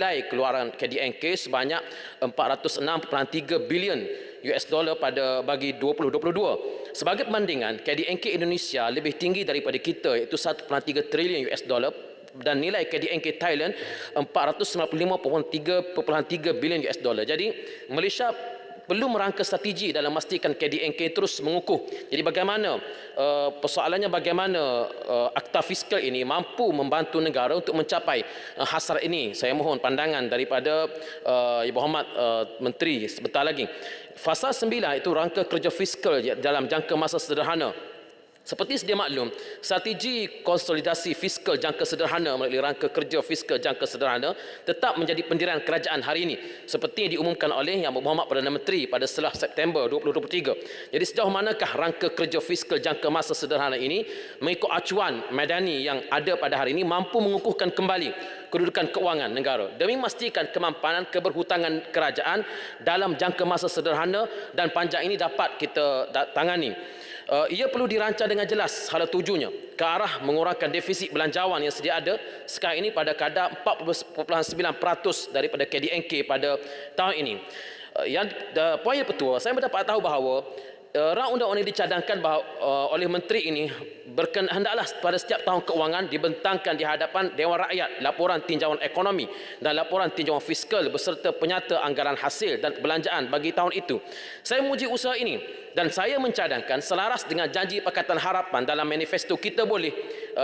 nilai keluaran KDNK sebanyak 406.3 bilion US dollar pada bagi 2022. Sebagai perbandingan, KDNK Indonesia lebih tinggi daripada kita iaitu 1.3 trilion US dollar dan nilai KDNK Thailand 495.3 bilion US dollar. Jadi Malaysia perlu merangka strategi dalam memastikan KDNK terus mengukuh. Jadi bagaimana persoalannya bagaimana akta fiskal ini mampu membantu negara untuk mencapai hasrat ini. Saya mohon pandangan daripada Ibu Hormat Menteri sebentar lagi. Fasa 9 itu rangka kerja fiskal dalam jangka masa sederhana. Seperti sedia maklum, strategi konsolidasi fiskal jangka sederhana melalui rangka kerja fiskal jangka sederhana tetap menjadi pendirian kerajaan hari ini seperti yang diumumkan oleh Yang Berhormat Perdana Menteri pada 11 September 2023. Jadi sejauh manakah rangka kerja fiskal jangka masa sederhana ini mengikut acuan Madani yang ada pada hari ini mampu mengukuhkan kembali kedudukan keuangan negara demi memastikan kemampanan keberhutangan kerajaan dalam jangka masa sederhana dan panjang ini dapat kita tangani. Ia perlu dirancang dengan jelas hala tujunya ke arah mengurangkan defisit belanjawan yang sedia ada sekarang ini pada kadar 4.9% daripada KDNK pada tahun ini. Poin yang pertama, saya mendapat tahu bahawa rang undang-undang ini dicadangkan oleh menteri ini hendaklah pada setiap tahun keuangan dibentangkan di hadapan Dewan Rakyat laporan tinjauan ekonomi dan laporan tinjauan fiskal beserta penyata anggaran hasil dan perbelanjaan bagi tahun itu. Saya memuji usaha ini dan saya mencadangkan selaras dengan janji Pakatan Harapan dalam manifesto Kita Boleh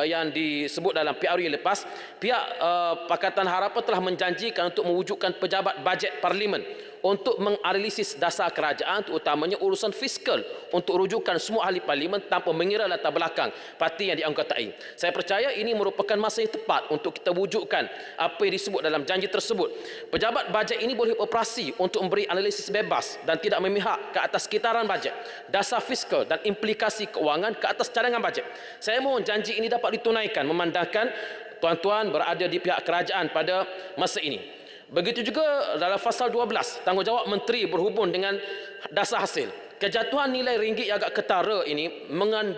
yang disebut dalam PRU yang lepas. Pihak Pakatan Harapan telah menjanjikan untuk mewujudkan pejabat bajet parlimen untuk menganalisis dasar kerajaan terutamanya urusan fiskal untuk rujukan semua ahli parlimen tanpa mengira latar belakang parti yang dianggotai. Saya percaya ini merupakan masa yang tepat untuk kita wujudkan apa yang disebut dalam janji tersebut. Pejabat bajet ini boleh beroperasi untuk memberi analisis bebas dan tidak memihak ke atas sekitaran bajet, dasar fiskal dan implikasi keuangan ke atas cadangan bajet. Saya mohon janji ini dapat ditunaikan memandangkan tuan-tuan berada di pihak kerajaan pada masa ini. Begitu juga dalam fasal 12, tanggungjawab menteri berhubung dengan dasar hasil. Kejatuhan nilai ringgit yang agak ketara ini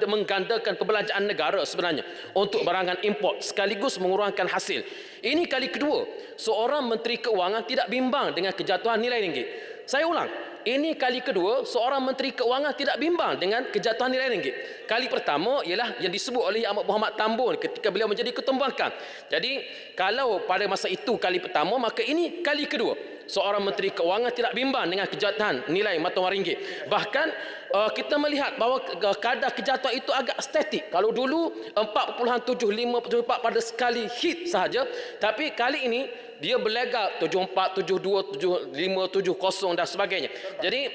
menggandakan perbelanjaan negara sebenarnya untuk barangan import sekaligus mengurangkan hasil. Ini kali kedua seorang menteri keuangan tidak bimbang dengan kejatuhan nilai ringgit. Saya ulang, ini kali kedua seorang menteri keuangan tidak bimbang dengan kejatuhan nilai ringgit. Kali pertama ialah yang disebut oleh Yang Berhormat Tambun ketika beliau menjadi Ketua Pembangkang. Jadi kalau pada masa itu kali pertama, maka ini kali kedua seorang menteri keuangan tidak bimbang dengan kejatuhan nilai mata wang ringgit. Bahkan kita melihat bahawa kadar kejatuhan itu agak statik. Kalau dulu 4.754 pada sekali hit sahaja, tapi kali ini dia berlegar 74, 72, 75, 70 dan sebagainya. Jadi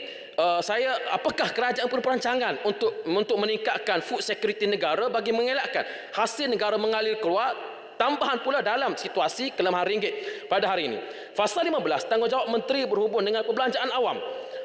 apakah kerajaan perlu perancangan untuk meningkatkan food security negara bagi mengelakkan hasil negara mengalir keluar, tambahan pula dalam situasi kelemahan ringgit pada hari ini. Fasa 15, tanggungjawab menteri berhubung dengan perbelanjaan awam.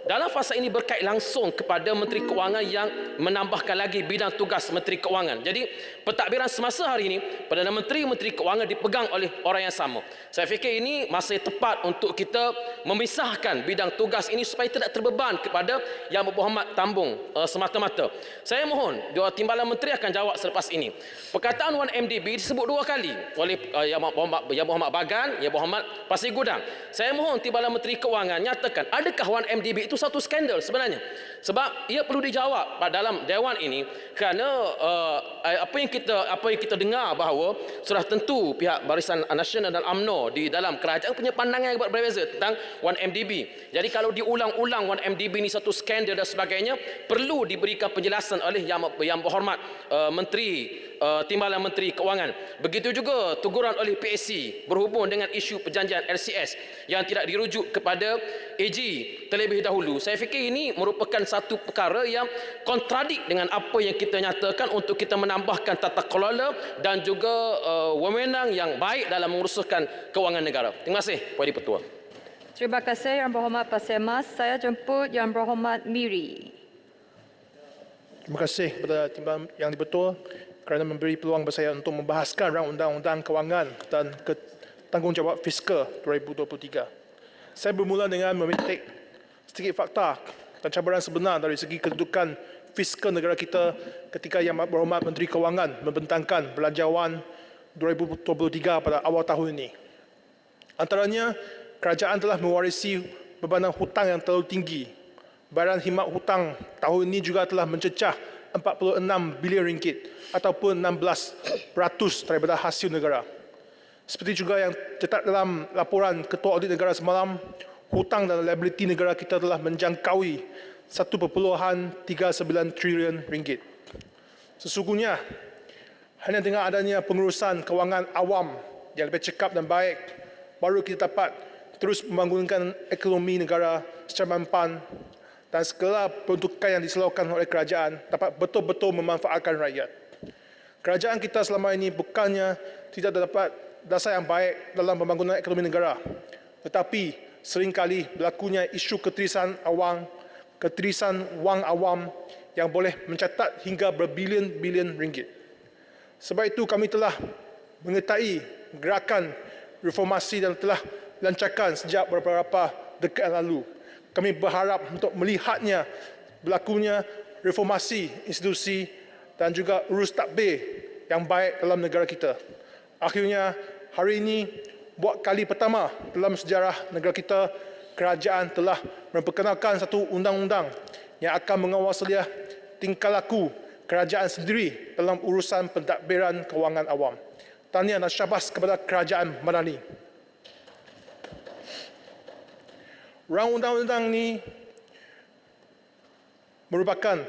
Dalam fasa ini berkait langsung kepada Menteri Keuangan yang menambahkan lagi bidang tugas Menteri Keuangan. Jadi pentadbiran semasa hari ini Perdana Menteri Keuangan dipegang oleh orang yang sama. Saya fikir ini masa yang tepat untuk kita memisahkan bidang tugas ini supaya tidak terbeban kepada Yang Berhormat Tambun semata-mata. Saya mohon Timbalan Menteri akan jawab selepas ini. Perkataan Wan MDB disebut dua kali oleh Yang Berhormat Bagan, Yang Berhormat Pasir Gudang. Saya mohon Timbalan Menteri Keuangan nyatakan adakah Wan MDB itu satu skandal sebenarnya, sebab ia perlu dijawab dalam dewan ini kerana apa yang kita dengar bahawa sudah tentu pihak Barisan Nasional dan UMNO di dalam kerajaan punya pandangan yang berbeza tentang 1MDB. Jadi kalau diulang-ulang 1MDB ini satu skandal dan sebagainya, perlu diberikan penjelasan oleh Yang Berhormat Menteri Timbalan Menteri Keuangan. Begitu juga teguran oleh PAC berhubung dengan isu perjanjian LCS yang tidak dirujuk kepada AG terlebih dahulu. Saya fikir ini merupakan satu perkara yang kontradik dengan apa yang kita nyatakan untuk kita menambahkan tata kelola dan juga wewenang yang baik dalam menguruskan keuangan negara. Terima kasih, Puan Di-Pertua. Terima kasih Yang Berhormat Pasir Mas. Saya jemput Yang Berhormat Miri. Terima kasih kepada Timbalan Yang Di-Pertua kerana memberi peluang kepada saya untuk membahaskan rang undang-undang kewangan dan tanggungjawab fiskal 2023. Saya bermula dengan memetik sedikit fakta dan cabaran sebenar dari segi kedudukan fiskal negara kita ketika Yang Berhormat Menteri Keuangan membentangkan belanjawan 2023 pada awal tahun ini. Antaranya, kerajaan telah mewarisi bebanan hutang yang terlalu tinggi. Bayaran khidmat hutang tahun ini juga telah mencecah 46 bilion ringgit ataupun 16% daripada hasil negara. Seperti juga yang terletak dalam laporan Ketua Audit Negara semalam, hutang dan liability negara kita telah menjangkaui 1.39 trilion ringgit. Sesungguhnya, hanya dengan adanya pengurusan kewangan awam yang lebih cekap dan baik, baru kita dapat terus membangunkan ekonomi negara secara mampan dan segala peruntukan yang diseluruhkan oleh kerajaan dapat betul-betul memanfaatkan rakyat. Kerajaan kita selama ini bukannya tidak dapat dasar yang baik dalam pembangunan ekonomi negara, tetapi seringkali berlakunya isu ketirisan wang awam yang boleh mencatat hingga berbilion-bilion ringgit. Sebab itu kami telah menyertai gerakan reformasi dan telah lancarkan sejak beberapa dekad lalu. Kami berharap untuk melihatnya berlakunya reformasi institusi dan juga urus tadbir yang baik dalam negara kita. Akhirnya, hari ini buat kali pertama dalam sejarah negara kita, kerajaan telah memperkenalkan satu undang-undang yang akan mengawasi tingkah laku kerajaan sendiri dalam urusan pentadbiran kewangan awam. Tahniah dan syabas kepada kerajaan Madani. Rang undang-undang ini merupakan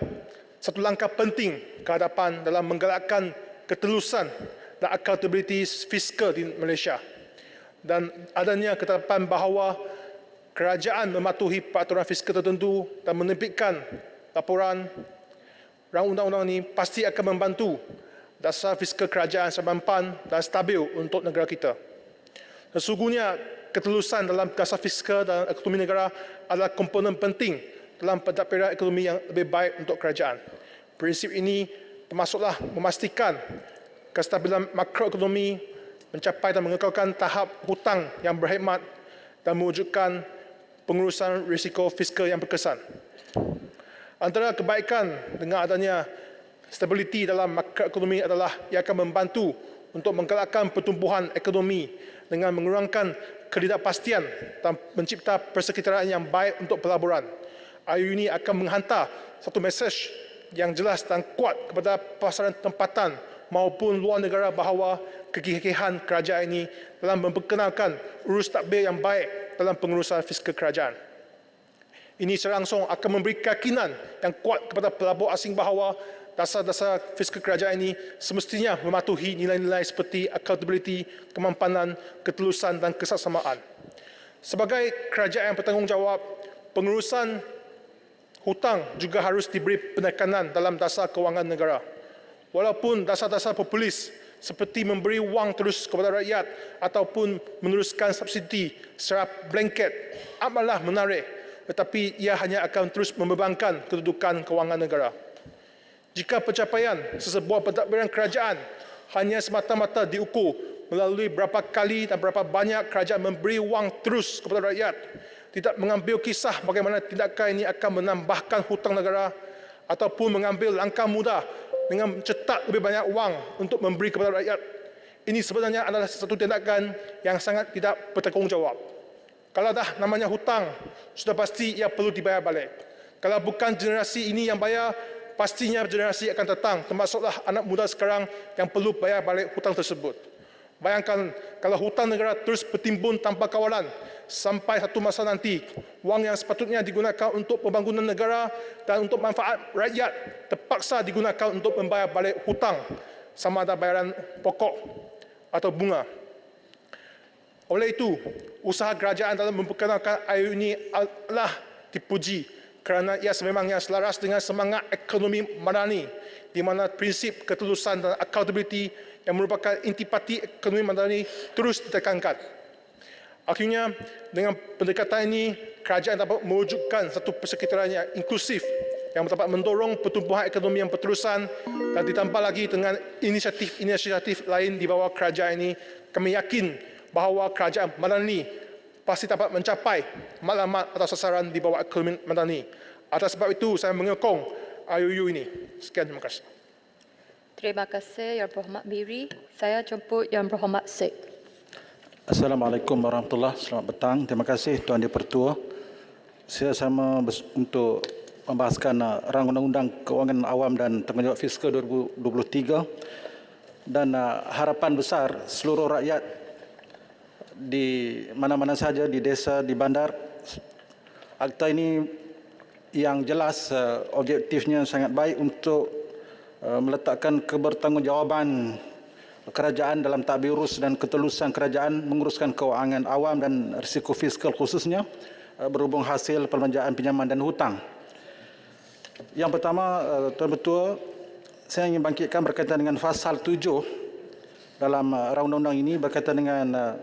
satu langkah penting ke hadapan dalam menggalakkan ketelusan dan accountability fiskal di Malaysia, dan adanya ketetapan bahawa kerajaan mematuhi peraturan fiskal tertentu dan menerbitkan laporan. Rang undang-undang ini pasti akan membantu dasar fiskal kerajaan semampan dan stabil untuk negara kita. Sesungguhnya, ketelusan dalam dasar fiskal dan ekonomi negara adalah komponen penting dalam pentadbiran ekonomi yang lebih baik untuk kerajaan. Prinsip ini termasuklah memastikan kestabilan makroekonomi, mencapai dan mengekalkan tahap hutang yang berkhidmat dan mewujudkan pengurusan risiko fiskal yang berkesan. Antara kebaikan dengan adanya stabiliti dalam makroekonomi adalah ia akan membantu untuk menggalakkan pertumbuhan ekonomi dengan mengurangkan ketidakpastian dan mencipta persekitaran yang baik untuk pelaburan. IU ini akan menghantar satu mesej yang jelas dan kuat kepada pasaran tempatan maupun luar negara bahawa kegigihan kerajaan ini dalam memperkenalkan urus tadbir yang baik dalam pengurusan fiskal kerajaan. Ini secara langsung akan memberi keyakinan yang kuat kepada pelabur asing bahawa dasar-dasar fiskal kerajaan ini semestinya mematuhi nilai-nilai seperti accountability, kemampanan, ketelusan dan kesaksamaan. Sebagai kerajaan yang bertanggungjawab, pengurusan hutang juga harus diberi penekanan dalam dasar kewangan negara. Walaupun dasar-dasar populis seperti memberi wang terus kepada rakyat ataupun meneruskan subsidi secara blanket amatlah menarik, tetapi ia hanya akan terus membebankan kedudukan kewangan negara. Jika pencapaian sesebuah pentadbiran kerajaan hanya semata-mata diukur melalui berapa kali dan berapa banyak kerajaan memberi wang terus kepada rakyat, tidak mengambil kisah bagaimana tindakan ini akan menambahkan hutang negara ataupun mengambil langkah mudah dengan mencetak lebih banyak wang untuk memberi kepada rakyat, ini sebenarnya adalah satu tindakan yang sangat tidak bertanggungjawab. Kalau dah namanya hutang, sudah pasti ia perlu dibayar balik. Kalau bukan generasi ini yang bayar, pastinya generasi akan datang, termasuklah anak muda sekarang yang perlu bayar balik hutang tersebut. Bayangkan kalau hutang negara terus bertimbun tanpa kawalan, sampai satu masa nanti, wang yang sepatutnya digunakan untuk pembangunan negara dan untuk manfaat rakyat terpaksa digunakan untuk membayar balik hutang, sama ada bayaran pokok atau bunga. Oleh itu, usaha kerajaan dalam memperkenalkan IU ini adalah dipuji kerana ia sememangnya selaras dengan semangat ekonomi Madani, di mana prinsip ketelusan dan accountability yang merupakan intipati ekonomi Madani terus ditekankan. Akhirnya, dengan pendekatan ini, kerajaan dapat mewujudkan satu persekitaran yang inklusif yang dapat mendorong pertumbuhan ekonomi yang berterusan, dan ditambah lagi dengan inisiatif lain di bawah kerajaan ini, kami yakin bahawa kerajaan Madani pasti dapat mencapai matlamat atau sasaran di bawah ekonomi Madani. Atas sebab itu, saya menyokong IUU ini. Sekian, terima kasih. Terima kasih Yang Berhormat Miri. Saya jemput Yang Berhormat Sek. Assalamualaikum warahmatullahi wabarakatuh. Selamat petang. Terima kasih Tuan Dipertua. Saya sama untuk membahaskan rang undang-undang keuangan awam dan tanggungjawab fiskal 2023 dan harapan besar seluruh rakyat di mana-mana saja, di desa, di bandar. Akta ini yang jelas objektifnya sangat baik untuk meletakkan kebertanggungjawaban kerajaan dalam tadbir urus dan ketelusan kerajaan menguruskan keuangan awam dan risiko fiskal khususnya berhubung hasil perbelanjaan pinjaman dan hutang. Yang pertama, Tuan Ketua, saya ingin bangkitkan berkaitan dengan pasal 7 dalam rang undang-undang ini berkaitan dengan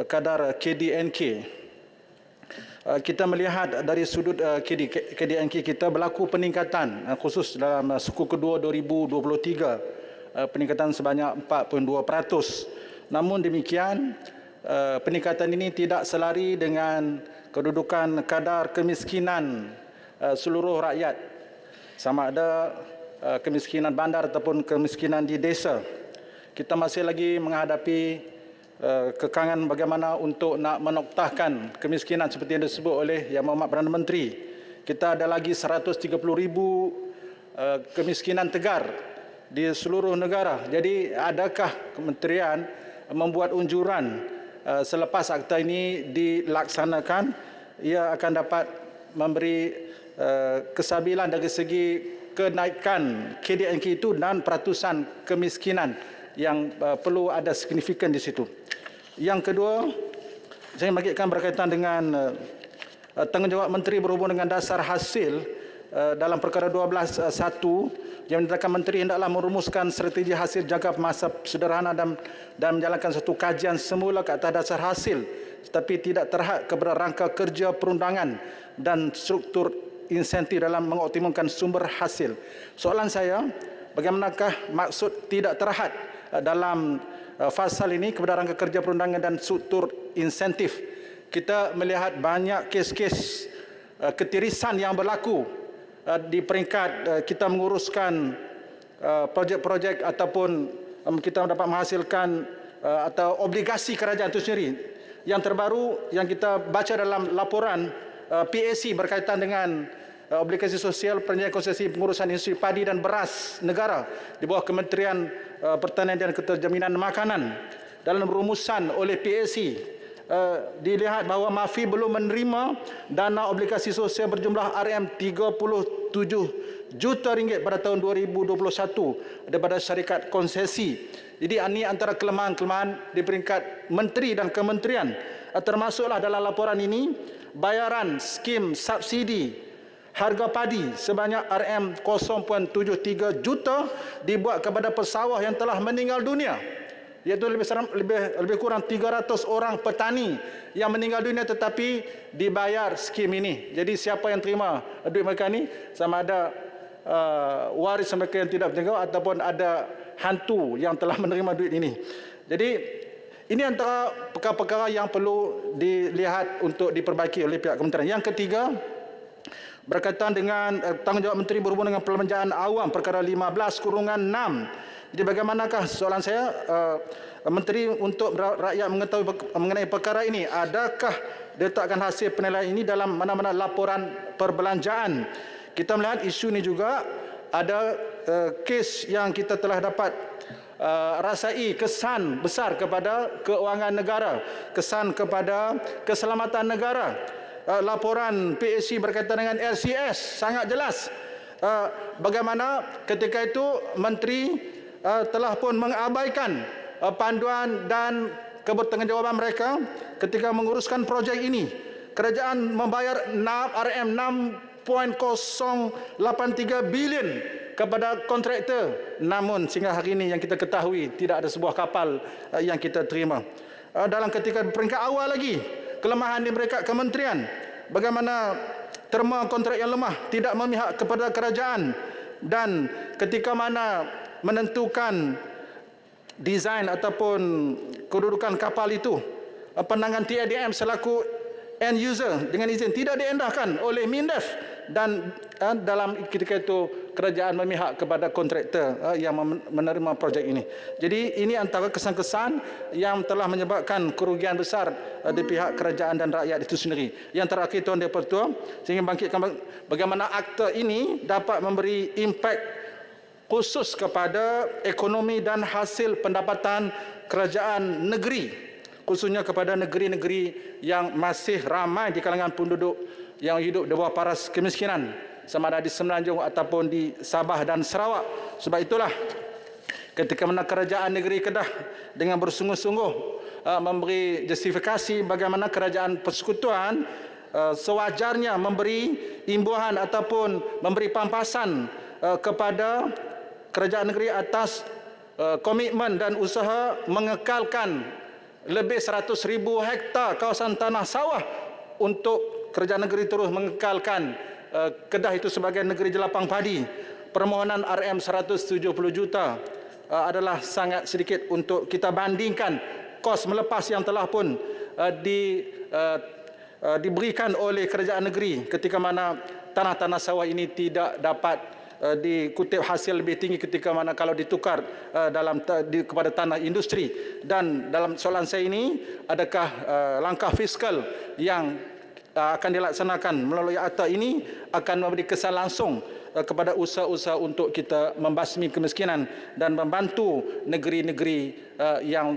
kadar KDNK. Kita melihat dari sudut KDNK kita berlaku peningkatan khusus dalam suku kedua 2023. Peningkatan sebanyak 42%. Namun demikian, peningkatan ini tidak selari dengan kedudukan kadar kemiskinan seluruh rakyat, sama ada kemiskinan bandar ataupun kemiskinan di desa. Kita masih lagi menghadapi kekangan bagaimana untuk nak menoktahkan kemiskinan seperti yang disebut oleh Yang Berhormat Perdana Menteri. Kita ada lagi 130,000 kemiskinan tegar di seluruh negara. Jadi adakah kementerian membuat unjuran selepas akta ini dilaksanakan, ia akan dapat memberi kesabilan dari segi kenaikan KDNK itu dan peratusan kemiskinan yang perlu ada signifikan di situ. Yang kedua, saya bangkitkan berkaitan dengan tanggungjawab menteri berhubung dengan dasar hasil dalam perkara 12.1 yang menyatakan menteri hendaklah merumuskan strategi hasil jangka masa sederhana dan menjalankan satu kajian semula ke atas dasar hasil tetapi tidak terhad kepada rangka kerja perundangan dan struktur insentif dalam mengoptimumkan sumber hasil. Soalan saya, bagaimanakah maksud tidak terhad dalam pasal ini kepada rangka kerja perundangan dan struktur insentif? Kita melihat banyak kes-kes ketirisan yang berlaku di peringkat kita menguruskan projek-projek ataupun kita dapat menghasilkan atau obligasi kerajaan itu sendiri. Yang terbaru yang kita baca dalam laporan PAC berkaitan dengan obligasi sosial perjanjian konsesi pengurusan industri padi dan beras negara di bawah Kementerian Pertanian dan Keterjaminan Makanan. Dalam rumusan oleh PAC dilihat bahawa MAFI belum menerima dana obligasi sosial berjumlah RM37 juta ringgit pada tahun 2021 daripada syarikat konsesi. Jadi ini antara kelemahan-kelemahan di peringkat menteri dan kementerian. Termasuklah dalam laporan ini bayaran skim subsidi harga padi sebanyak RM0.73 juta dibuat kepada pesawah yang telah meninggal dunia, iaitu lebih kurang 300 orang petani yang meninggal dunia tetapi dibayar skim ini. Jadi siapa yang terima duit mereka ni, sama ada waris mereka yang tidak bertanggungjawab ataupun ada hantu yang telah menerima duit ini. Jadi ini antara perkara-perkara yang perlu dilihat untuk diperbaiki oleh pihak kementerian. Yang ketiga, berkaitan dengan tanggungjawab menteri berhubung dengan perbelanjaan awam perkara 15/6. Jadi bagaimanakah, soalan saya, menteri untuk rakyat mengetahui mengenai perkara ini, adakah diletakkan hasil penilaian ini dalam mana-mana laporan perbelanjaan? Kita melihat isu ini juga ada kes yang kita telah dapat rasai kesan besar kepada keuangan negara, kesan kepada keselamatan negara. Laporan PAC berkaitan dengan LCS sangat jelas bagaimana ketika itu menteri telah pun mengabaikan panduan dan kebertanggungjawaban mereka ketika menguruskan projek ini. Kerajaan membayar RM6.083 bilion kepada kontraktor, namun sehingga hari ini yang kita ketahui tidak ada sebuah kapal yang kita terima. Dalam ketika peringkat awal lagi, kelemahan di peringkat kementerian, bagaimana terma kontrak yang lemah, tidak memihak kepada kerajaan, dan ketika mana menentukan desain ataupun kedudukan kapal itu, pandangan TADM selaku end user dengan izin tidak diendahkan oleh MINDEF, dan dalam ketika itu kerajaan memihak kepada kontraktor yang menerima projek ini. Jadi ini antara kesan-kesan yang telah menyebabkan kerugian besar di pihak kerajaan dan rakyat itu sendiri. Yang terakhir Tuan Yang Pertua, sehingga bangkitkan bagaimana akta ini dapat memberi impak khusus kepada ekonomi dan hasil pendapatan kerajaan negeri, khususnya kepada negeri-negeri yang masih ramai di kalangan penduduk yang hidup di bawah paras kemiskinan, sama ada di Semenanjung ataupun di Sabah dan Sarawak. Sebab itulah ketika mana kerajaan negeri Kedah dengan bersungguh-sungguh memberi justifikasi bagaimana kerajaan persekutuan sewajarnya memberi imbuhan ataupun memberi pampasan kepada kerajaan negeri atas komitmen dan usaha mengekalkan lebih 100,000 hektar kawasan tanah sawah untuk kerajaan negeri terus mengekalkan Kedah itu sebagai negeri jelapang padi. Permohonan RM 170 juta adalah sangat sedikit untuk kita bandingkan kos melepas yang telah pun diberikan oleh kerajaan negeri ketika mana tanah-tanah sawah ini tidak dapat dikutip hasil lebih tinggi ketika mana kalau ditukar kepada tanah industri. Dan dalam soalan saya ini, adakah langkah fiskal yang akan dilaksanakan melalui akta ini akan memberi kesan langsung kepada usaha-usaha untuk kita membasmi kemiskinan dan membantu negeri-negeri yang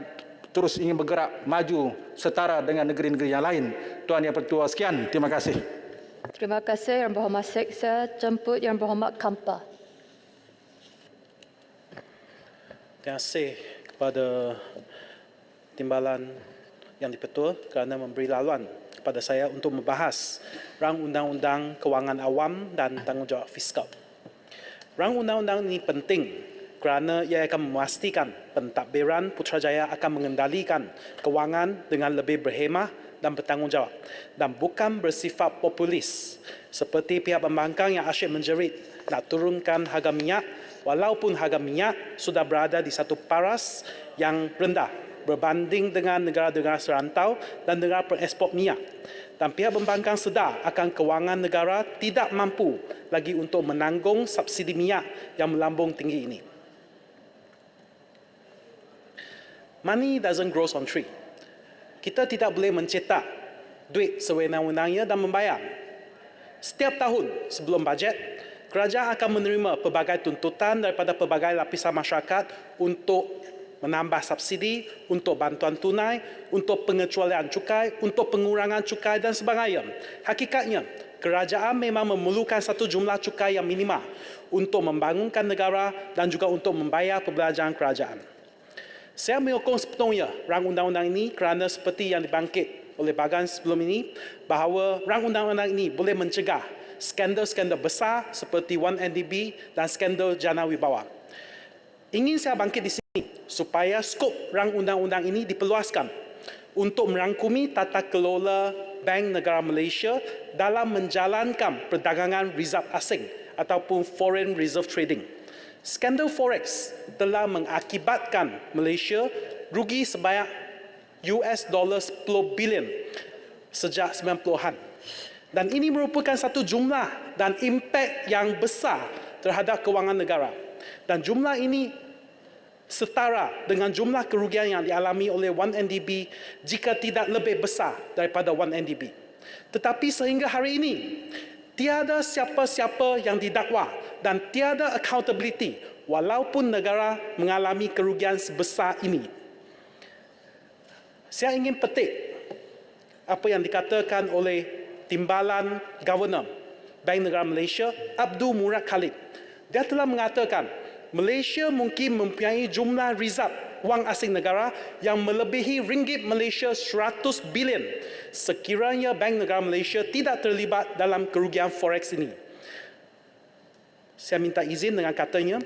terus ingin bergerak maju setara dengan negeri-negeri yang lain. Tuan Yang Pertua, sekian. Terima kasih. Terima kasih Yang Berhormat Seksa. Jemput Yang Berhormat Kampa. Terima kasih kepada Timbalan Yang di-Pertua kerana memberi laluan kepada saya untuk membahas Rang Undang-Undang Kewangan Awam dan Tanggungjawab Fiskal. Rang Undang-Undang ini penting kerana ia akan memastikan pentadbiran Putrajaya akan mengendalikan kewangan dengan lebih berhemah dan bertanggungjawab dan bukan bersifat populis seperti pihak pembangkang yang asyik menjerit nak turunkan harga minyak walaupun harga minyak sudah berada di satu paras yang rendah berbanding dengan negara-negara serantau dan negara pengekspor minyak. Dan pihak pembangkang sedar akan kewangan negara tidak mampu lagi untuk menanggung subsidi minyak yang melambung tinggi ini. Money doesn't grow on tree. Kita tidak boleh mencetak duit sewenang-wenangnya dan membayar. Setiap tahun sebelum bajet, kerajaan akan menerima pelbagai tuntutan daripada pelbagai lapisan masyarakat untuk menambah subsidi, untuk bantuan tunai, untuk pengecualian cukai, untuk pengurangan cukai dan sebagainya. Hakikatnya, kerajaan memang memerlukan satu jumlah cukai yang minima untuk membangunkan negara dan juga untuk membayar perbelanjaan kerajaan. Saya menyokong sepenuhnya rang undang-undang ini kerana seperti yang dibangkit oleh bahagian sebelum ini, bahawa rang undang-undang ini boleh mencegah skandal-skandal besar seperti 1MDB dan skandal Jana Wibawa. Ingin saya bangkit di sini supaya skop rang undang-undang ini diperluaskan untuk merangkumi tata kelola Bank Negara Malaysia dalam menjalankan perdagangan rizab asing ataupun foreign reserve trading. Skandal forex telah mengakibatkan Malaysia rugi sebanyak $10 bilion sejak 90-an. Dan ini merupakan satu jumlah dan impak yang besar terhadap kewangan negara. Dan jumlah ini setara dengan jumlah kerugian yang dialami oleh 1MDB jika tidak lebih besar daripada 1MDB. Tetapi sehingga hari ini, tiada siapa-siapa yang didakwa dan tiada accountability walaupun negara mengalami kerugian sebesar ini. Saya ingin petik apa yang dikatakan oleh Timbalan Governor Bank Negara Malaysia, Abdul Murad Khalid. Dia telah mengatakan Malaysia mungkin mempunyai jumlah rizab wang asing negara yang melebihi ringgit Malaysia 100 bilion sekiranya Bank Negara Malaysia tidak terlibat dalam kerugian forex ini. Saya minta izin dengan katanya,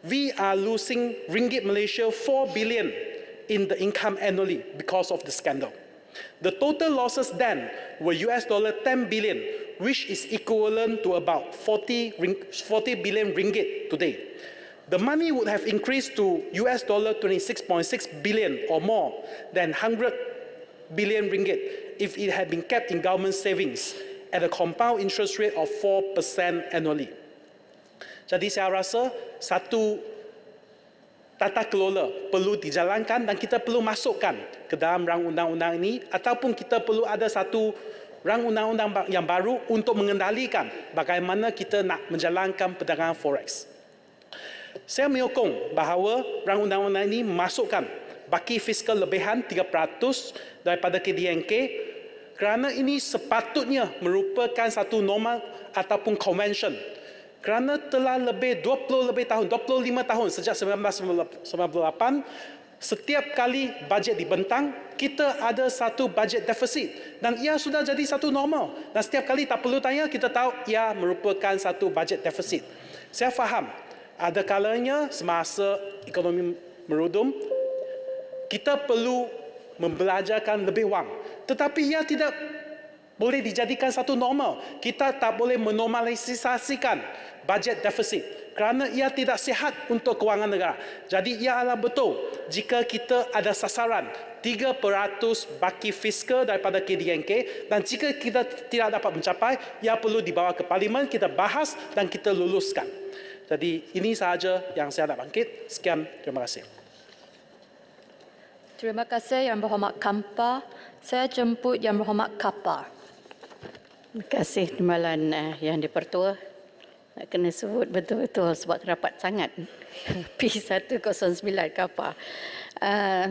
we are losing ringgit Malaysia 4 billion in the income annually because of the scandal. The total losses then were $10 billion, which is equivalent to about 40 billion ringgit today. The money would have increased to $26.6 billion or more than 100 billion ringgit if it had been kept in government savings at a compound interest rate of 4% annually. Jadi saya rasa satu tata kelola perlu dijalankan dan kita perlu masukkan ke dalam rang undang-undang ini ataupun kita perlu ada satu rang undang-undang yang baru untuk mengendalikan bagaimana kita nak menjalankan perdagangan forex. Saya menyokong bahawa rang undang-undang ini memasukkan baki fiskal lebihan 3% daripada KDNK kerana ini sepatutnya merupakan satu norma ataupun convention. Kerana telah lebih 25 tahun sejak 1998, setiap kali bajet dibentang, kita ada satu bajet defisit. Dan ia sudah jadi satu normal. Dan setiap kali tak perlu tanya, kita tahu ia merupakan satu bajet defisit. Saya faham, ada kalanya semasa ekonomi merudum, kita perlu membelajarkan lebih wang. Tetapi ia tidak boleh dijadikan satu normal. Kita tak boleh menormalisasikan bajet defisit kerana ia tidak sihat untuk kewangan negara. Jadi ia adalah betul jika kita ada sasaran 3% baki fiskal daripada KDNK dan jika kita tidak dapat mencapai, ia perlu dibawa ke parlimen, kita bahas dan kita luluskan. Jadi ini sahaja yang saya nak bangkit. Sekian, terima kasih. Terima kasih Yang Berhormat Kampar. Saya jemput Yang Berhormat Kapar. Terima kasih Timbalan Yang di-Pertua. Nak kena sebut betul-betul sebab rapat sangat. P109 Kapar.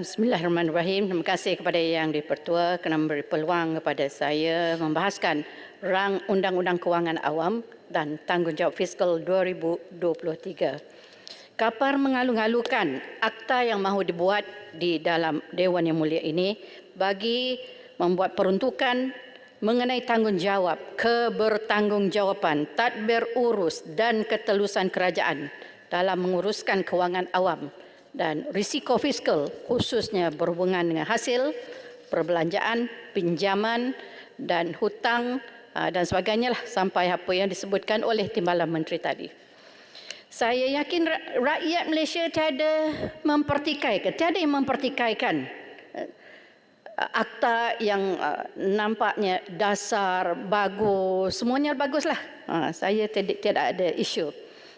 Bismillahirrahmanirrahim. Terima kasih kepada Yang di-Pertua kerana memberi peluang kepada saya membahaskan rang Undang-Undang Kewangan Awam dan Tanggungjawab Fiskal 2023. Kapar mengalu-alukan akta yang mahu dibuat di dalam Dewan Yang Mulia ini bagi membuat peruntukan mengenai tanggungjawab, kebertanggungjawaban, tadbir urus dan ketelusan kerajaan dalam menguruskan kewangan awam dan risiko fiskal khususnya berhubungan dengan hasil, perbelanjaan, pinjaman dan hutang dan sebagainya lah, sampai apa yang disebutkan oleh Timbalan Menteri tadi. Saya yakin rakyat Malaysia tiada yang mempertikaikan akta yang nampaknya dasar, bagus, semuanya baguslah. Saya tidak ada isu.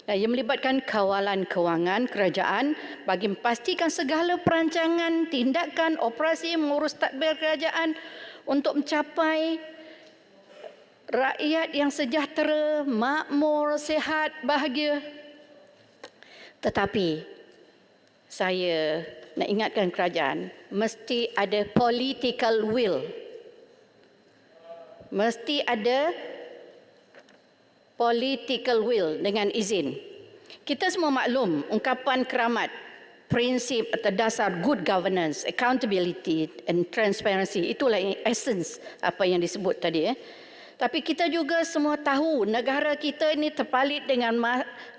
Ia melibatkan kawalan kewangan kerajaan bagi memastikan segala perancangan, tindakan, operasi mengurus tadbir kerajaan untuk mencapai rakyat yang sejahtera, makmur, sihat, bahagia. Tetapi saya nak ingatkan kerajaan, mesti ada political will. Mesti ada political will dengan izin. Kita semua maklum ungkapan keramat, prinsip atau dasar good governance, accountability and transparency. Itulah essence apa yang disebut tadi. Tapi kita juga semua tahu negara kita ini terpalit dengan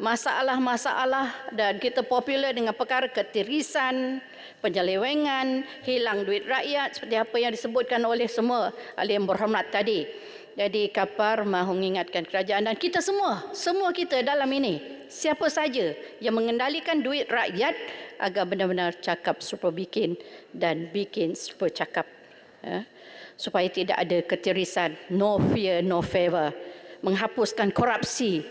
masalah-masalah dan kita popular dengan perkara ketirisan, penyelewengan, hilang duit rakyat seperti apa yang disebutkan oleh semua ahli yang berhormat tadi. Jadi Kapar mahu mengingatkan kerajaan dan kita semua kita dalam ini, siapa saja yang mengendalikan duit rakyat agar benar-benar cakap serupa bikin dan bikin serupa cakap. Supaya tidak ada ketirisan, no fear, no favor, menghapuskan korupsi,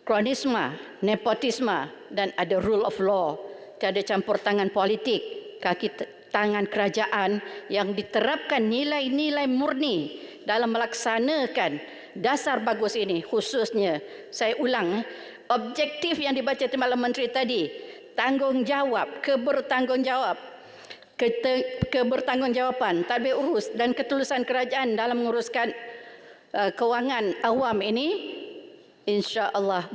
kronisme, nepotisme dan ada rule of law, tiada campur tangan politik, kaki tangan kerajaan yang diterapkan nilai-nilai murni dalam melaksanakan dasar bagus ini. Khususnya, saya ulang, objektif yang dibaca Timbalan Menteri tadi, tanggungjawab, kebertanggungjawaban, tadbir urus dan ketulusan kerajaan dalam menguruskan kewangan awam ini, insya-Allah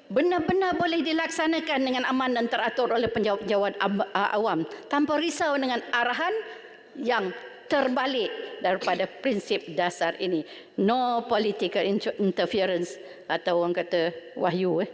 benar-benar boleh dilaksanakan dengan aman dan teratur oleh penjawat-penjawat awam tanpa risau dengan arahan yang terbalik daripada prinsip dasar ini. No political interference atau orang kata wahyu.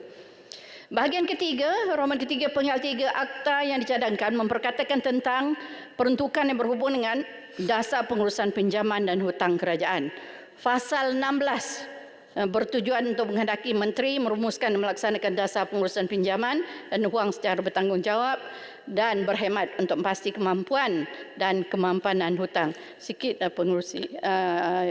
Bahagian ketiga, Roman ketiga penggal 3 akta yang dicadangkan memperkatakan tentang peruntukan yang berhubung dengan dasar pengurusan pinjaman dan hutang kerajaan. Fasal 16 bertujuan untuk menghendaki menteri merumuskan dan melaksanakan dasar pengurusan pinjaman dan wang secara bertanggungjawab dan berhemat untuk memastikan kemampuan dan kemampanan hutang. Sikit pengurusi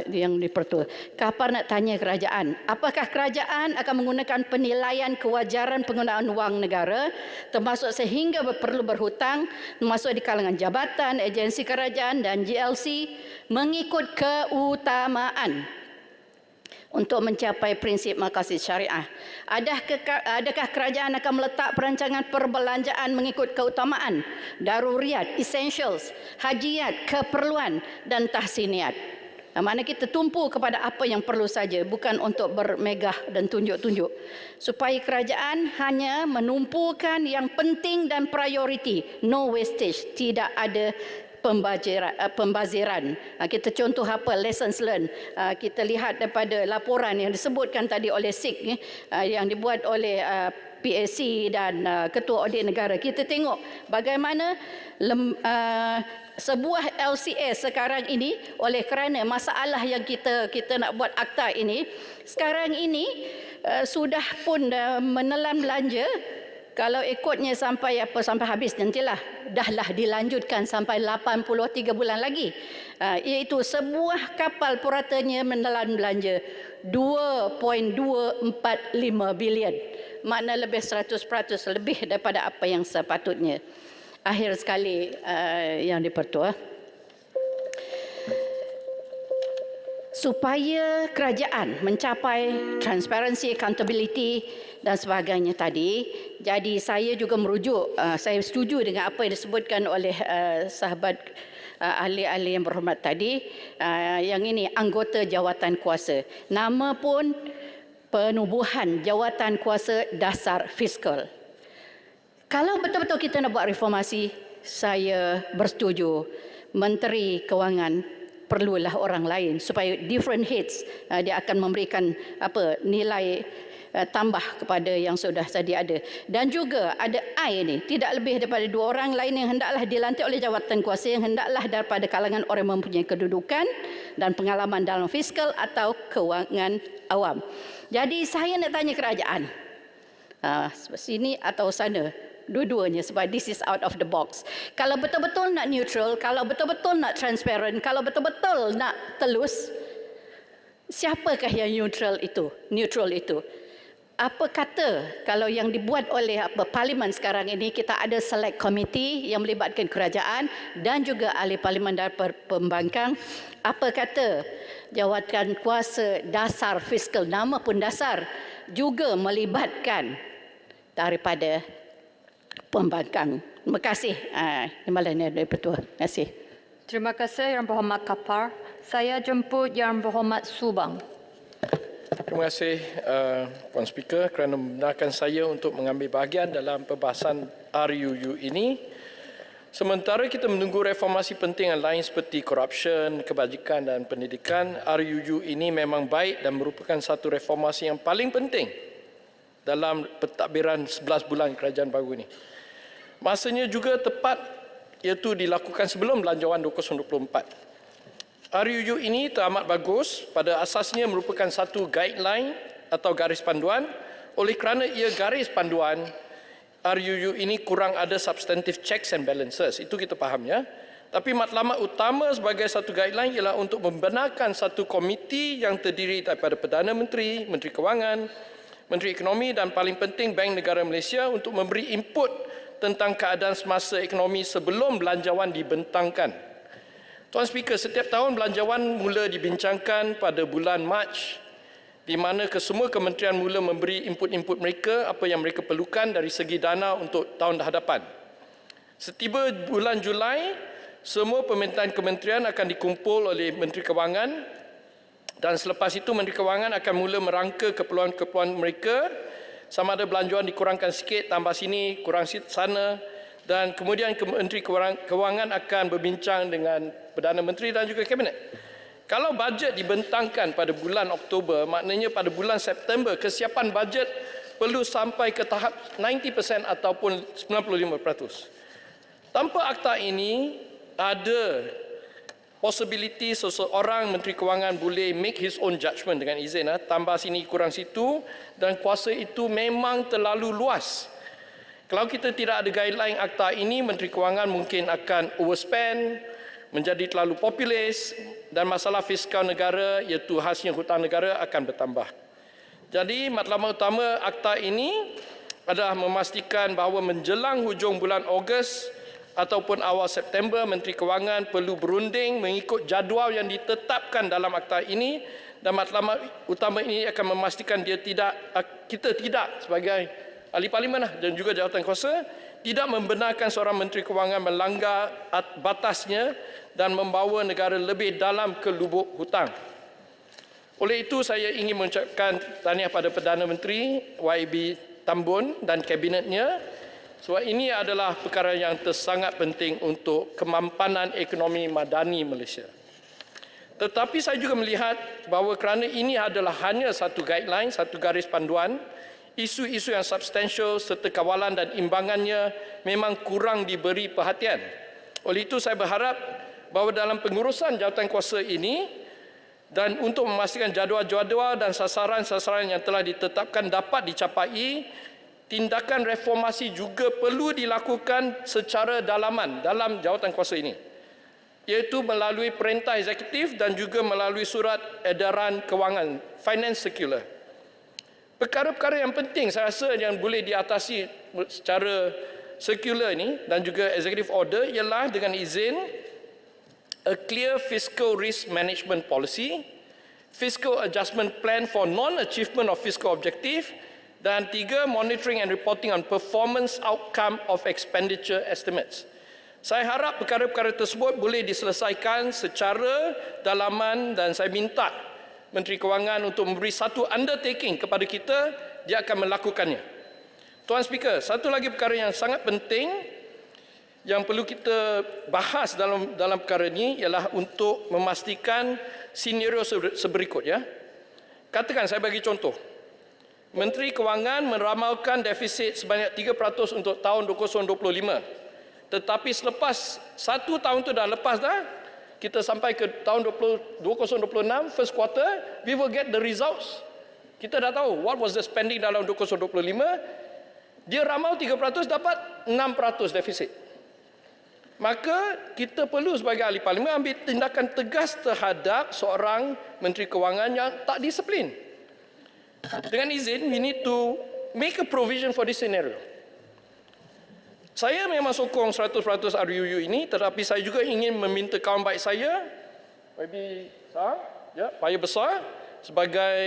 yang dipertua. Kapar nak tanya kerajaan, apakah kerajaan akan menggunakan penilaian kewajaran penggunaan wang negara termasuk sehingga perlu berhutang termasuk di kalangan jabatan, agensi kerajaan dan GLC mengikut keutamaan untuk mencapai prinsip maqasid syariah. Adakah kerajaan akan meletak perancangan perbelanjaan mengikut keutamaan, daruriyat, essentials, hajiat, keperluan dan tahsiniat? Mana kita tumpu kepada apa yang perlu saja, bukan untuk bermegah dan tunjuk-tunjuk. Supaya kerajaan hanya menumpukan yang penting dan prioriti, no wastage, tidak ada pembaziran. Kita contoh apa lessons learned. Kita lihat daripada laporan yang disebutkan tadi oleh SIK yang dibuat oleh PAC dan Ketua Audit Negara. Kita tengok bagaimana sebuah LCS sekarang ini oleh kerana masalah yang kita nak buat akta ini, sekarang ini sudah pun menelan belanja. Kalau ikutnya sampai habis nantilah dahlah dilanjutkan sampai 83 bulan lagi. Iaitu sebuah kapal puratanya menelan belanja 2.245 bilion. Makna lebih 100% lebih daripada apa yang sepatutnya. Akhir sekali yang dipertua. Supaya kerajaan mencapai transparansi, accountability dan sebagainya tadi. Jadi saya juga merujuk, saya setuju dengan apa yang disebutkan oleh sahabat ahli-ahli yang berhormat tadi. Yang ini anggota jawatan kuasa. Nama pun penubuhan jawatan kuasa dasar fiskal. Kalau betul-betul kita nak buat reformasi, saya bersetuju Menteri Kewangan perlulah orang lain supaya different heads dia akan memberikan nilai tambah kepada yang sudah sedia ada. Dan juga ada I ni, tidak lebih daripada 2 orang lain yang hendaklah dilantik oleh jawatan kuasa yang hendaklah daripada kalangan orang yang mempunyai kedudukan dan pengalaman dalam fiskal atau kewangan awam. Jadi saya nak tanya kerajaan, sini atau sana, dua-duanya, sebab this is out of the box. Kalau betul-betul nak neutral, kalau betul-betul nak transparent, kalau betul-betul nak telus, siapakah yang neutral itu? Apa kata kalau yang dibuat oleh parlimen sekarang ini, kita ada select committee yang melibatkan kerajaan dan juga ahli parlimen dan pembangkang. Apa kata jawatan kuasa dasar fiskal, nama pun dasar, juga melibatkan daripada pembangkang. Terima kasih. Imbalannya dari Pertua. Terima kasih. Terima kasih Yang Berhormat Kapar. Saya jemput Yang Berhormat Subang. Terima kasih Puan Speaker kerana membenarkan saya untuk mengambil bahagian dalam perbahasan RUU ini. Sementara kita menunggu reformasi penting yang lain seperti corruption, kebajikan dan pendidikan, RUU ini memang baik dan merupakan satu reformasi yang paling penting dalam pentadbiran 11 bulan kerajaan baru ini. Masanya juga tepat, iaitu dilakukan sebelum Belanjawan 2024. RUU ini teramat bagus, pada asasnya merupakan satu guideline atau garis panduan. Oleh kerana ia garis panduan, RUU ini kurang ada substantive checks and balances. Itu kita faham ya. Tapi matlamat utama sebagai satu guideline ialah untuk membenarkan satu komiti yang terdiri daripada Perdana Menteri, Menteri Kewangan, Menteri Ekonomi dan paling penting Bank Negara Malaysia untuk memberi input tentang keadaan semasa ekonomi sebelum belanjawan dibentangkan. Tuan Speaker, setiap tahun belanjawan mula dibincangkan pada bulan Mac, di mana kesemua kementerian mula memberi input-input mereka, apa yang mereka perlukan dari segi dana untuk tahun hadapan. Setiba bulan Julai, semua pemerintahan kementerian akan dikumpul oleh Menteri Kewangan dan selepas itu Menteri Kewangan akan mula merangka keperluan-keperluan mereka, sama ada belanjawan dikurangkan sikit, tambah sini, kurang sana, dan kemudian Menteri Kewangan akan berbincang dengan Perdana Menteri dan juga Kabinet. Kalau bajet dibentangkan pada bulan Oktober, maknanya pada bulan September kesiapan bajet perlu sampai ke tahap 90% ataupun 95%. Tanpa akta ini, ada possibility seseorang Menteri Kewangan boleh make his own judgement dengan izin, tambah sini kurang situ, dan kuasa itu memang terlalu luas. Kalau kita tidak ada guideline akta ini, Menteri Kewangan mungkin akan overspend, menjadi terlalu populis, dan masalah fiskal negara iaitu hasil hutang negara akan bertambah. Jadi matlamat utama akta ini adalah memastikan bahawa menjelang hujung bulan Ogos ataupun awal September, Menteri Kewangan perlu berunding mengikut jadual yang ditetapkan dalam akta ini, dan matlamat utama ini akan memastikan kita tidak sebagai ahli parlimen dan juga jawatan kuasa tidak membenarkan seorang Menteri Kewangan melanggar batasnya dan membawa negara lebih dalam ke lubuk hutang. Oleh itu saya ingin mengucapkan tahniah pada Perdana Menteri YB Tambun dan kabinetnya, sebab ini adalah perkara yang sangat penting untuk kemampanan ekonomi madani Malaysia. Tetapi saya juga melihat bahawa kerana ini adalah hanya satu guideline, satu garis panduan, isu-isu yang substansial serta kawalan dan imbangannya memang kurang diberi perhatian. Oleh itu saya berharap bahawa dalam pengurusan jawatan kuasa ini dan untuk memastikan jadual-jadual dan sasaran-sasaran yang telah ditetapkan dapat dicapai, tindakan reformasi juga perlu dilakukan secara dalaman dalam jawatan kuasa ini, iaitu melalui perintah eksekutif dan juga melalui surat edaran kewangan, finance circular. Perkara-perkara yang penting saya rasa yang boleh diatasi secara circular ini dan juga executive order ialah dengan izin a clear fiscal risk management policy, fiscal adjustment plan for non-achievement of fiscal objective, dan 3, monitoring and reporting on performance outcome of expenditure estimates. Saya harap perkara-perkara tersebut boleh diselesaikan secara dalaman dan saya minta Menteri Kewangan untuk memberi satu undertaking kepada kita, dia akan melakukannya. Tuan Speaker, satu lagi perkara yang sangat penting yang perlu kita bahas dalam perkara ini ialah untuk memastikan senario seberikut, ya. Katakan saya bagi contoh. Menteri Kewangan meramalkan defisit sebanyak 3% untuk tahun 2025. Tetapi selepas satu tahun itu dah lepas dah, kita sampai ke tahun 2026, first quarter, we will get the results. Kita dah tahu what was the spending dalam 2025. Dia ramal 3% dapat 6% defisit. Maka kita perlu sebagai ahli parlimen ambil tindakan tegas terhadap seorang Menteri Kewangan yang tak disiplin. Dengan izin, we need to make a provision for this scenario. Saya memang sokong 100% RUU ini, tetapi saya juga ingin meminta kawan baik saya, Paya Besar, sebagai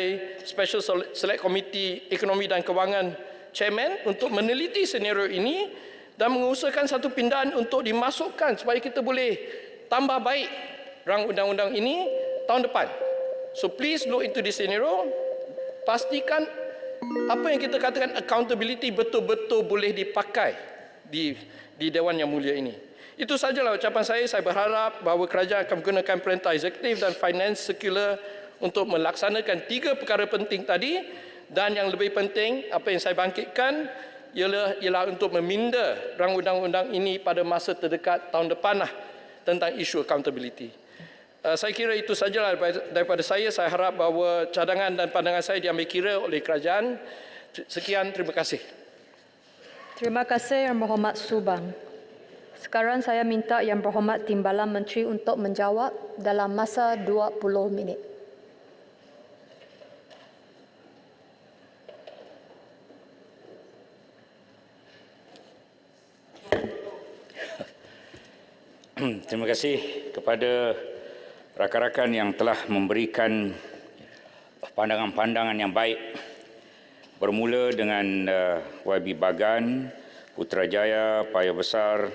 Special Select Committee Ekonomi dan Kewangan Chairman untuk meneliti senario ini dan mengusahakan satu pindahan untuk dimasukkan supaya kita boleh tambah baik rang undang-undang ini tahun depan. So please look into this scenario, pastikan apa yang kita katakan accountability betul-betul boleh dipakai di Dewan Yang Mulia ini. Itu sajalah ucapan saya. Saya berharap bahawa kerajaan akan menggunakan perintah eksekutif dan finance circular untuk melaksanakan 3 perkara penting tadi, dan yang lebih penting apa yang saya bangkitkan ialah untuk meminda rang undang-undang ini pada masa terdekat tahun depan tentang isu accountability. Saya kira itu sajalah daripada saya. Saya harap bahawa cadangan dan pandangan saya diambil kira oleh kerajaan. Sekian, terima kasih. Terima kasih Yang Berhormat Subang. Sekarang saya minta Yang Berhormat Timbalan Menteri untuk menjawab dalam masa 20 minit. Terima kasih kepada rakan-rakan yang telah memberikan pandangan-pandangan yang baik. Bermula dengan YB Bagan, Putrajaya, Paya Besar,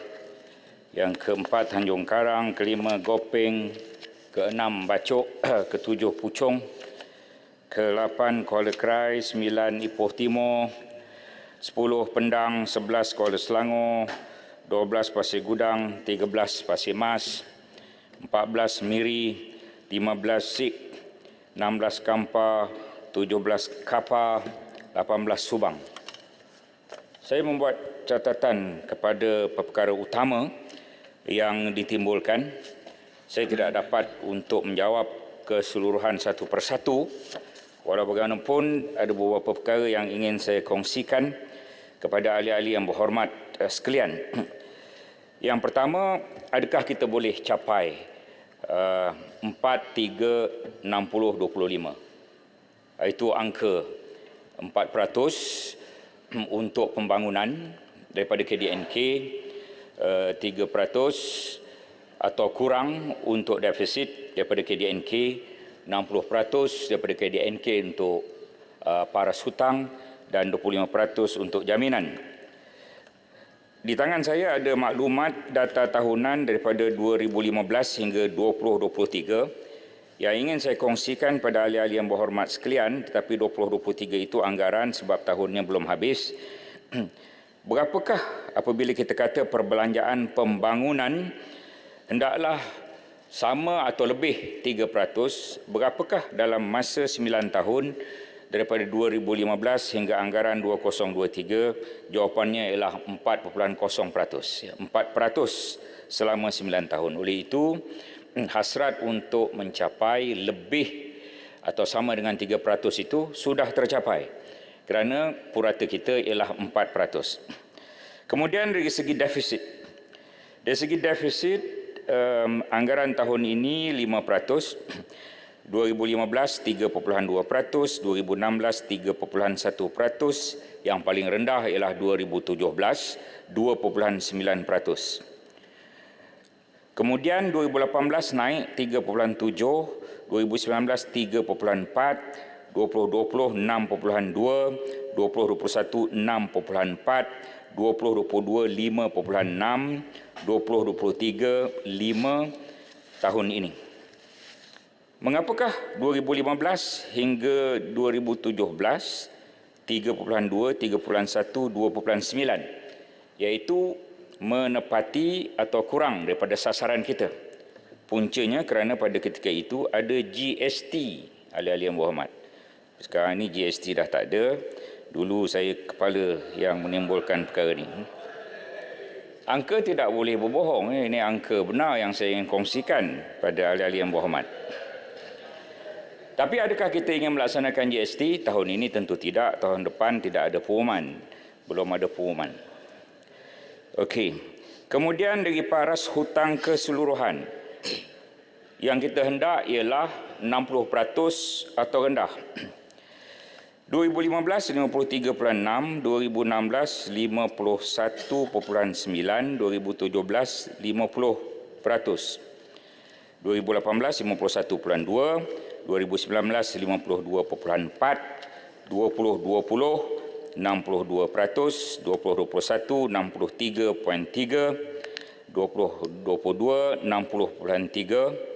yang keempat Tanjung Karang, kelima Gopeng, keenam Bacok, ketujuh Puchong, ke-8 Kuala Krai, 9 Ipoh Timur, 10 Pendang, 11 Kuala Selangor, 12 Pasir Gudang, 13 Pasir Mas, 14 Miri, 15 Sik, 16 Kampar, 17 Kapar, 18 Subang. Saya membuat catatan kepada perkara utama yang ditimbulkan. Saya tidak dapat untuk menjawab keseluruhan satu persatu. Walau bagaimanapun ada beberapa perkara yang ingin saya kongsikan kepada ahli-ahli yang berhormat sekalian. Yang pertama, adakah kita boleh capai 4-3-60-25? Itu angka 4% untuk pembangunan daripada KDNK, 3% atau kurang untuk defisit daripada KDNK, 60% daripada KDNK untuk paras hutang dan 25% untuk jaminan. Di tangan saya ada maklumat data tahunan daripada 2015 hingga 2023 yang ingin saya kongsikan pada ahli-ahli yang berhormat sekalian, tetapi 2023 itu anggaran sebab tahunnya belum habis. Berapakah apabila kita kata perbelanjaan pembangunan hendaklah sama atau lebih 3%, berapakah dalam masa 9 tahun daripada 2015 hingga anggaran 2023? Jawapannya ialah 4.0%. 4% selama 9 tahun. Oleh itu, hasrat untuk mencapai lebih atau sama dengan 3% itu sudah tercapai kerana purata kita ialah 4%. Kemudian dari segi defisit. Dari segi defisit, anggaran tahun ini 5%, 2015 3.2%, 2016 3.1%, yang paling rendah ialah 2017 2.9%. Kemudian 2018 naik 3.7, 2019 3.4, 2020 6.2, 2021 6.4, 2022 5.6, 2023 5 tahun ini. Mengapakah 2015 hingga 2017 3.2, 3.1, 2.9, iaitu menepati atau kurang daripada sasaran kita. Puncanya kerana pada ketika itu ada GST, ahli-ahli yang berhormat. Sekarang ini GST dah tak ada. Dulu saya kepala yang menimbulkan perkara ini. Angka tidak boleh berbohong. Ini angka benar yang saya ingin kongsikan pada ahli-ahli yang berhormat. Tapi adakah kita ingin melaksanakan GST? Tahun ini tentu tidak. Tahun depan tidak ada pengumuman. Belum ada pengumuman. Okey. Kemudian dari paras hutang keseluruhan. Yang kita hendak ialah 60% atau rendah. 2015 53.6, 2016 51.9, 2017 50%. 2018 51.2, 2019 52.4, 2020 62%, 2021 63.3, 2022 60.3.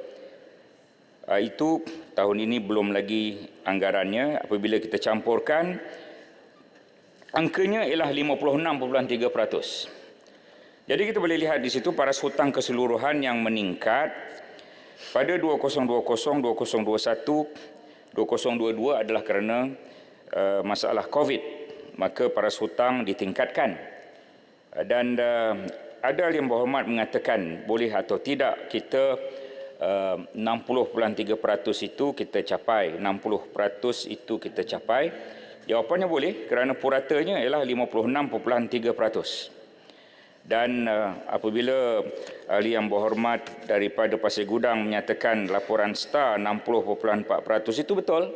Itu tahun ini belum lagi anggarannya. Apabila kita campurkan, angkanya ialah 56.3%. Jadi kita boleh lihat di situ paras hutang keseluruhan yang meningkat pada 2020, 2021, 2022 adalah kerana masalah COVID. Maka paras hutang ditingkatkan. Dan ada yang berhormat mengatakan boleh atau tidak kita 60.3% itu kita capai, 60% itu kita capai. Jawapannya boleh kerana puratanya ialah 56.3%. Dan apabila ahli yang berhormat daripada Pasir Gudang menyatakan laporan STAR 60.4% itu betul.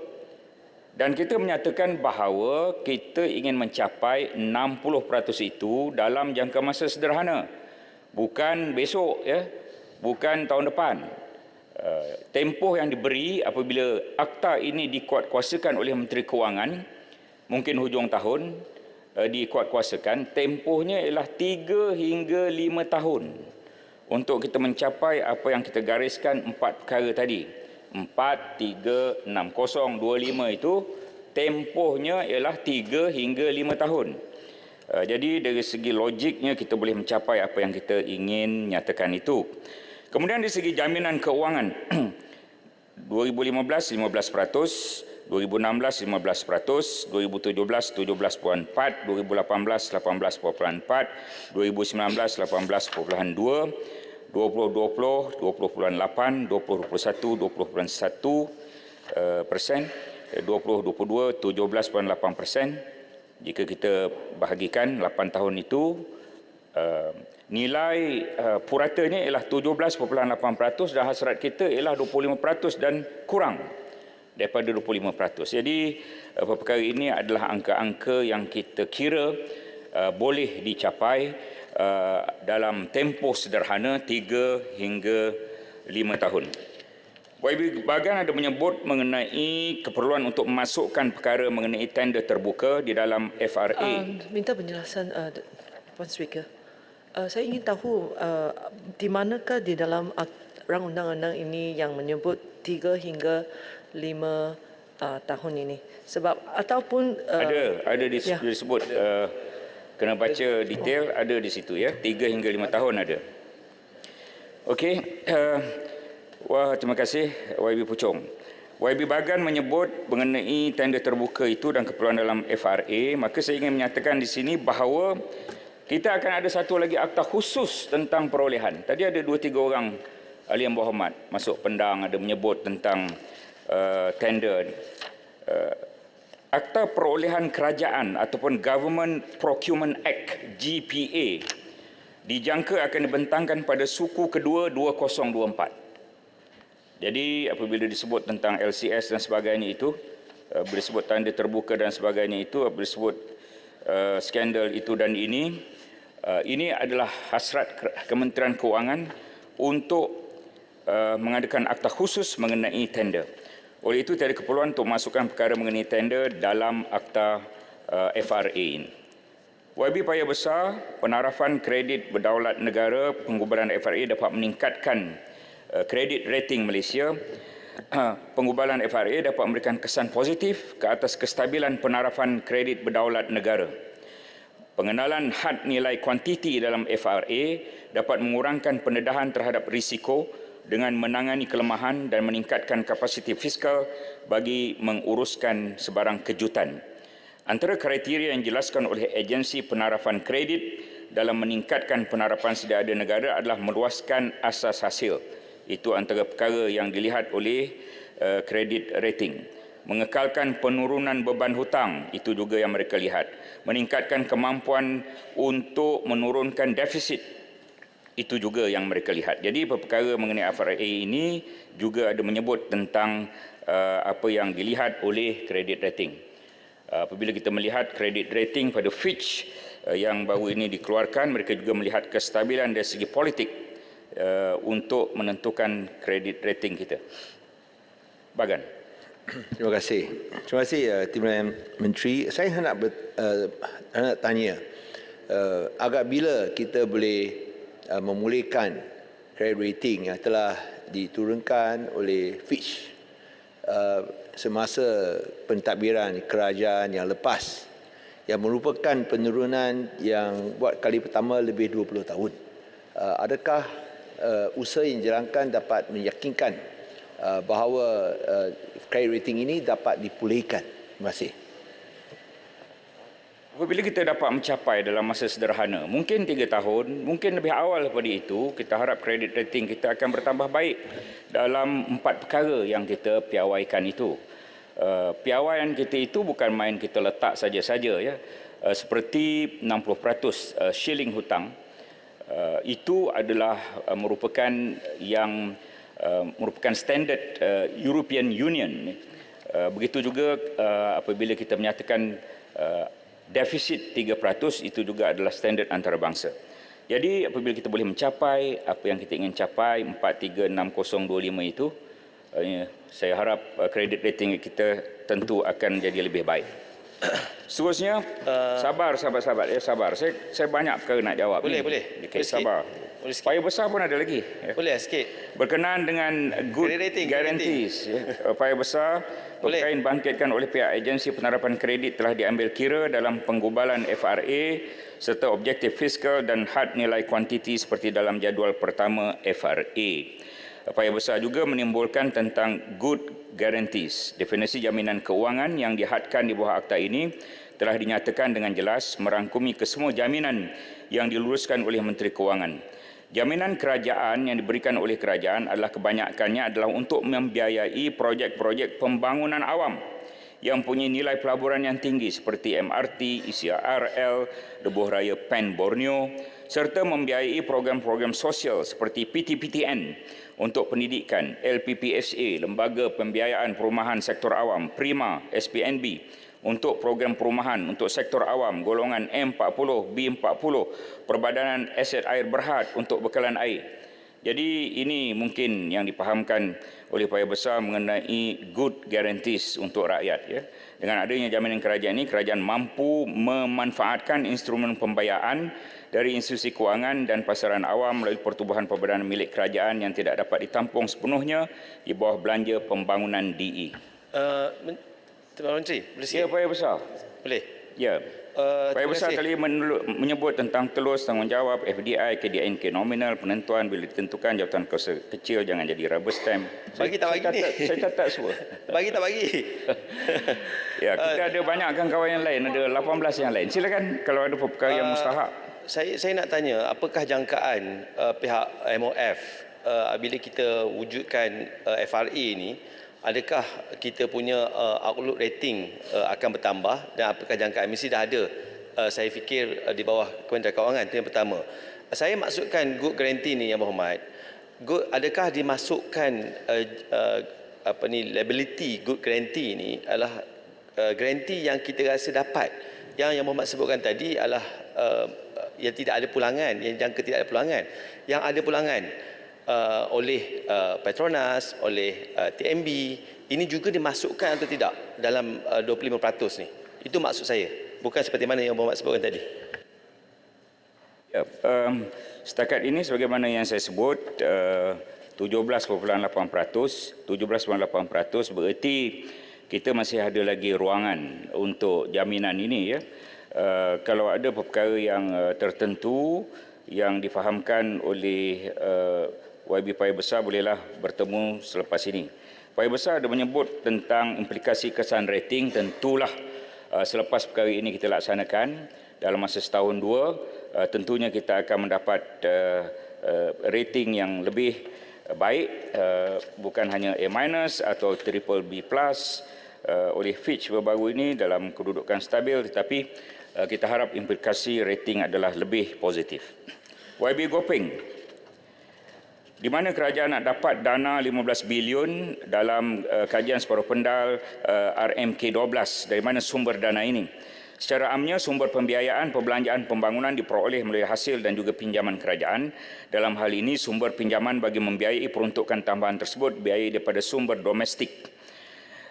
Dan kita menyatakan bahawa kita ingin mencapai 60% itu dalam jangka masa sederhana. Bukan besok, ya, bukan tahun depan. Tempoh yang diberi apabila akta ini dikuatkuasakan oleh Menteri Kewangan, mungkin hujung tahun dikuatkuasakan, tempohnya ialah 3 hingga 5 tahun untuk kita mencapai apa yang kita gariskan 4 perkara tadi. 4, 3, 6, 0, 25 itu tempohnya ialah 3 hingga 5 tahun. Jadi dari segi logiknya kita boleh mencapai apa yang kita ingin nyatakan itu. Kemudian dari segi jaminan keuangan, 2015 15%, 2016 15%, 2017 17.4, 2018 18.4, 2019 18.2, 2020 20.8, 2021 20.1%, 2022 17.8%. Jika kita bahagikan 8 tahun itu, nilai puratanya ialah 17.8% dan hasrat kita ialah 25% dan kurang daripada 25%. Jadi perkara ini adalah angka-angka yang kita kira boleh dicapai dalam tempoh sederhana 3 hingga 5 tahun. YB Bagan ada menyebut mengenai keperluan untuk memasukkan perkara mengenai tender terbuka di dalam FRA. Minta penjelasan Puan Speaker. Saya ingin tahu di manakah di dalam rang undang-undang ini yang menyebut 3 hingga 5 tahun ini. Sebab ataupun ada disebut kena baca detail, ada di situ ya, 3 hingga 5 tahun ada. Okey, wah, terima kasih YB Puchong. YB Bagan menyebut mengenai tender terbuka itu dan keperluan dalam FRA, maka saya ingin menyatakan di sini bahawa kita akan ada satu lagi akta khusus tentang perolehan. Tadi ada 2-3 orang ahli yang berhormat masuk pendang ada menyebut tentang tender. Akta Perolehan Kerajaan ataupun Government Procurement Act GPA dijangka akan dibentangkan pada suku kedua 2024. Jadi apabila disebut tentang LCS dan sebagainya itu, bila disebut tanda terbuka dan sebagainya itu, apabila disebut skandal itu dan ini adalah hasrat Kementerian Kewangan untuk mengadakan akta khusus mengenai tender. Oleh itu, tiada keperluan untuk masukkan perkara mengenai tender dalam akta FRA ini. YB payah besar penarafan kredit berdaulat negara, penggubalan FRA dapat meningkatkan kredit rating Malaysia. Penggubalan FRA dapat memberikan kesan positif ke atas kestabilan penarafan kredit berdaulat negara. Pengenalan had nilai kuantiti dalam FRA dapat mengurangkan pendedahan terhadap risiko dengan menangani kelemahan dan meningkatkan kapasiti fiskal bagi menguruskan sebarang kejutan. Antara kriteria yang dijelaskan oleh agensi penarafan kredit dalam meningkatkan penarapan sedia ada negara adalah meluaskan asas hasil. Itu antara perkara yang dilihat oleh kredit rating. Mengekalkan penurunan beban hutang, itu juga yang mereka lihat. Meningkatkan kemampuan untuk menurunkan defisit, itu juga yang mereka lihat. Jadi perkara mengenai FRA ini juga ada menyebut tentang apa yang dilihat oleh kredit rating. Apabila kita melihat kredit rating pada Fitch yang baru ini dikeluarkan, mereka juga melihat kestabilan dari segi politik untuk menentukan kredit rating kita. Bagan. Terima kasih. Terima kasih Timbalan Menteri. Saya nak tanya, agak bila kita boleh memulihkan credit rating yang telah diturunkan oleh Fitch semasa pentadbiran kerajaan yang lepas, yang merupakan penurunan yang buat kali pertama lebih 20 tahun. Adakah usaha yang dijalankan dapat meyakinkan bahawa credit rating ini dapat dipulihkan? Terima kasih. Apabila kita dapat mencapai dalam masa sederhana, mungkin 3 tahun, mungkin lebih awal daripada itu, kita harap kredit rating kita akan bertambah baik dalam 4 perkara yang kita piawaikan itu. Piawaian kita itu bukan main kita letak saja-saja ya. Seperti 60% shilling hutang, itu adalah merupakan standard European Union. Begitu juga apabila kita menyatakan defisit 3%, itu juga adalah standard antarabangsa. Jadi apabila kita boleh mencapai apa yang kita ingin capai 436025 itu, saya harap kredit rating kita tentu akan jadi lebih baik. Seterusnya, sabar ya, sabar. Saya banyak perkara nak jawab. Boleh. Okay, sabar. Payah besar pun ada lagi. Boleh sikit. Berkenaan dengan good guarantees. Payah besar perkara bangkitkan oleh pihak agensi penerapan kredit telah diambil kira dalam penggubalan FRA serta objektif fiskal dan had nilai kuantiti seperti dalam jadual pertama FRA. Payah besar juga menimbulkan tentang good guarantees. Definisi jaminan keuangan yang dihadkan di bawah akta ini telah dinyatakan dengan jelas merangkumi kesemua jaminan yang diluruskan oleh Menteri Kewangan. Jaminan kerajaan yang diberikan oleh kerajaan adalah kebanyakannya adalah untuk membiayai projek-projek pembangunan awam yang mempunyai nilai pelaburan yang tinggi seperti MRT, ECRL, Lebuh Raya Pen Borneo, serta membiayai program-program sosial seperti PTPTN untuk pendidikan, LPPSA, Lembaga Pembiayaan Perumahan Sektor Awam, Prima, SPNB, untuk program perumahan untuk sektor awam, golongan M40, B40, Perbadanan Aset Air Berhad untuk bekalan air. Jadi ini mungkin yang dipahamkan oleh Paya Besar mengenai good guarantees untuk rakyat. Ya. Dengan adanya jaminan kerajaan ini, kerajaan mampu memanfaatkan instrumen pembiayaan dari institusi kewangan dan pasaran awam melalui pertubuhan perbadanan milik kerajaan yang tidak dapat ditampung sepenuhnya di bawah belanja pembangunan DE. Tuan Menteri, boleh Ya, Paya Besar. Boleh. Ya. Paya Besar kali menyebut tentang telus tanggungjawab FDI, KDNK nominal, penentuan bila ditentukan jawatan kuasa kecil jangan jadi rubber stamp. Bagi tak bagi ni? Saya catat semua. Bagi tak bagi? Ya, kita ada banyak kawan yang lain, ada 18 yang lain. Silakan kalau ada perkara yang mustahak. Saya nak tanya, apakah jangkaan pihak MOF bila kita wujudkan FRA ni, adakah kita punya outlook rating akan bertambah dan apakah jangkaan mesti dah ada? Saya fikir di bawah Kementerian Kewangan, itu yang pertama. Saya maksudkan good guarantee ni yang berhormat, adakah dimasukkan liability good guarantee ni adalah guarantee yang kita rasa dapat, yang berhormat sebutkan tadi adalah yang tidak ada pulangan, yang jangka tidak ada pulangan, yang ada pulangan oleh Petronas, oleh TMB, ini juga dimasukkan atau tidak dalam 25% ni? Itu maksud saya, bukan seperti mana yang Muhammad sebutkan tadi. Ya, setakat ini sebagaimana yang saya sebut, 17.8%, 17.8% bererti kita masih ada lagi ruangan untuk jaminan ini. Ya. Kalau ada perkara yang tertentu yang difahamkan oleh YB Paya Besar, bolehlah bertemu selepas ini. Paya Besar ada menyebut tentang implikasi kesan rating, tentulah selepas perkara ini kita laksanakan dalam masa setahun dua, tentunya kita akan mendapat rating yang lebih baik, bukan hanya A- atau triple B+ oleh Fitch baru-baru ini dalam kedudukan stabil, tetapi kita harap implikasi rating adalah lebih positif. YB Gopeng, di mana kerajaan nak dapat dana 15 bilion dalam kajian separuh pendal RMK12, dari mana sumber dana ini? Secara amnya, sumber pembiayaan perbelanjaan pembangunan diperoleh melalui hasil dan juga pinjaman kerajaan. Dalam hal ini, sumber pinjaman bagi membiayai peruntukan tambahan tersebut biaya daripada sumber domestik.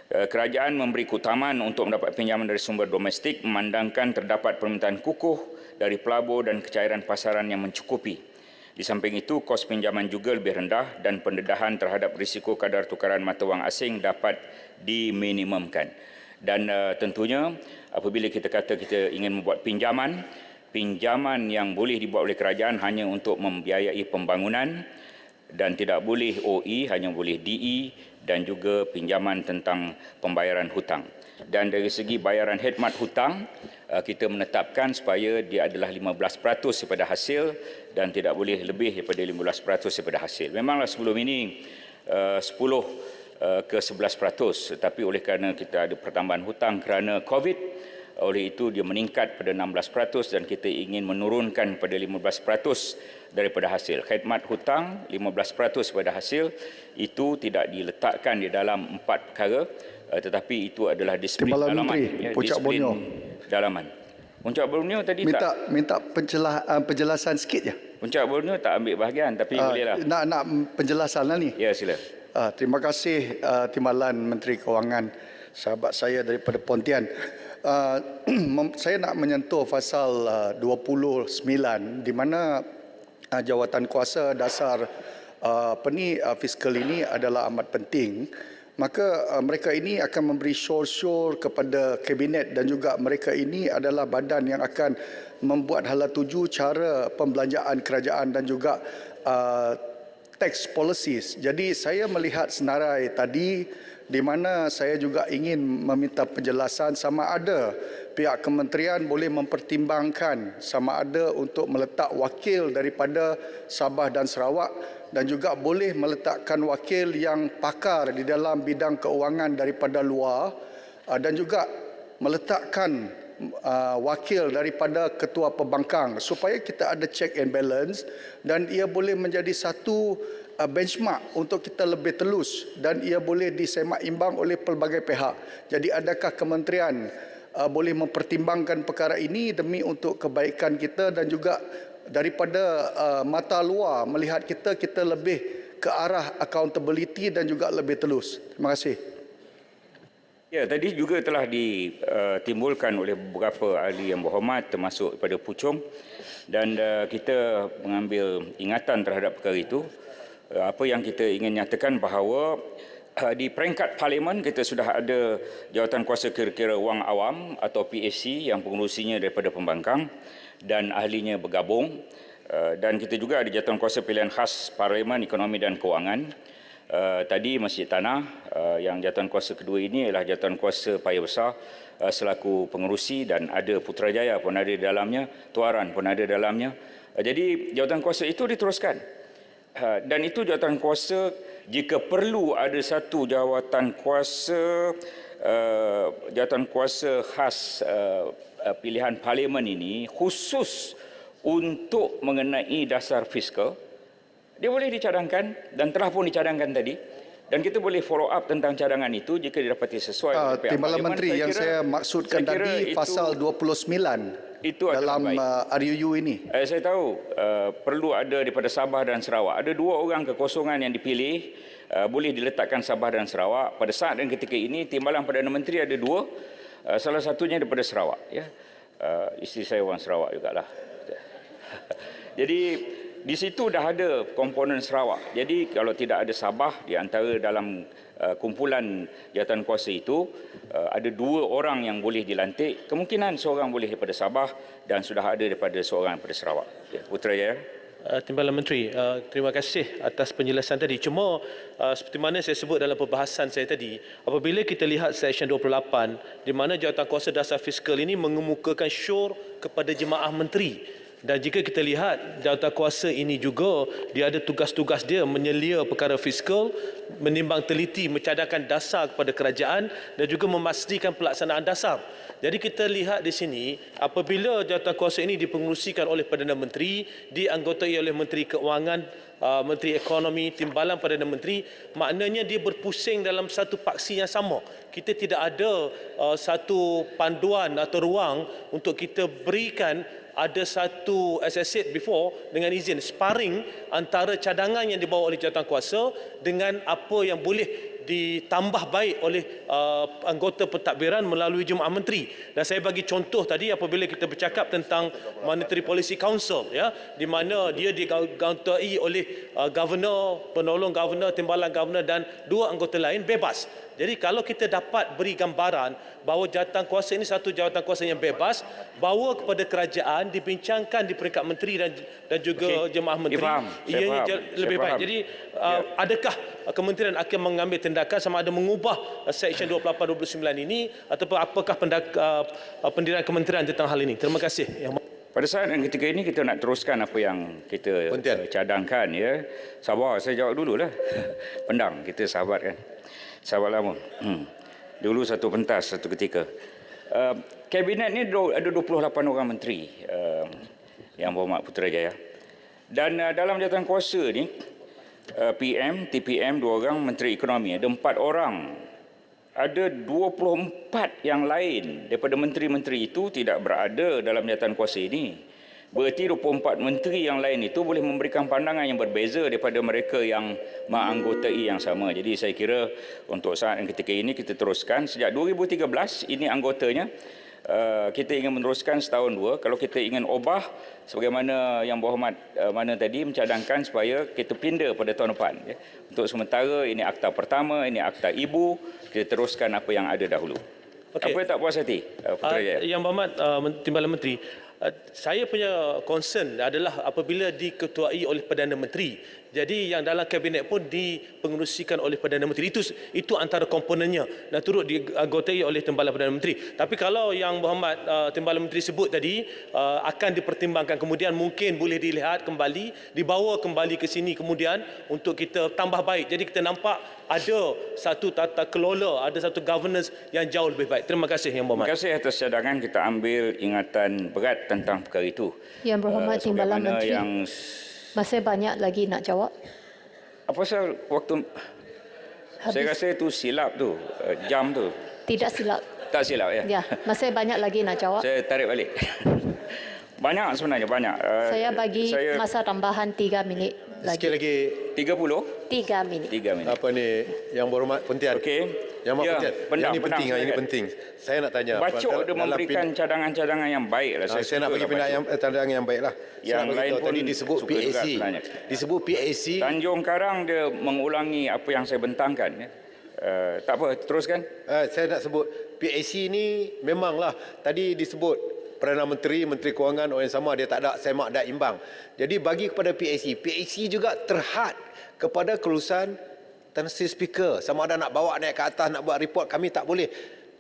Kerajaan memberi keutamaan untuk mendapat pinjaman dari sumber domestik memandangkan terdapat permintaan kukuh dari pelabur dan kecairan pasaran yang mencukupi. Di samping itu, kos pinjaman juga lebih rendah dan pendedahan terhadap risiko kadar tukaran mata wang asing dapat diminimumkan. Dan tentunya apabila kita kata kita ingin membuat pinjaman yang boleh dibuat oleh kerajaan hanya untuk membiayai pembangunan dan tidak boleh OE, hanya boleh DE dan juga pinjaman tentang pembayaran hutang. Dan dari segi bayaran khidmat hutang, kita menetapkan supaya dia adalah 15% daripada hasil dan tidak boleh lebih daripada 15% daripada hasil. Memanglah sebelum ini 10 ke 11%, tetapi oleh kerana kita ada pertambahan hutang kerana COVID, oleh itu dia meningkat pada 16% dan kita ingin menurunkan pada 15% daripada hasil. Khidmat hutang 15% daripada hasil itu tidak diletakkan di dalam 4 perkara, tetapi itu adalah disiplin Timbalan dalaman. Menteri, Ya, Puncak disiplin Borneo. Dalaman. Puncak Borneo tadi minta penjelasan sikit je. Puncak Borneo tak ambil bahagian, tapi bolehlah. Nak penjelasan lah ni. Ya, sila. Terima kasih Timbalan Menteri Kewangan, sahabat saya daripada Pontian. Saya nak menyentuh pasal 29 di mana jawatan kuasa dasar fiskal ini adalah amat penting. Maka mereka ini akan memberi syor-syor kepada kabinet dan juga mereka ini adalah badan yang akan membuat hala tuju cara pembelanjaan kerajaan dan juga tax policies. Jadi saya melihat senarai tadi di mana saya juga ingin meminta penjelasan sama ada pihak kementerian boleh mempertimbangkan sama ada untuk meletak wakil daripada Sabah dan Sarawak dan juga boleh meletakkan wakil yang pakar di dalam bidang keuangan daripada luar dan juga meletakkan wakil daripada ketua pembangkang supaya kita ada check and balance dan ia boleh menjadi satu benchmark untuk kita lebih telus dan ia boleh disemak imbang oleh pelbagai pihak. Jadi adakah kementerian boleh mempertimbangkan perkara ini demi untuk kebaikan kita dan juga daripada mata luar melihat kita lebih ke arah accountability dan juga lebih telus. Terima kasih. Ya, tadi juga telah ditimbulkan oleh beberapa ahli yang berhormat termasuk daripada Puchong dan kita mengambil ingatan terhadap perkara itu. Apa yang kita ingin nyatakan bahawa di peringkat parlimen kita sudah ada jawatan kuasa kira-kira wang awam atau PAC yang pengurusinya daripada pembangkang dan ahlinya bergabung dan kita juga ada jawatan kuasa pilihan khas parlimen ekonomi dan kewangan. Tadi Masjid Tanah yang jawatan kuasa kedua ini adalah jawatan kuasa paya besar selaku pengerusi dan ada Putrajaya pun ada di dalamnya, Tuaran pun ada dalamnya. Jadi jawatan kuasa itu diteruskan. Dan itu jawatan kuasa jika perlu ada satu jawatan kuasa khas pilihan parlimen ini khusus untuk mengenai dasar fiskal, dia boleh dicadangkan dan telah pun dicadangkan tadi dan kita boleh follow up tentang cadangan itu jika didapati sesuai. Timbalan Menteri yang saya maksudkan tadi pasal 29 itu dalam RUU ini. Saya tahu perlu ada daripada Sabah dan Sarawak. Ada 2 orang kekosongan yang dipilih boleh diletakkan Sabah dan Sarawak. Pada saat dan ketika ini timbalan Perdana Menteri ada 2. Salah satunya daripada Sarawak. Ya, isteri saya orang Sarawak jugalah. Jadi di situ dah ada komponen Sarawak. Jadi kalau tidak ada Sabah di antara dalam kumpulan jawatan kuasa itu, ada 2 orang yang boleh dilantik. Kemungkinan seorang boleh daripada Sabah dan sudah ada daripada seorang daripada Sarawak. Ya, Putrajaya. Timbalan Menteri, terima kasih atas penjelasan tadi. Cuma seperti mana saya sebut dalam perbahasan saya tadi, apabila kita lihat Seksyen 28 di mana jawatan kuasa dasar fiskal ini mengemukakan syur kepada jemaah menteri. Dan jika kita lihat jawatan kuasa ini juga dia ada tugas-tugas dia menyelia perkara fiskal, menimbang teliti, mencadangkan dasar kepada kerajaan dan juga memastikan pelaksanaan dasar. Jadi kita lihat di sini apabila jawatan kuasa ini dipengerusikan oleh Perdana Menteri, dianggotai oleh Menteri Keuangan, Menteri Ekonomi, Timbalan Perdana Menteri, maknanya dia berpusing dalam satu paksi yang sama. Kita tidak ada satu panduan atau ruang untuk kita berikan ada satu, as I said before, dengan izin sparring antara cadangan yang dibawa oleh jawatan kuasa dengan apa yang boleh ditambah baik oleh anggota pentadbiran melalui Jemaah Menteri. Dan saya bagi contoh tadi apabila kita bercakap tentang Monetary Policy Council, ya, di mana dia digauntai oleh governor, penolong governor, timbalan governor dan 2 anggota lain bebas. Jadi kalau kita dapat beri gambaran bahawa jawatan kuasa ini satu jawatan kuasa yang bebas, bawa kepada kerajaan, dibincangkan di peringkat menteri dan juga jemaah menteri, ianya lebih baik. Jadi adakah kementerian akan mengambil tindakan sama ada mengubah Seksyen 28-29 ini ataupun apakah pendirian kementerian tentang hal ini? Terima kasih. Pada saat yang ketika ini kita nak teruskan apa yang kita cadangkan, ya. Sabar, saya jawab dululah. Pendang, kita sahabat kan. Sahabat lama. Dulu satu pentas satu ketika. Kabinet ni ada 28 orang menteri yang berhormat Putrajaya. Dan dalam jawatan kuasa ni PM, TPM 2 orang, Menteri Ekonomi ada 4 orang. Ada 24 yang lain daripada menteri-menteri itu tidak berada dalam jawatan kuasa ini. Berarti 24 menteri yang lain itu boleh memberikan pandangan yang berbeza daripada mereka yang menganggotai yang sama. Jadi saya kira untuk saat yang ketika ini kita teruskan. Sejak 2013 ini anggotanya. Kita ingin meneruskan setahun 2. Kalau kita ingin ubah sebagaimana yang berhormat mana tadi mencadangkan supaya kita pindah pada tahun depan. Ya. Untuk sementara ini akta pertama, ini akta ibu. Kita teruskan apa yang ada dahulu. Okay. Apa yang tak puas hati? Yang berhormat Timbalan Menteri, saya punya concern adalah apabila diketuai oleh Perdana Menteri. Jadi yang dalam kabinet pun dipengerusikan oleh Perdana Menteri. Itu antara komponennya dan turut dianggotai oleh Timbalan Perdana Menteri. Tapi kalau yang Berhormat Timbalan Menteri sebut tadi akan dipertimbangkan, kemudian mungkin boleh dilihat kembali, dibawa kembali ke sini kemudian untuk kita tambah baik. Jadi kita nampak ada satu tata kelola, ada satu governance yang jauh lebih baik. Terima kasih Yang Berhormat. Terima kasih atas cadangan. Kita ambil ingatan berat tentang perkara itu. Yang Berhormat Timbalan Sebagaimana Menteri, yang masih banyak lagi nak jawab. apa pasal waktu saya rasa itu silap tu, jam tu. Tidak silap. Tak silap ya. Ya, masih banyak lagi nak jawab. Saya tarik balik. Banyak sebenarnya, banyak. Saya bagi masa tambahan 3 minit lagi. Sikit lagi 30? 3 minit. 3 minit. Apa ni, Yang Berhormat Pontian? Okey. Yang Berhormat Pontian. Pendam, Yang ini penting, pendam, ini penting. Saya nak tanya. Bacok dia memberikan cadangan-cadangan yang baik lah. Saya nak bagi cadangan yang baik lah. Yang lain pun tadi disebut suka juga PAC. sebenarnya. Disebut PAC. Tanjung Karang dia mengulangi apa yang saya bentangkan. Ya. Tak apa, teruskan. Saya nak sebut PAC ni memanglah tadi disebut Perdana Menteri, Menteri Kewangan, orang yang sama, dia tak ada semak dan imbang. Jadi bagi kepada PAC juga terhad kepada kelulusan Tan Sri Speaker. Sama ada nak bawa naik ke atas, nak buat report, kami tak boleh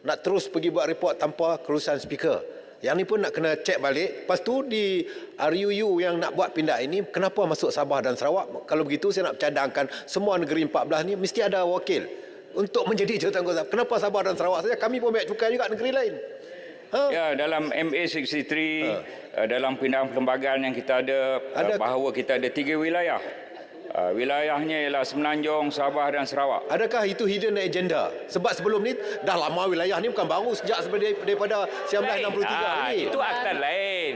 nak terus pergi buat report tanpa kelulusan Speaker. Yang ni pun nak kena cek balik. Lepas tu di RUU yang nak buat pindah ini, kenapa masuk Sabah dan Sarawak? Kalau begitu saya nak cadangkan semua negeri 14 ni mesti ada wakil untuk menjadi jawatankuasa. Kenapa Sabah dan Sarawak saja? Kami pun bayar cukai juga negeri lain. Ya, dalam MA63, dalam pindahan perlembagaan yang kita ada, bahawa kita ada 3 wilayah. Wilayahnya ialah Semenanjung, Sabah dan Sarawak. Adakah itu hidden agenda? Sebab sebelum ni dah lama wilayah ni bukan baru sejak daripada 1963 ini. Itu akta lain.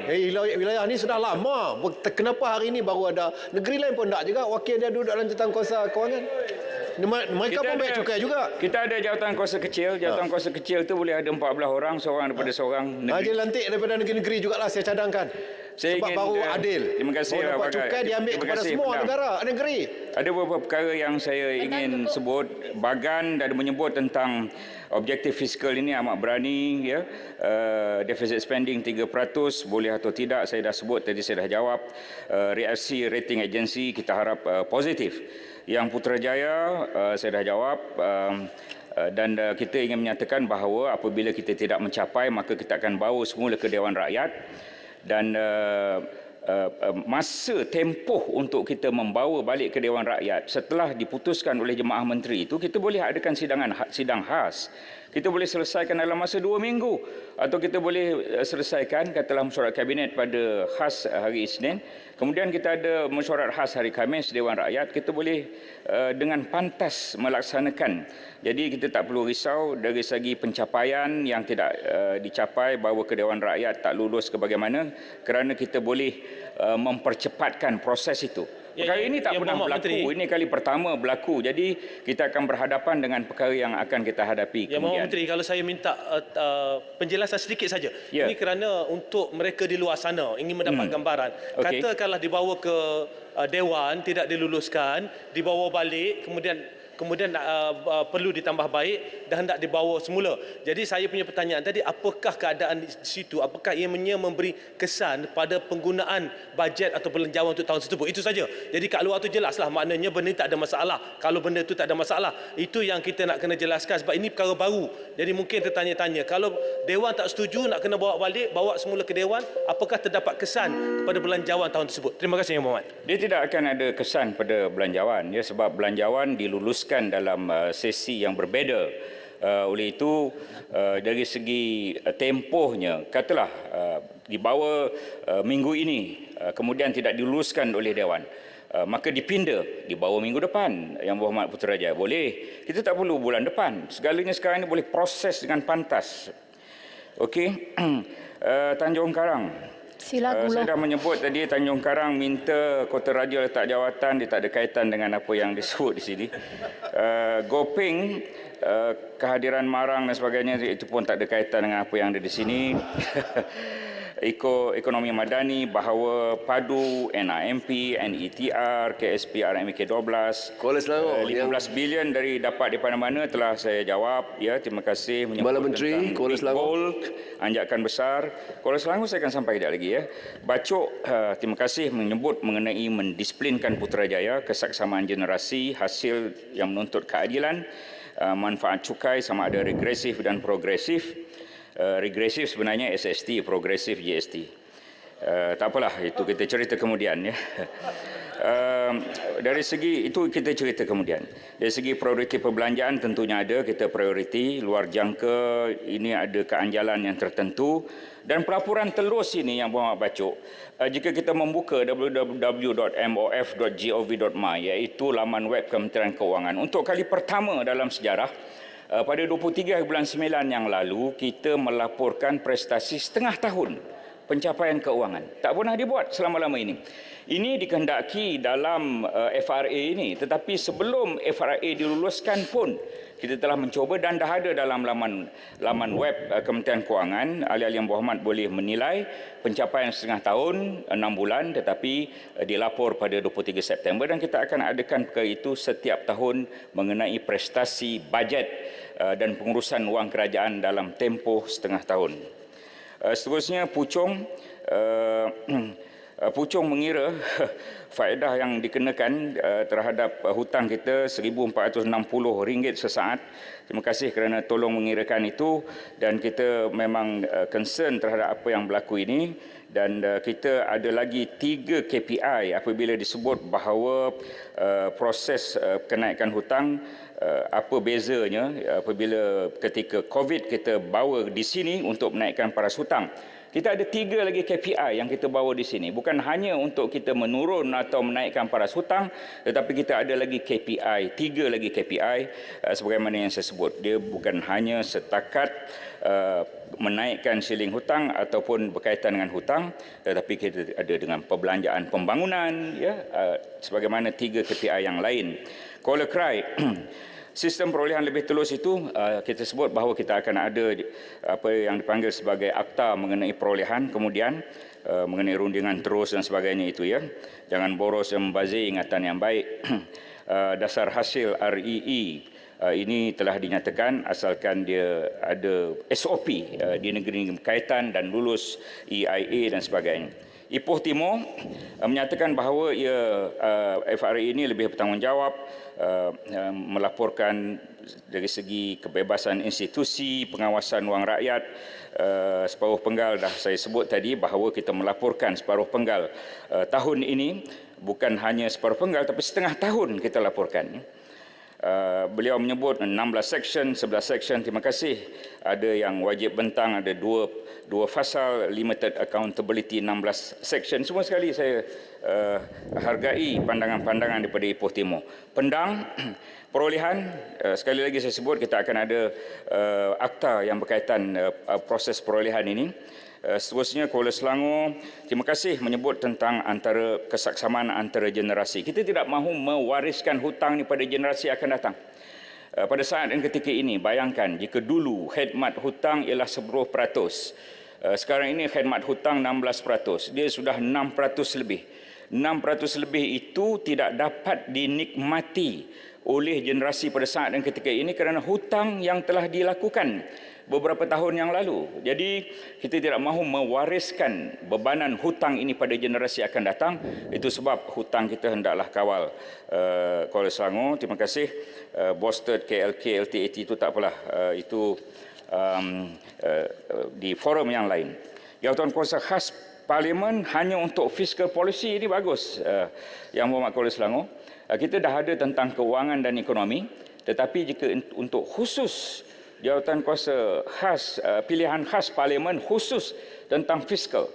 Wilayah ni sudah lama. Kenapa hari ini baru ada? Negeri lain pun tak juga wakil dia duduk dalam jawatankuasa kewangan. Mereka pun bayar cukai juga. Kita ada jawatankuasa kecil. Jawatankuasa kecil tu boleh ada 14 orang, seorang daripada seorang negeri. Dia lantik daripada negeri-negeri jugalah saya cadangkan. Sebab baru adil. Terima kasih. Baru dapat cukai diambil kepada semua negeri. Ada beberapa perkara yang saya ingin sebut. Bagan dan menyebut tentang objektif fiskal ini amat berani. Ya. Deficit spending 3%, boleh atau tidak, saya dah sebut tadi, saya dah jawab. Reaksi rating agensi kita harap positif. Yang Putrajaya saya dah jawab. Dan kita ingin menyatakan bahawa apabila kita tidak mencapai, maka kita akan bawa semula ke Dewan Rakyat. Dan masa tempoh untuk kita membawa balik ke Dewan Rakyat setelah diputuskan oleh Jemaah Menteri itu, kita boleh adakan sidang khas. Kita boleh selesaikan dalam masa 2 minggu, atau kita boleh selesaikan katalah mesyuarat kabinet pada khas hari Isnin, kemudian kita ada mesyuarat khas hari Khamis Dewan Rakyat. Kita boleh dengan pantas melaksanakan. Jadi kita tak perlu risau dari segi pencapaian yang tidak dicapai, bawa ke Dewan Rakyat tak lulus ke bagaimana, kerana kita boleh mempercepatkan proses itu. Perkara ini tak pernah berlaku. Ini kali pertama berlaku. Jadi kita akan berhadapan dengan perkara yang akan kita hadapi kemudian. Mohon Menteri, kalau saya minta penjelasan sedikit saja. Ini kerana untuk mereka di luar sana ingin mendapat gambaran. Katakanlah dibawa ke Dewan, tidak diluluskan, dibawa balik, kemudian perlu ditambah baik dan hendak dibawa semula. Jadi saya punya pertanyaan tadi, apakah keadaan di situ? Apakah ianya memberi kesan pada penggunaan bajet atau belanjawan untuk tahun tersebut? Itu saja. Jadi kat luar tu jelaslah, maknanya benda tak ada masalah. Kalau benda tu tak ada masalah, itu yang kita nak kena jelaskan sebab ini perkara baru. Jadi mungkin tertanya-tanya, kalau Dewan tak setuju nak kena bawa balik, bawa semula ke Dewan, apakah terdapat kesan kepada belanjawan tahun tersebut? Terima kasih Yang Berhormat. Dia tidak akan ada kesan pada belanjawan, ya, sebab belanjawan diluluskan dalam sesi yang berbeza. Oleh itu dari segi tempohnya, katalah dibawa minggu ini, kemudian tidak diluluskan oleh Dewan, maka dipinda, dibawa minggu depan. Yang Berhormat Putrajaya boleh. Kita tak perlu bulan depan. Segalanya sekarang ini boleh proses dengan pantas. Okey. Tanjung Karang. Saya dah menyebut tadi, Tanjung Karang minta Kota Raja letak jawatan, dia tak ada kaitan dengan apa yang disebut di sini. Gopeng, kehadiran Marang dan sebagainya, itu pun tak ada kaitan dengan apa yang ada di sini. Ekonomi Madani, Bahawa Padu, NIMP, NETR, KSP RMK 12. Kuala Selangor 15 bilion dapat daripada mana telah saya jawab. Ya, terima kasih Timbalan Menteri Kuala Selangor. Anjakan besar. Kuala Selangor saya akan sampai sekejap lagi ya. Bacok terima kasih menyebut mengenai mendisiplinkan Putrajaya, kesaksamaan generasi, hasil yang menuntut keadilan, manfaat cukai sama ada regresif dan progresif. Regresif sebenarnya SST, progresif GST. Tak apalah, itu kita cerita kemudian ya. Dari segi itu kita cerita kemudian. Dari segi prioriti perbelanjaan tentunya ada kita prioriti luar jangka, ini ada keanjalan yang tertentu dan pelaporan telus ini yang Muhammad Bacok. Jika kita membuka www.mof.gov.my iaitu laman web Kementerian Keuangan untuk kali pertama dalam sejarah pada 23 bulan 9 yang lalu kita melaporkan prestasi setengah tahun pencapaian keuangan. Tak pernah dibuat selama-lama ini. Ini dikehendaki dalam FRA ini, tetapi sebelum FRA diluluskan pun kita telah mencuba dan dah ada dalam laman web Kementerian Keuangan. Ahli-ahli yang berhormat boleh menilai pencapaian setengah tahun, 6 bulan tetapi dilapor pada 23 September dan kita akan adakan perkara itu setiap tahun mengenai prestasi bajet dan pengurusan wang kerajaan dalam tempoh setengah tahun. Seterusnya Puchong mengira faedah yang dikenakan terhadap hutang kita RM1,460 sesaat. Terima kasih kerana tolong mengirakan itu dan kita memang concern terhadap apa yang berlaku ini dan kita ada lagi 3 KPI apabila disebut bahawa proses kenaikan hutang apa bezanya apabila ketika COVID kita bawa di sini untuk menaikkan paras hutang. Kita ada 3 lagi KPI yang kita bawa di sini. Bukan hanya untuk kita menurun atau menaikkan paras hutang, tetapi kita ada lagi KPI, 3 lagi KPI sebagaimana yang saya sebut. Dia bukan hanya setakat menaikkan siling hutang ataupun berkaitan dengan hutang, tetapi kita ada dengan perbelanjaan pembangunan, ya, sebagaimana 3 KPI yang lain. Kuala Krai, sistem perolehan lebih telus itu kita sebut bahawa kita akan ada apa yang dipanggil sebagai akta mengenai perolehan kemudian mengenai rundingan terus dan sebagainya itu ya. Jangan boros dan membazir, ingatan yang baik. Dasar hasil REE ini telah dinyatakan asalkan dia ada SOP di negeri berkaitan dan lulus EIA dan sebagainya. Ipoh Timur menyatakan bahawa FRA ini lebih bertanggungjawab melaporkan dari segi kebebasan institusi, pengawasan wang rakyat, separuh penggal dah saya sebut tadi bahawa kita melaporkan separuh penggal tahun ini, bukan hanya separuh penggal tapi setengah tahun kita laporkan. Beliau menyebut 16 section, 11 section, terima kasih. Ada yang wajib bentang, ada dua fasal, limited accountability 16 section. Semua sekali saya hargai pandangan-pandangan daripada Ipoh Timur. Pendang, perolehan, sekali lagi saya sebut kita akan ada akta yang berkaitan proses perolehan ini. Seterusnya Kuala Selangor, terima kasih menyebut tentang kesaksamaan antara generasi. Kita tidak mahu mewariskan hutang ini pada generasi akan datang. Pada saat dan ketika ini, bayangkan jika dulu khidmat hutang ialah 10%. Sekarang ini khidmat hutang 16%. Dia sudah 6% lebih. 6% lebih itu tidak dapat dinikmati oleh generasi pada saat dan ketika ini kerana hutang yang telah dilakukan beberapa tahun yang lalu. Jadi kita tidak mahu mewariskan bebanan hutang ini pada generasi akan datang. Itu sebab hutang kita hendaklah kawal. Kuala Selangor, terima kasih. Bosted, KLK, LTAT itu tak apalah. Itu di forum yang lain. Jawatan kuasa khas Parlimen hanya untuk fiscal policy ini bagus. Yang Muhammad Kuala Selangor. Kita dah ada tentang keuangan dan ekonomi. Tetapi jika untuk khusus jawatan kuasa khas, pilihan khas Parlimen khusus tentang fiskal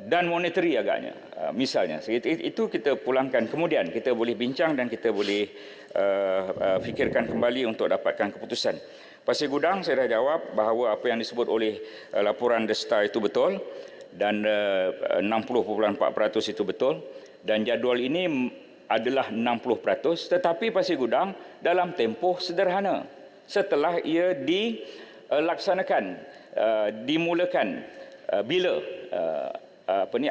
dan monetary agaknya. Misalnya, itu kita pulangkan kemudian. Kita boleh bincang dan kita boleh fikirkan kembali untuk dapatkan keputusan. Pasir Gudang, saya dah jawab bahawa apa yang disebut oleh laporan The Star itu betul dan 60.4% itu betul. Dan jadual ini adalah 60%, tetapi Pasir Gudang dalam tempoh sederhana. Setelah ia dilaksanakan, dimulakan bila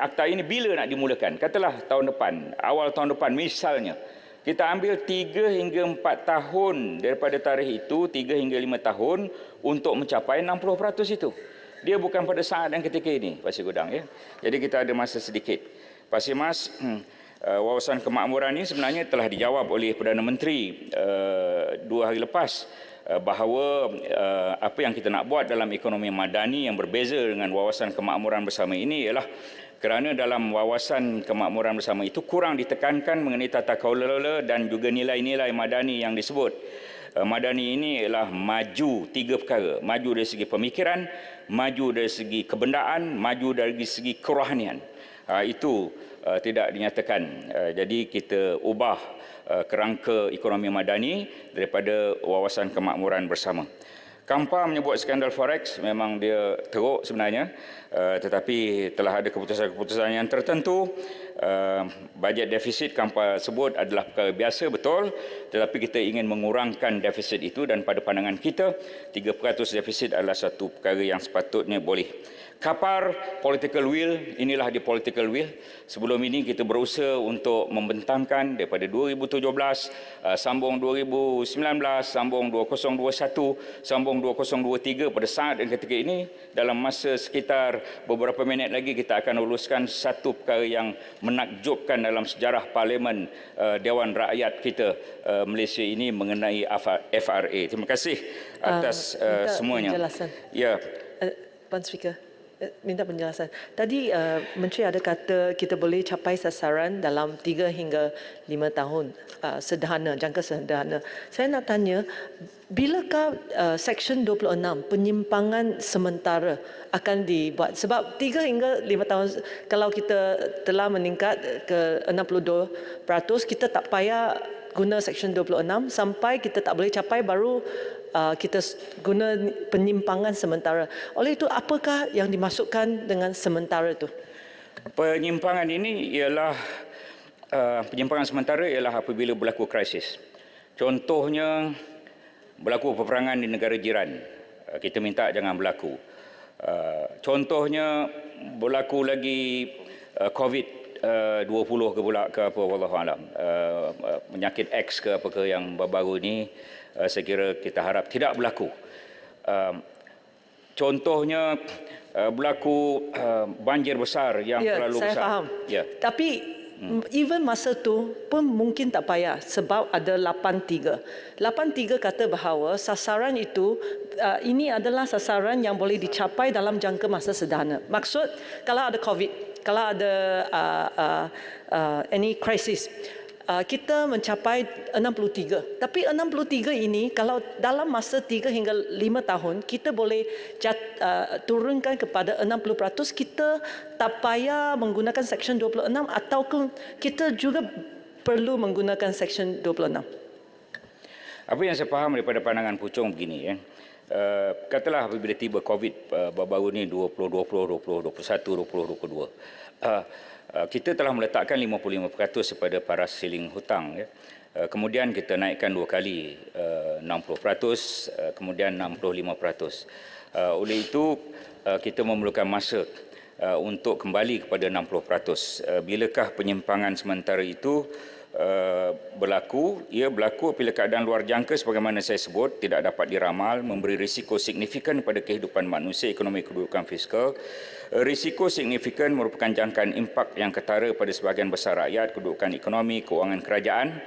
akta ini bila nak dimulakan. Katalah tahun depan, awal tahun depan misalnya. Kita ambil 3 hingga 4 tahun daripada tarikh itu, 3 hingga 5 tahun untuk mencapai 60% itu. Dia bukan pada saat dan ketika ini, Pasir Gudang, ya. Jadi kita ada masa sedikit. Pasir Mas, wawasan kemakmuran ini sebenarnya telah dijawab oleh Perdana Menteri 2 hari lepas, bahawa apa yang kita nak buat dalam ekonomi madani yang berbeza dengan wawasan kemakmuran bersama ini ialah kerana dalam wawasan kemakmuran bersama itu kurang ditekankan mengenai tata kelola dan juga nilai-nilai madani yang disebut. Madani ini ialah maju 3 perkara. Maju dari segi pemikiran, maju dari segi kebendaan, maju dari segi kerohanian. Itu tidak dinyatakan. Jadi kita ubah kerangka ekonomi madani daripada wawasan kemakmuran bersama. Kampa menyebut skandal forex, memang dia teruk sebenarnya, tetapi telah ada keputusan-keputusan yang tertentu. Bajet defisit Kampa sebut adalah perkara biasa, betul, tetapi kita ingin mengurangkan defisit itu dan pada pandangan kita 3% defisit adalah satu perkara yang sepatutnya boleh. Kapar political will, inilah di political will. Sebelum ini kita berusaha untuk membentangkan daripada 2017, sambung 2019, sambung 2021, sambung 2023 pada saat dan ketika ini. Dalam masa sekitar beberapa minit lagi kita akan uluskan satu perkara yang menakjubkan dalam sejarah Parlimen Dewan Rakyat kita Malaysia ini mengenai FRA. Terima kasih atas semuanya. Penjelasan. Ya. Puan Speaker, minta penjelasan. Tadi Menteri ada kata kita boleh capai sasaran dalam 3 hingga 5 tahun. Sederhana, jangka sederhana. Saya nak tanya, bilakah Seksyen 26 penyimpangan sementara akan dibuat? Sebab 3 hingga 5 tahun, kalau kita telah meningkat ke 62%, kita tak payah guna Seksyen 26 sampai kita tak boleh capai baru kita guna penyimpangan sementara. Oleh itu, apakah yang dimasukkan dengan sementara itu? Penyimpangan ini ialah penyimpangan sementara ialah apabila berlaku krisis. Contohnya berlaku peperangan di negara jiran. Kita minta jangan berlaku. Contohnya berlaku lagi COVID-20 ke pula ke apa, wallahualam. Penyakit X ke apa ke yang baru ini, saya kira kita harap tidak berlaku. Contohnya berlaku banjir besar yang terlalu besar. Saya faham. Ya. Tapi even masa tu pun mungkin tak payah sebab ada 83. 83 kata bahawa sasaran itu ini adalah sasaran yang boleh dicapai dalam jangka masa sederhana. Maksud kalau ada COVID, kalau ada any crisis, kita mencapai 63. Tapi 63 ini kalau dalam masa 3 hingga 5 tahun kita boleh turunkan kepada 60%, kita tak payah menggunakan Seksyen 26 ataupun kita juga perlu menggunakan Seksyen 26. Apa yang saya faham daripada pandangan Puchong begini, katalah apabila tiba COVID baru ni 2020, 2021, 2022. Kita telah meletakkan 55% kepada paras siling hutang. Kemudian kita naikkan 2 kali, 60%, kemudian 65%. Oleh itu, kita memerlukan masa untuk kembali kepada 60%. Bilakah penyimpangan sementara itu berlaku? Ia berlaku apabila keadaan luar jangka sebagaimana saya sebut tidak dapat diramal, memberi risiko signifikan pada kehidupan manusia, ekonomi, kedudukan fiskal. Risiko signifikan merupakan jangkaan impak yang ketara pada sebahagian besar rakyat, kedudukan ekonomi, keuangan kerajaan.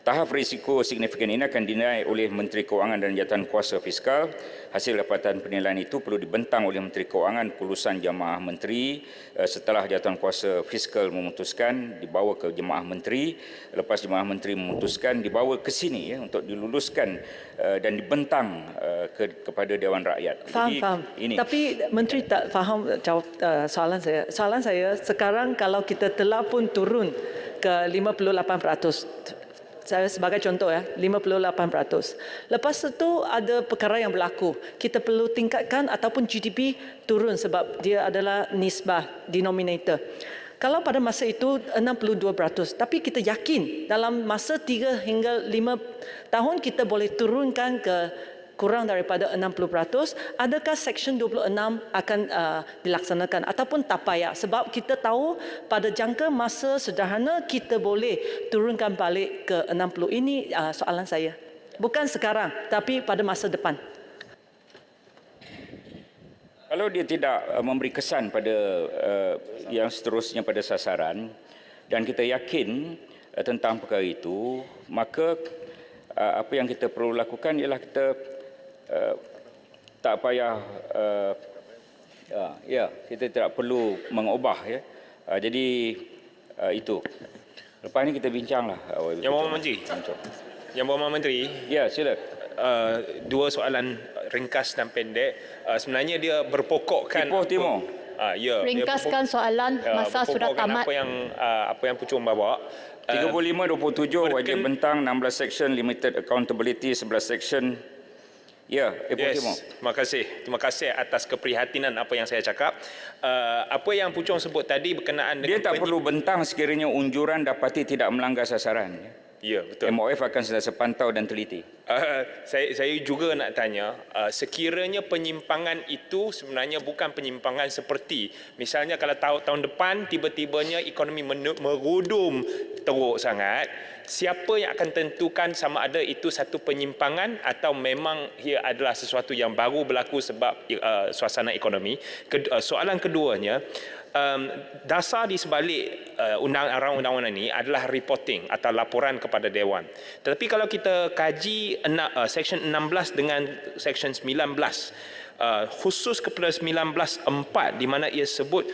Tahap risiko signifikan ini akan dinilai oleh Menteri Keuangan dan Jawatankuasa Fiskal. Hasil dapatan penilaian itu perlu dibentang oleh Menteri Keuangan kelulusan Jemaah Menteri. Setelah Jawatankuasa Fiskal memutuskan, dibawa ke Jemaah Menteri. Lepas Jemaah Menteri memutuskan, dibawa ke sini untuk diluluskan dan dibentang kepada Dewan Rakyat. Faham. Ini. Tapi Menteri tak faham jawab soalan saya. Soalan saya, sekarang kalau kita telah pun turun ke 58%, saya sebagai contoh 58%. Lepas itu ada perkara yang berlaku. Kita perlu tingkatkan ataupun GDP turun sebab dia adalah nisbah, denominator. Kalau pada masa itu 62%, tapi kita yakin dalam masa 3 hingga 5 tahun kita boleh turunkan ke kurang daripada 60%, adakah Seksyen 26 akan dilaksanakan ataupun tak payah? Sebab kita tahu pada jangka masa sederhana kita boleh turunkan balik ke 60. Ini soalan saya. Bukan sekarang, tapi pada masa depan. Kalau dia tidak memberi kesan pada yang seterusnya pada sasaran dan kita yakin tentang perkara itu, maka apa yang kita perlu lakukan ialah kita tak payah kita tidak perlu mengubah ya. Jadi itu. Lepas ni kita bincanglah. Yang Berhormat Menteri. Yang Berhormat Menteri. Ya, sila. Dua soalan ringkas dan pendek. Sebenarnya dia berpokokkan Timur. Ya, Ringkaskan soalan, masa sudah tamat. Apa yang Pucung bawa. 35-27 wajib bentang, 16 section limited accountability, 11 section. Ya, Timur. Terima kasih atas keprihatinan apa yang saya cakap. Apa yang Pucung sebut tadi berkenaan dengan dia tak perlu bentang sekiranya unjuran dapati tidak melanggar sasaran. Ya, betul. MOF akan sentiasa pantau dan teliti. Saya juga nak tanya, sekiranya penyimpangan itu sebenarnya bukan penyimpangan seperti misalnya kalau tahun depan tiba-tibanya ekonomi merudum teruk sangat, siapa yang akan tentukan sama ada itu satu penyimpangan atau memang ia adalah sesuatu yang baru berlaku sebab suasana ekonomi. Soalan keduanya, dasar di sebalik undang-undang ini adalah reporting atau laporan kepada Dewan. Tetapi kalau kita kaji Seksyen 16 dengan Seksyen 19, khusus kepada 19.4 di mana ia sebut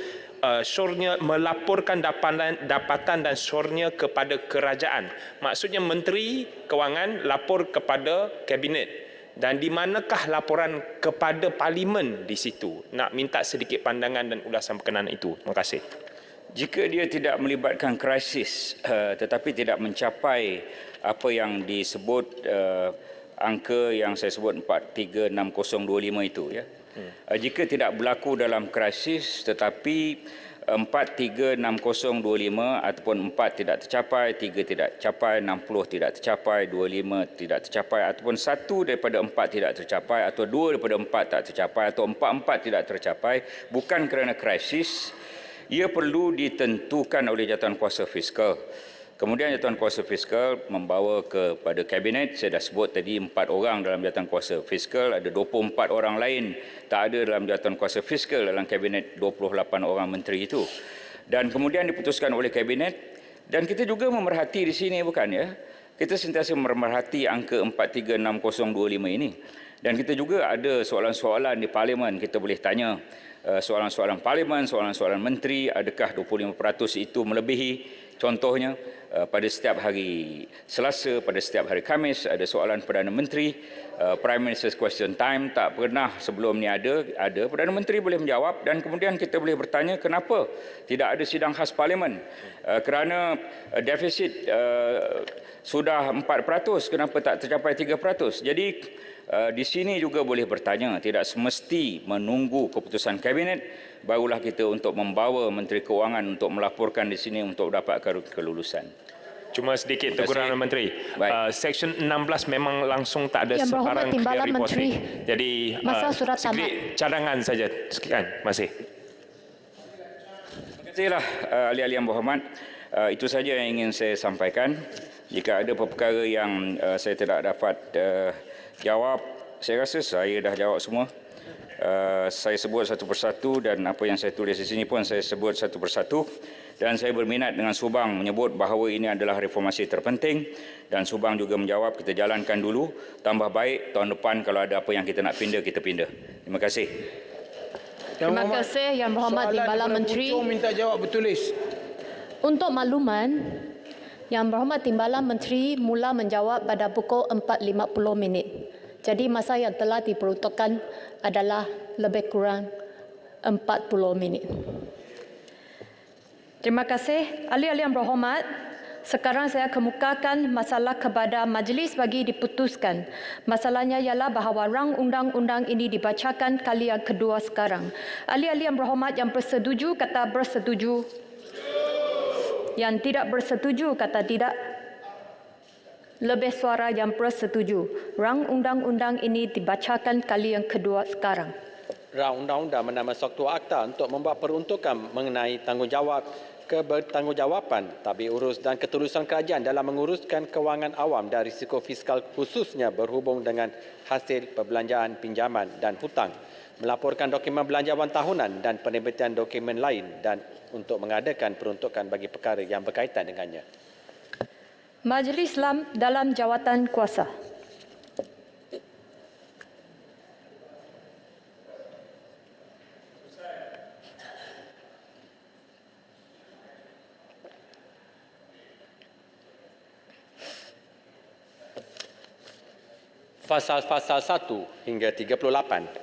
syornya melaporkan dapatan dan syornya kepada kerajaan. Maksudnya Menteri Kewangan lapor kepada Kabinet. Dan di manakah laporan kepada Parlimen di situ? Nak minta sedikit pandangan dan ulasan berkenaan itu. Terima kasih. Jika dia tidak melibatkan krisis tetapi tidak mencapai apa yang disebut angka yang saya sebut 436025 itu ya. Jika tidak berlaku dalam krisis tetapi 436025 ataupun 4 tidak tercapai, 3 tidak tercapai, 60 tidak tercapai, 25 tidak tercapai ataupun 1 daripada 4 tidak tercapai atau 2 daripada 4 tak tercapai atau 4 tidak tercapai bukan kerana krisis, ia perlu ditentukan oleh Jawatankuasa Fiskal. Kemudian Jawatankuasa Fiskal membawa kepada Kabinet. Saya dah sebut tadi 4 orang dalam Jawatankuasa Fiskal, ada 24 orang lain tak ada dalam Jawatankuasa Fiskal dalam Kabinet 28 orang menteri itu. Dan kemudian diputuskan oleh Kabinet dan kita juga memerhati di sini bukan ya. Kita sentiasa memerhati angka 436025 ini. Dan kita juga ada soalan-soalan di Parlimen, kita boleh tanya soalan-soalan Parlimen, soalan-soalan menteri, adakah 25% itu melebihi? Contohnya, pada setiap hari Selasa, pada setiap hari Khamis ada soalan Perdana Menteri, Prime Minister's Question Time, tak pernah sebelum ni ada Perdana Menteri boleh menjawab dan kemudian kita boleh bertanya kenapa tidak ada sidang khas Parlimen, kerana defisit sudah 4%, kenapa tak tercapai 3%. Jadi di sini juga boleh bertanya, tidak semesti menunggu keputusan Kabinet barulah kita untuk membawa Menteri Keuangan untuk melaporkan di sini untuk dapat kelulusan. Cuma sedikit teguran Menteri. Seksyen 16 memang langsung tak ada sebarang clear reporting. Jadi sedikit cadangan saja. Sekian. Terima kasih. Terima kasihlah ahli-ahli yang berhormat. Itu saja yang ingin saya sampaikan. Jika ada perkara yang saya tidak dapat jawab, saya rasa saya dah jawab semua. Saya sebut satu persatu dan apa yang saya tulis di sini pun saya sebut satu persatu dan saya berminat dengan Subang menyebut bahawa ini adalah reformasi terpenting dan Subang juga menjawab kita jalankan dulu, tambah baik tahun depan kalau ada apa yang kita nak pindah kita pindah. Terima kasih. Terima kasih Yang Berhormat Timbalan Menteri. Minta jawab bertulis. Untuk makluman, Yang Berhormat Timbalan Menteri mula menjawab pada pukul 4.50. Jadi masa yang telah diperuntukkan adalah lebih kurang 40 minit. Terima kasih. Ahli-ahli yang berhormat, sekarang saya kemukakan masalah kepada majlis bagi diputuskan. Masalahnya ialah bahawa rang undang-undang ini dibacakan kali yang kedua sekarang. Ahli-ahli yang berhormat yang bersetuju kata bersetuju. Yang tidak bersetuju kata tidak. Lebih suara yang bersetuju. Rang undang-undang ini dibacakan kali yang kedua sekarang. Rang undang-undang bernama Sewaktu Akta untuk membuat peruntukan mengenai tanggungjawab, kebertanggungjawapan, tadbir urus dan ketulusan kerajaan dalam menguruskan kewangan awam dan risiko fiskal khususnya berhubung dengan hasil perbelanjaan, pinjaman dan hutang, melaporkan dokumen belanjawan tahunan dan penerbitan dokumen lain dan untuk mengadakan peruntukan bagi perkara yang berkaitan dengannya. Majlis dalam jawatan kuasa. Fasal-fasal 1 hingga 38.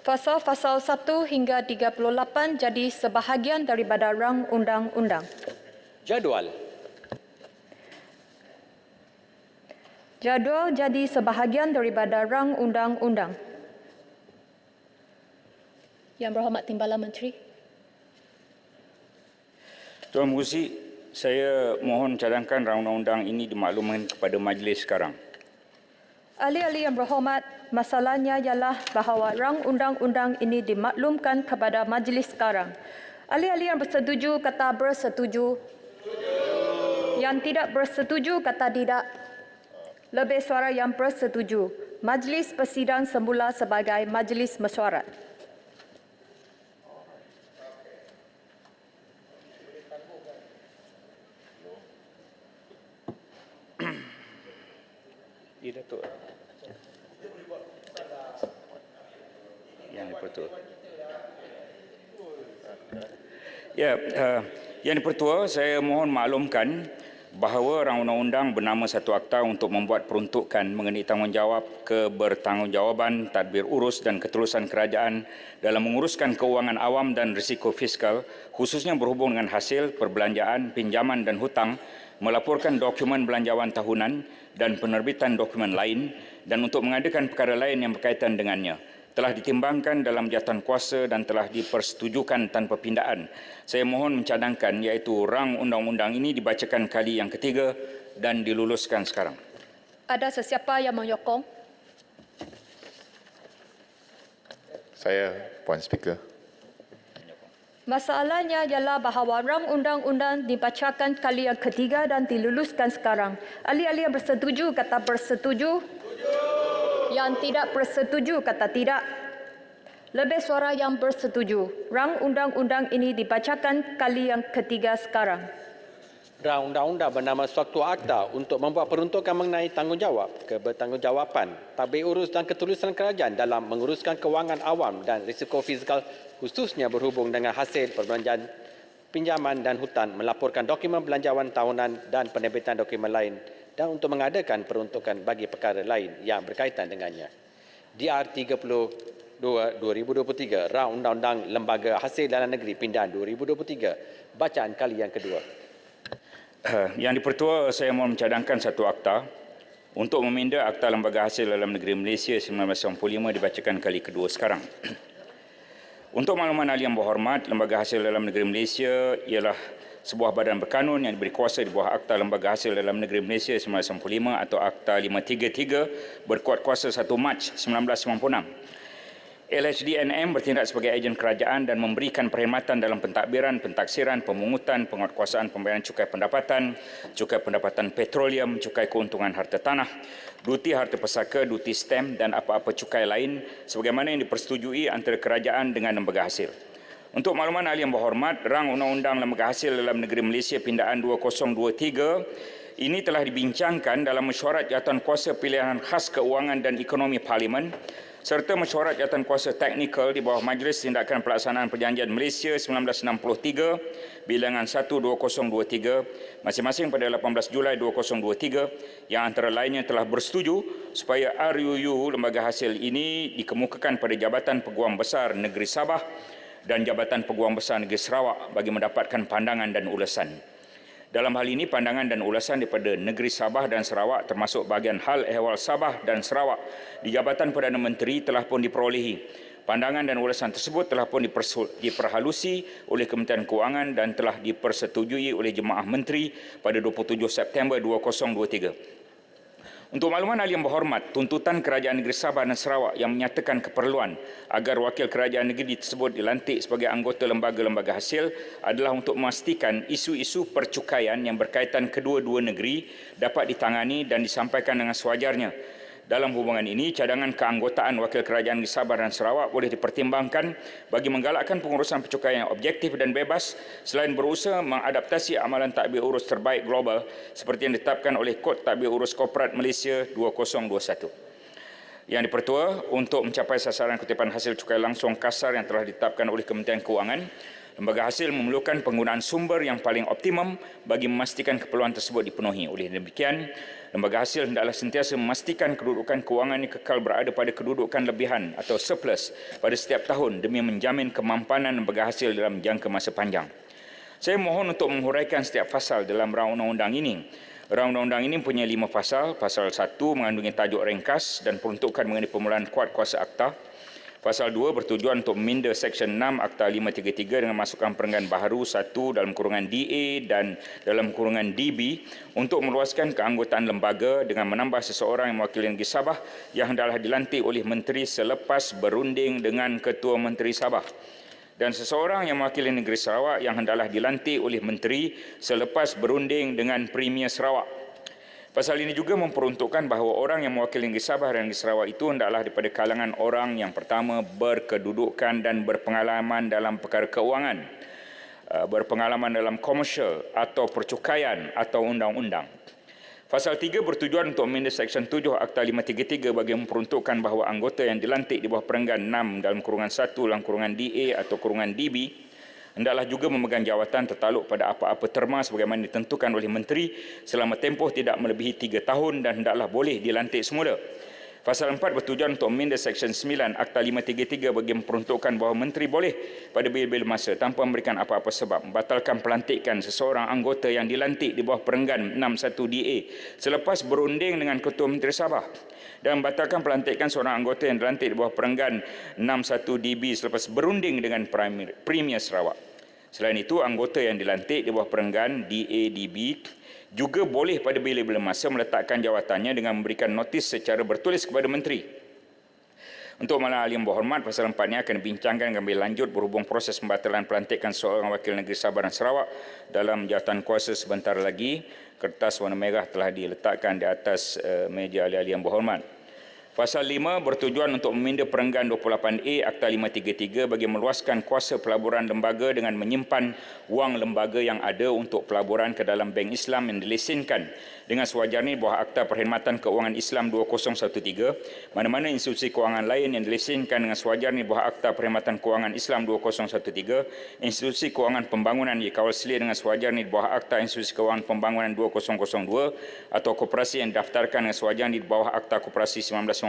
Fasal-fasal 1 hingga 38 jadi sebahagian daripada rang undang-undang. Jadual. Jadual jadi sebahagian daripada rang undang-undang. Yang Berhormat Timbalan Menteri. Tuan Mengerusi, saya mohon cadangkan rang undang-undang ini dimaklumkan kepada majlis sekarang. Ahli-ahli yang berhormat, masalahnya ialah bahawa rang undang-undang ini dimaklumkan kepada majlis sekarang. Ahli-ahli yang bersetuju kata bersetuju. Yang tidak bersetuju kata tidak. Lebih suara yang bersetuju. Majlis bersidang semula sebagai majlis mesyuarat. Ya, Datuk. Yang Dipertua. Ya, Yang Dipertua, saya mohon maklumkan bahawa rang undang-undang bernama Satu Akta untuk membuat peruntukan mengenai tanggungjawab, kebertanggungjawaban, tadbir urus dan ketulusan kerajaan dalam menguruskan keuangan awam dan risiko fiskal, khususnya berhubung dengan hasil perbelanjaan, pinjaman dan hutang, melaporkan dokumen belanjawan tahunan dan penerbitan dokumen lain dan untuk mengadakan perkara lain yang berkaitan dengannya telah ditimbangkan dalam jawatan kuasa dan telah dipersetujukan tanpa pindaan. Saya mohon mencadangkan iaitu rang undang-undang ini dibacakan kali yang ketiga dan diluluskan sekarang. Ada sesiapa yang menyokong? Saya, Puan Speaker. Masalahnya ialah bahawa rang undang-undang dibacakan kali yang ketiga dan diluluskan sekarang. Ahli-ahli yang bersetuju kata bersetuju. Yang tidak bersetuju kata tidak. Lebih suara yang bersetuju. Rang undang-undang ini dibacakan kali yang ketiga sekarang. Rang undang-undang bernama Sewaktu Akta untuk membuat peruntukan mengenai tanggungjawab, kebertanggungjawapan, tadbir urus dan ketulusan kerajaan dalam menguruskan kewangan awam dan risiko fiskal khususnya berhubung dengan hasil perbelanjaan, pinjaman dan hutang, melaporkan dokumen belanjawan tahunan dan penerbitan dokumen lain dan untuk mengadakan peruntukan bagi perkara lain yang berkaitan dengannya. DR 32 2023, Rang Undang-Undang Lembaga Hasil Dalam Negeri Pindahan 2023, bacaan kali yang kedua. Yang Dipertua, saya mohon mencadangkan Satu Akta untuk meminda Akta Lembaga Hasil Dalam Negeri Malaysia 1995 dibacakan kali kedua sekarang. Untuk makluman ahli yang berhormat, Lembaga Hasil Dalam Negeri Malaysia ialah sebuah badan berkanun yang diberi kuasa di bawah Akta Lembaga Hasil Dalam Negeri Malaysia 1995 atau Akta 533 berkuat kuasa 1 Mac 1996. LHDNM bertindak sebagai ejen kerajaan dan memberikan perkhidmatan dalam pentadbiran, pentaksiran, pemungutan, penguatkuasaan pembayaran cukai pendapatan petroleum, cukai keuntungan harta tanah, duti harta pesaka, duti stem dan apa-apa cukai lain sebagaimana yang dipersetujui antara kerajaan dengan lembaga hasil. Untuk makluman ahli yang berhormat, Rang Undang-Undang Lembaga Hasil Dalam Negeri Malaysia Pindaan 2023 ini telah dibincangkan dalam mesyuarat jawatan kuasa pilihan khas keuangan dan ekonomi Parlimen serta mesyuarat jawatan kuasa teknikal di bawah Majlis Tindakan Pelaksanaan Perjanjian Malaysia 1963 bilangan 12023 masing-masing pada 18 Julai 2023 yang antara lainnya telah bersetuju supaya RUU Lembaga Hasil ini dikemukakan pada Jabatan Peguam Besar Negeri Sabah dan Jabatan Peguam Besar Negeri Sarawak bagi mendapatkan pandangan dan ulasan. Dalam hal ini, pandangan dan ulasan daripada Negeri Sabah dan Sarawak termasuk bahagian hal ehwal Sabah dan Sarawak di Jabatan Perdana Menteri telah pun diperolehi. Pandangan dan ulasan tersebut telah pun diperhalusi oleh Kementerian Kewangan dan telah dipersetujui oleh Jemaah Menteri pada 27 September 2023. Untuk makluman ahli yang berhormat, tuntutan Kerajaan Negeri Sabah dan Sarawak yang menyatakan keperluan agar wakil kerajaan negeri tersebut dilantik sebagai anggota lembaga-lembaga hasil adalah untuk memastikan isu-isu percukaian yang berkaitan kedua-dua negeri dapat ditangani dan disampaikan dengan sewajarnya. Dalam hubungan ini, cadangan keanggotaan Wakil Kerajaan Negeri Sabah dan Sarawak boleh dipertimbangkan bagi menggalakkan pengurusan percukaian yang objektif dan bebas selain berusaha mengadaptasi amalan tadbir urus terbaik global seperti yang ditetapkan oleh Kod Tadbir Urus Korporat Malaysia 2021. Yang dipertua, untuk mencapai sasaran kutipan hasil cukai langsung kasar yang telah ditetapkan oleh Kementerian Kewangan, lembaga hasil memerlukan penggunaan sumber yang paling optimum bagi memastikan keperluan tersebut dipenuhi. Oleh demikian, lembaga hasil hendaklah sentiasa memastikan kedudukan kewangan yang kekal berada pada kedudukan lebihan atau surplus pada setiap tahun demi menjamin kemampanan lembaga hasil dalam jangka masa panjang. Saya mohon untuk menghuraikan setiap pasal dalam rang undang-undang ini. Rang undang-undang ini mempunyai 5 pasal. Pasal 1 mengandungi tajuk ringkas dan peruntukan mengenai pemulaan kuat kuasa akta. Pasal 2 bertujuan untuk meminda Seksyen 6 Akta 533 dengan masukkan perenggan baharu 1 dalam kurungan DA dan dalam kurungan DB untuk meluaskan keanggotaan lembaga dengan menambah seseorang yang mewakili Negeri Sabah yang hendaklah dilantik oleh Menteri selepas berunding dengan Ketua Menteri Sabah, dan seseorang yang mewakili Negeri Sarawak yang hendaklah dilantik oleh Menteri selepas berunding dengan Premier Sarawak. Pasal ini juga memperuntukkan bahawa orang yang mewakili Negeri Sabah dan Negeri Sarawak itu hendaklah daripada kalangan orang yang pertama berkedudukan dan berpengalaman dalam perkara keuangan, berpengalaman dalam komersial atau percukaian atau undang-undang. Pasal 3 bertujuan untuk meminda Seksyen 7 Akta 533 bagi memperuntukkan bahawa anggota yang dilantik di bawah perenggan 6 dalam kurungan 1 dalam kurungan DA atau kurungan DB hendaklah juga memegang jawatan tertaluk pada apa-apa terma sebagaimana ditentukan oleh Menteri selama tempoh tidak melebihi 3 tahun dan hendaklah boleh dilantik semula. Pasal 4 bertujuan untuk meminda Seksyen 9 Akta 533 bagi memperuntukkan bahawa Menteri boleh pada bila-bila masa tanpa memberikan apa-apa sebab membatalkan pelantikan seseorang anggota yang dilantik di bawah perenggan 61 DA selepas berunding dengan Ketua Menteri Sabah dan membatalkan pelantikan seorang anggota yang dilantik di bawah perenggan 61 DB selepas berunding dengan Premier Sarawak. Selain itu, anggota yang dilantik di bawah perenggan DADB juga boleh pada bila-bila masa meletakkan jawatannya dengan memberikan notis secara bertulis kepada Menteri. Untuk malam ahli yang berhormat, pasal 4 ini akan dibincangkan dengan lebih lanjut berhubung proses pembatalan pelantikan seorang wakil negeri Sabah dan Sarawak dalam jawatan kuasa sebentar lagi. Kertas warna merah telah diletakkan di atas meja ahli-ahli yang berhormat. Pasal 5 bertujuan untuk meminda perenggan 28A Akta 533 bagi meluaskan kuasa pelaburan lembaga dengan menyimpan wang lembaga yang ada untuk pelaburan ke dalam bank Islam yang dilesenkan dengan sewajarnya bawah Akta Perkhidmatan Keuangan Islam 2013, mana-mana institusi kewangan lain yang dilesenkan dengan sewajarnya bawah Akta Perkhidmatan Keuangan Islam 2013, institusi kewangan pembangunan dikawal selia dengan sewajarnya di bawah Akta Institusi Kewangan Pembangunan 2002 atau koperasi yang didaftarkan dengan sewajarnya di bawah Akta Koperasi 1993.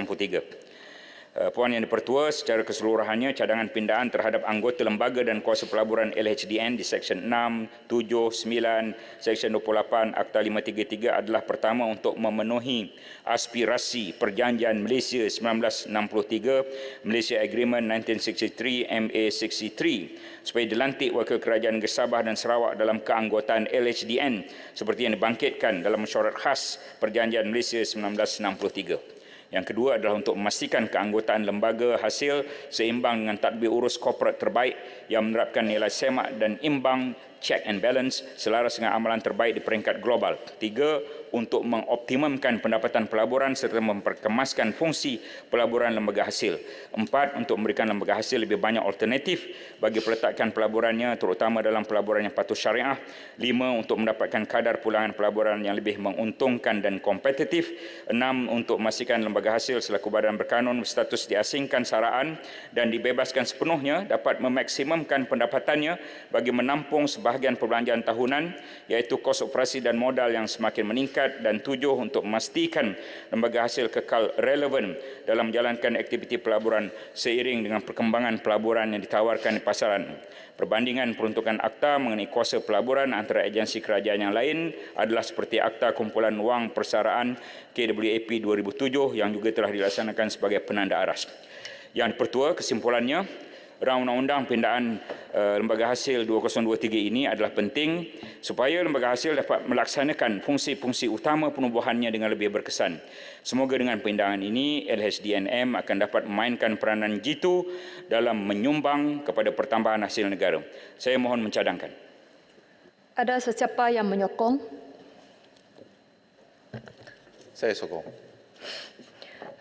Puan Yang Dipertua, secara keseluruhannya cadangan pindahan terhadap anggota lembaga dan kuasa pelaburan LHDN di Seksyen 6, 7, 9, Seksyen 28 Akta 533 adalah pertama untuk memenuhi aspirasi Perjanjian Malaysia 1963, Malaysia Agreement 1963, MA 63, supaya dilantik Wakil Kerajaan Negeri Sabah dan Sarawak dalam keanggotaan LHDN seperti yang dibangkitkan dalam mesyuarat khas Perjanjian Malaysia 1963. Yang kedua adalah untuk memastikan keanggotaan lembaga hasil seimbang dengan tadbir urus korporat terbaik yang menerapkan nilai semak dan imbang, check and balance selaras dengan amalan terbaik di peringkat global. 3. Untuk mengoptimumkan pendapatan pelaburan serta memperkemaskan fungsi pelaburan lembaga hasil. 4. Untuk memberikan lembaga hasil lebih banyak alternatif bagi peletakan pelaburannya terutama dalam pelaburan yang patuh syariah. 5. Untuk mendapatkan kadar pulangan pelaburan yang lebih menguntungkan dan kompetitif. 6. Untuk memastikan lembaga hasil selaku badan berkanun berstatus diasingkan saraan dan dibebaskan sepenuhnya dapat memaksimumkan pendapatannya bagi menampung sebahagian perbelanjaan tahunan iaitu kos operasi dan modal yang semakin meningkat. Dan 7. Untuk memastikan lembaga hasil kekal relevan dalam menjalankan aktiviti pelaburan seiring dengan perkembangan pelaburan yang ditawarkan di pasaran. Perbandingan peruntukan akta mengenai kuasa pelaburan antara agensi kerajaan yang lain adalah seperti Akta Kumpulan Wang Persaraan KWAP 2007 yang juga telah dilaksanakan sebagai penanda aras. Yang Pertua, kesimpulannya, rang undang-undang pindaan lembaga hasil 2023 ini adalah penting supaya lembaga hasil dapat melaksanakan fungsi-fungsi utama penubuhannya dengan lebih berkesan. Semoga dengan pindaan ini LHDNM akan dapat memainkan peranan jitu dalam menyumbang kepada pertambahan hasil negara. Saya mohon mencadangkan. Ada sesiapa yang menyokong? Saya sokong.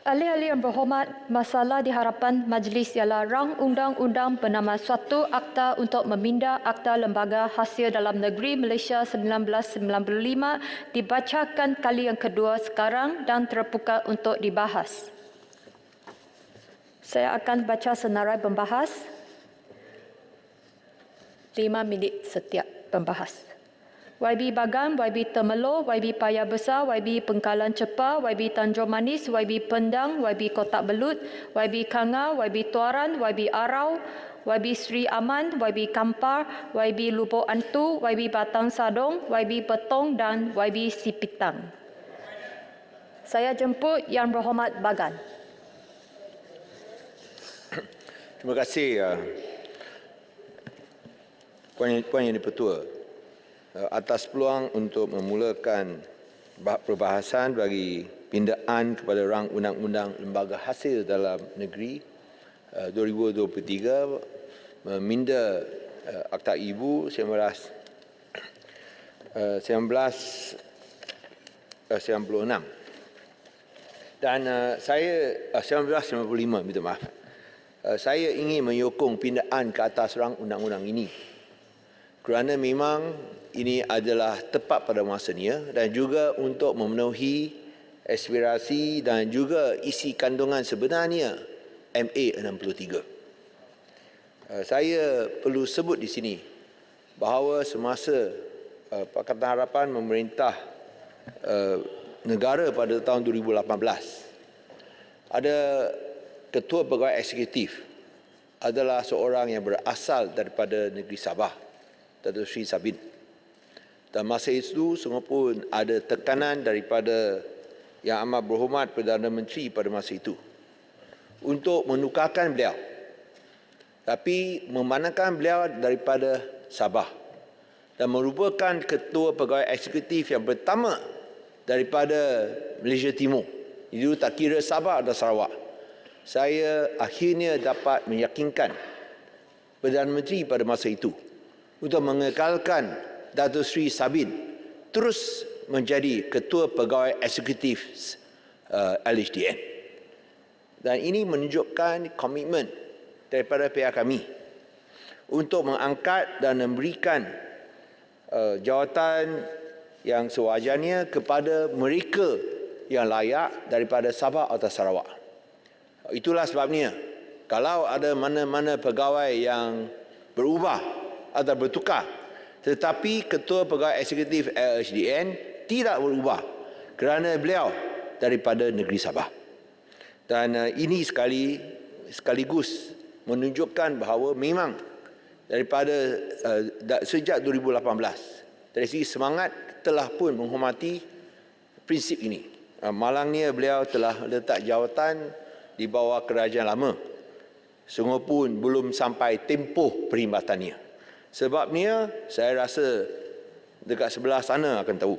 Ahli-ahli yang berhormat, masalah di hadapan majlis ialah rang undang-undang bernama Suatu Akta untuk Meminda Akta Lembaga Hasil Dalam Negeri Malaysia 1995 dibacakan kali yang kedua sekarang dan terbuka untuk dibahas. Saya akan baca senarai pembahas. 5 minit setiap pembahas. YB Bagan, YB Temelo, YB Paya Besar, YB Pengkalan Cepa, YB Tanjung Manis, YB Pendang, YB Kotak Belut, YB Kanga, YB Tuaran, YB Arau, YB Sri Aman, YB Kampar, YB Lubuk Antu, YB Batang Sadong, YB Petong dan YB Sipitang. Saya jemput Yang Berhormat Bagan. Terima kasih Puan Yang Di-Pertua atas peluang untuk memulakan perbahasan bagi pindaan kepada rang undang-undang lembaga hasil dalam negeri 2023 meminda Akta Ibu 1996 dan saya 1995, minta maaf. Saya ingin menyokong pindaan ke atas rang undang-undang ini kerana memang ini adalah tepat pada masanya dan juga untuk memenuhi aspirasi dan juga isi kandungan sebenarnya MA 63. Saya perlu sebut di sini bahawa semasa Pakatan Harapan memerintah negara pada tahun 2018, ada Ketua Pegawai Eksekutif adalah seorang yang berasal daripada negeri Sabah, Datuk Sri Sabin. Dan masa itu semua pun ada tekanan daripada Yang Amat Berhormat Perdana Menteri pada masa itu untuk menukarkan beliau. Tapi memandangkan beliau daripada Sabah dan merupakan Ketua Pegawai Eksekutif yang pertama daripada Malaysia Timur. Itu tak kira Sabah atau Sarawak. Saya akhirnya dapat meyakinkan Perdana Menteri pada masa itu untuk mengekalkan Datuk Sri Sabin terus menjadi Ketua Pegawai Eksekutif LHDN. Dan ini menunjukkan komitmen daripada pihak kami untuk mengangkat dan memberikan jawatan yang sewajarnya kepada mereka yang layak daripada Sabah atau Sarawak. Itulah sebabnya kalau ada mana-mana pegawai yang berubah atau bertukar, tetapi Ketua Pegawai Eksekutif LHDN tidak berubah kerana beliau daripada negeri Sabah. Dan ini sekaligus menunjukkan bahawa memang daripada sejak 2018 dari segi semangat telah pun menghormati prinsip ini. Malangnya beliau telah letak jawatan di bawah kerajaan lama. Sungguh pun belum sampai tempoh perkhidmatannya. Sebabnya saya rasa dekat sebelah sana akan tahu.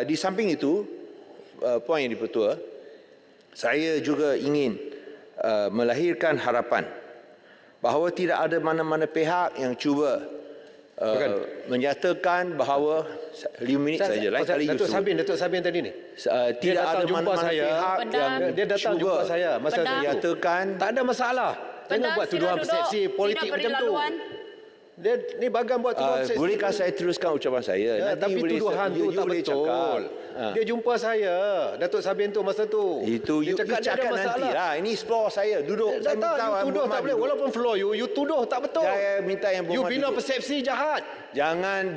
Di samping itu, Puan Yang Di-Pertua, saya juga ingin melahirkan harapan bahawa tidak ada mana-mana pihak yang cuba menyatakan bahawa 5 minit saja. Datuk Sabin tadi ni. Tidak ada mana-mana pihak yang dia datang jumpa saya masa menyatakan tak ada masalah. Jangan buat tuduhan persepsi politik macam tu. Dia ni Bagan buat tuduhan persepsi. Bolehkah saya teruskan ucapan saya? Tapi tuduhan tu tak betul. Dia jumpa saya, Datuk Sabin tu masa tu. Itu you cakap nantilah. Ini floor saya. Duduk. Saya minta you tuduh tak boleh. Walaupun floor you tuduh tak betul. Saya minta yang you bina persepsi jahat. Jangan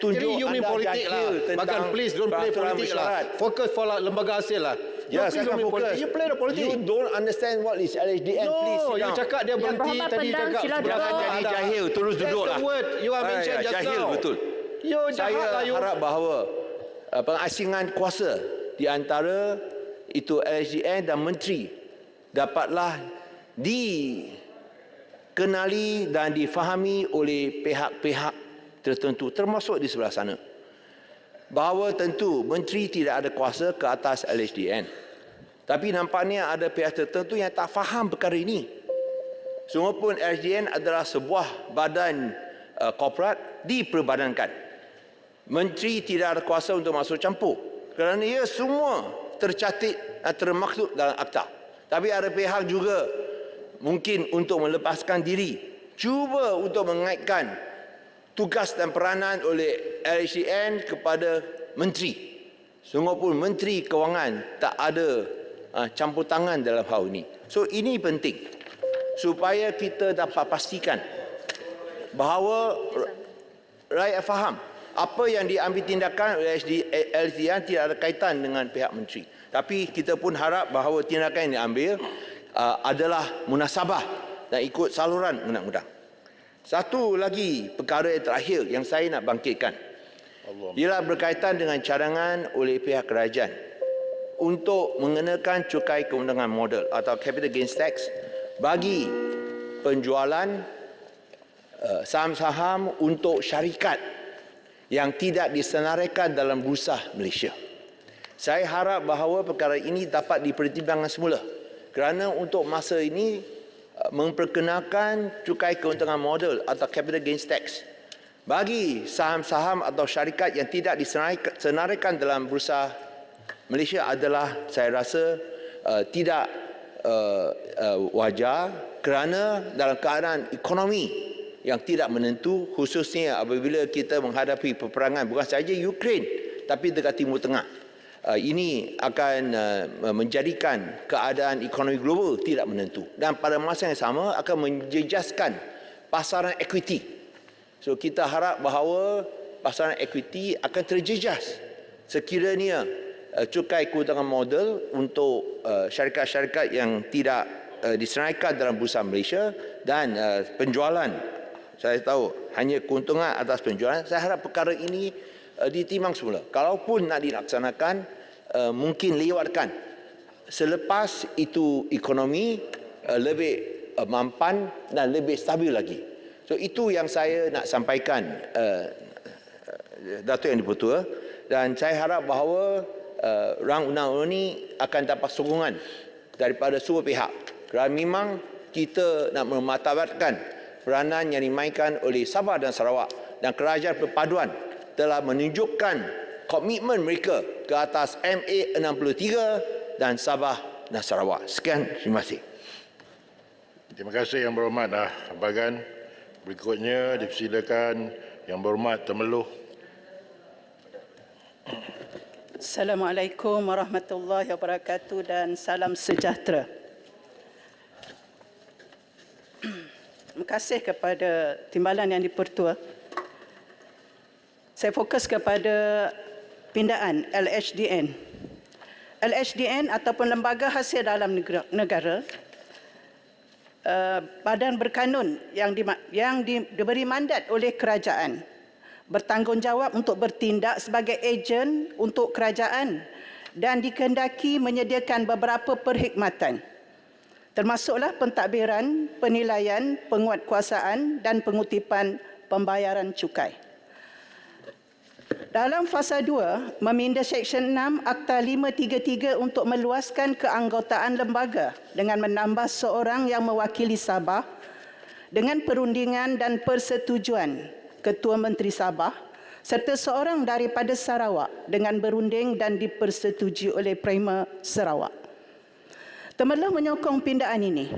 tunjuk you anda politik jahil lah. tentang Bagan please don't play politik lah. Fokus for lembaga hasil lah. Ya, saya akan fokus. You play the politics. You don't understand what is LHDN. No, please sit you down. cakap dia berhenti tadi cakap jangan jadi jahil, terus duduk lah. That's the word you are mentioned just jahil, now. betul. You jahat lah you. Saya harap bahawa pengasingan kuasa di antara itu LHDN dan menteri dapatlah dikenali dan difahami oleh pihak-pihak tertentu termasuk di sebelah sana. Bahawa tentu menteri tidak ada kuasa ke atas LHDN. Tapi nampaknya ada pihak tertentu yang tak faham perkara ini. Sungguhpun LHDN adalah sebuah badan korporat diperbadankan. Menteri tidak ada kuasa untuk masuk campur kerana ia semua tercatat dan termaktub dalam akta. Tapi ada pihak juga mungkin untuk melepaskan diri, cuba untuk mengaitkan tugas dan peranan oleh LHDN kepada menteri. Sungguhpun menteri kewangan tak ada campur tangan dalam hal ini. So ini penting supaya kita dapat pastikan bahawa rakyat faham apa yang diambil tindakan oleh LHDN tidak ada kaitan dengan pihak menteri. Tapi kita pun harap bahawa tindakan yang diambil adalah munasabah dan ikut saluran undang-undang. Satu lagi perkara yang terakhir yang saya nak bangkitkan ialah berkaitan dengan cadangan oleh pihak kerajaan untuk mengenakan cukai keuntungan modal atau capital gains tax bagi penjualan saham-saham untuk syarikat yang tidak disenaraikan dalam Bursa Malaysia. Saya harap bahawa perkara ini dapat dipertimbangkan semula kerana untuk masa ini memperkenalkan cukai keuntungan modal atau capital gains tax bagi saham-saham atau syarikat yang tidak disenaraikan dalam Bursa Malaysia adalah saya rasa tidak wajar kerana dalam keadaan ekonomi yang tidak menentu, khususnya apabila kita menghadapi peperangan bukan sahaja Ukraine tapi dekat Timur Tengah. Ini akan menjadikan keadaan ekonomi global tidak menentu dan pada masa yang sama akan menjejaskan pasaran equity. So kita harap bahawa pasaran equity akan terjejas sekiranya cukai keuntungan modal untuk syarikat-syarikat yang tidak disenaraikan dalam Bursa Malaysia dan penjualan. Saya tahu hanya keuntungan atas penjualan. Saya harap perkara ini ditimbang semula. Kalaupun nak dilaksanakan, mungkin lewatkan selepas itu ekonomi lebih mampan dan lebih stabil lagi. So itu yang saya nak sampaikan, Datuk Yang Dipertua, dan saya harap bahawa rang undang-undang ini akan dapat sokongan daripada semua pihak. Kerana memang kita nak memartabatkan peranan yang dimainkan oleh Sabah dan Sarawak dan Kerajaan Perpaduan telah menunjukkan komitmen mereka ke atas MA63 dan Sabah dan Sarawak. Sekian, terima kasih. Terima kasih Yang Berhormat Bagan. Berikutnya dipersilakan Yang Berhormat Temeloh. Assalamualaikum warahmatullahi wabarakatuh dan salam sejahtera. Terima kasih kepada Timbalan Yang Dipertua. Saya fokus kepada pindaan LHDN. LHDN ataupun Lembaga Hasil Dalam Negara, badan berkanun yang diberi mandat oleh kerajaan, bertanggungjawab untuk bertindak sebagai ejen untuk kerajaan dan dikehendaki menyediakan beberapa perkhidmatan, termasuklah pentadbiran, penilaian, penguatkuasaan dan pengutipan pembayaran cukai. Dalam fasa 2, meminda Seksyen 6 Akta 533 untuk meluaskan keanggotaan lembaga dengan menambah seorang yang mewakili Sabah dengan perundingan dan persetujuan Ketua Menteri Sabah serta seorang daripada Sarawak dengan berunding dan dipersetujui oleh Premier Sarawak. Temeloh menyokong pindaan ini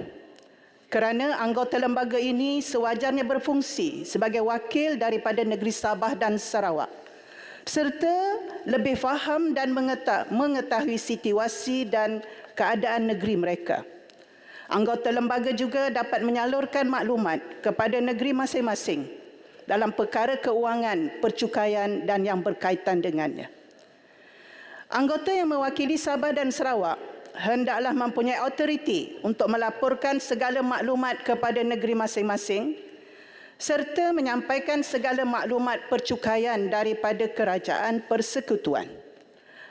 kerana anggota lembaga ini sewajarnya berfungsi sebagai wakil daripada negeri Sabah dan Sarawak serta lebih faham dan mengetahui situasi dan keadaan negeri mereka. Anggota lembaga juga dapat menyalurkan maklumat kepada negeri masing-masing dalam perkara keuangan, percukaian dan yang berkaitan dengannya. Anggota yang mewakili Sabah dan Sarawak hendaklah mempunyai autoriti untuk melaporkan segala maklumat kepada negeri masing-masing serta menyampaikan segala maklumat percukaian daripada kerajaan persekutuan.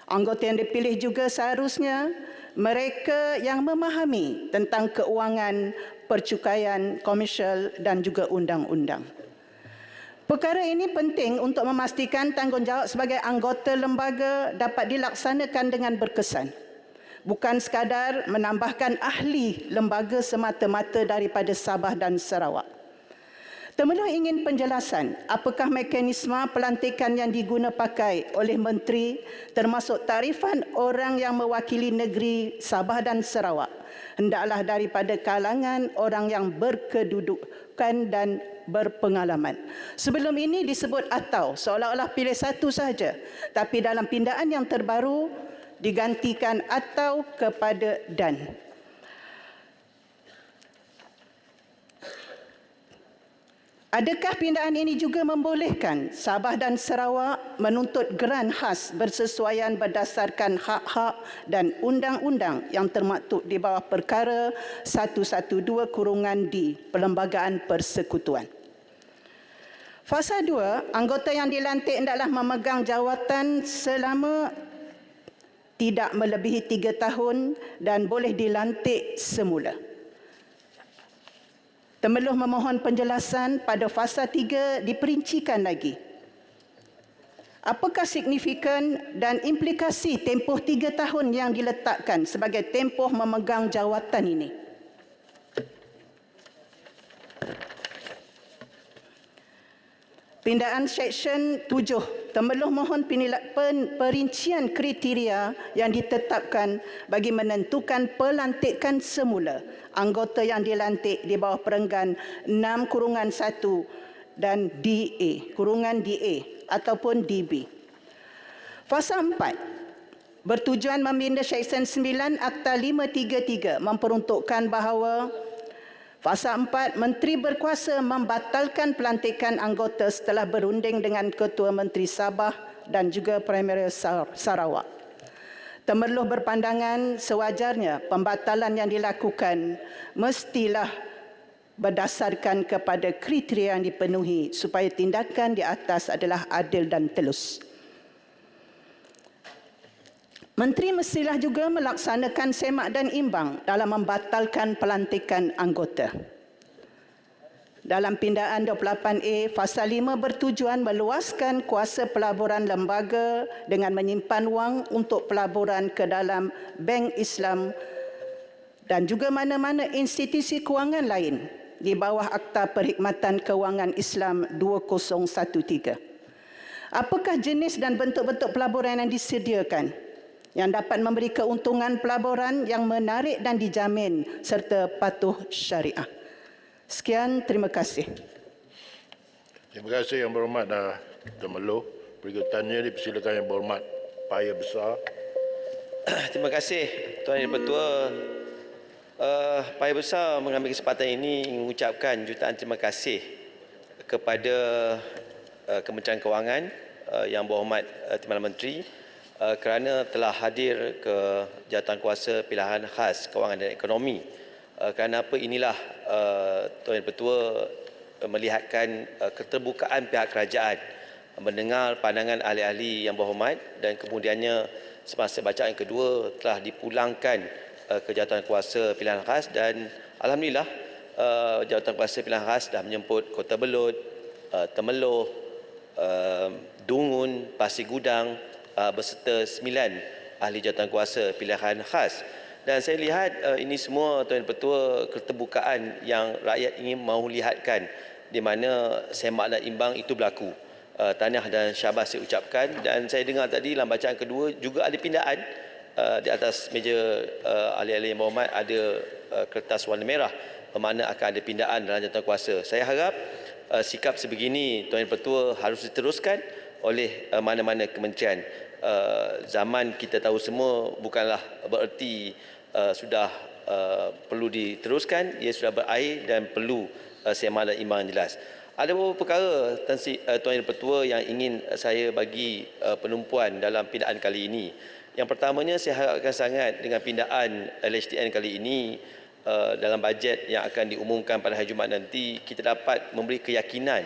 Anggota yang dipilih juga seharusnya mereka yang memahami tentang keuangan, percukaian, komersial dan juga undang-undang. Perkara ini penting untuk memastikan tanggungjawab sebagai anggota lembaga dapat dilaksanakan dengan berkesan. Bukan sekadar menambahkan ahli lembaga semata-mata daripada Sabah dan Sarawak. Temeloh ingin penjelasan apakah mekanisme pelantikan yang diguna pakai oleh menteri termasuk tarifan orang yang mewakili negeri Sabah dan Sarawak hendaklah daripada kalangan orang yang berkedudukan dan berpengalaman. Sebelum ini disebut atau, seolah-olah pilih satu sahaja. Tapi dalam pindaan yang terbaru digantikan atau kepada dan. Adakah pindaan ini juga membolehkan Sabah dan Sarawak menuntut geran khas bersesuaian berdasarkan hak-hak dan undang-undang yang termaktub di bawah perkara 112-D Perlembagaan Persekutuan? Fasa 2, anggota yang dilantik hendaklah memegang jawatan selama tidak melebihi 3 tahun dan boleh dilantik semula. Temeloh memohon penjelasan pada fasa 3 diperincikan lagi. Apakah signifikan dan implikasi tempoh 3 tahun yang diletakkan sebagai tempoh memegang jawatan ini? Pindaan Seksyen 7, temeloh mohon perincian kriteria yang ditetapkan bagi menentukan pelantikan semula anggota yang dilantik di bawah perenggan 6-1 dan DA ataupun DB. Fasa 4 bertujuan membina Seksyen 9 Akta 533 memperuntukkan bahawa Fasa 4, Menteri berkuasa membatalkan pelantikan anggota setelah berunding dengan Ketua Menteri Sabah dan juga Premier Sarawak. Temeloh berpandangan sewajarnya pembatalan yang dilakukan mestilah berdasarkan kepada kriteria yang dipenuhi supaya tindakan di atas adalah adil dan telus. Menteri mestilah juga melaksanakan semak dan imbang dalam membatalkan pelantikan anggota. Dalam pindaan 28A, Fasa 5 bertujuan meluaskan kuasa pelaburan lembaga dengan menyimpan wang untuk pelaburan ke dalam Bank Islam dan juga mana-mana institusi kewangan lain di bawah Akta Perkhidmatan Kewangan Islam 2013. Apakah jenis dan bentuk-bentuk pelaburan yang disediakan yang dapat memberi keuntungan pelaburan yang menarik dan dijamin serta patuh syariah? Sekian, terima kasih. Terima kasih Yang Berhormat Temeloh. Berikutnya dipersilakan Yang Berhormat Paya Besar. Terima kasih Tuan Yang Bertua. Paya Besar mengambil kesempatan ini mengucapkan jutaan terima kasih kepada Kementerian Kewangan Yang Berhormat Timbalan Menteri kerana telah hadir ke Jawatankuasa Pilihan Khas Kewangan dan Ekonomi. Kerana apa inilah Tuan Yang Bertua melihatkan keterbukaan pihak kerajaan mendengar pandangan ahli-ahli yang berhormat dan kemudiannya semasa bacaan kedua telah dipulangkan ke Jawatankuasa Pilihan Khas dan alhamdulillah Jawatankuasa Pilihan Khas dah menjemput Kota Belud, Temeloh, Dungun, Pasir Gudang beserta 9 ahli jawatankuasa pilihan khas. Dan saya lihat ini semua Tuan Pertua keterbukaan yang rakyat ingin mahu lihatkan di mana semak dan imbang itu berlaku. Tahniah dan syabas saya ucapkan dan saya dengar tadi dalam bacaan kedua juga ada pindaan di atas meja ahli-ahli yang berhormat ada kertas warna merah bermakna akan ada pindaan dalam jawatankuasa. Saya harap sikap sebegini Tuan Pertua harus diteruskan oleh mana-mana kementerian. Zaman kita tahu semua bukanlah bererti sudah perlu diteruskan, ia sudah berakhir dan perlu semak dan imbang jelas. Ada beberapa perkara Tuan Yang Pertua yang ingin saya bagi penumpuan dalam pindaan kali ini. Yang pertamanya saya harapkan sangat dengan pindaan LHDN kali ini dalam bajet yang akan diumumkan pada hari Jumaat nanti kita dapat memberi keyakinan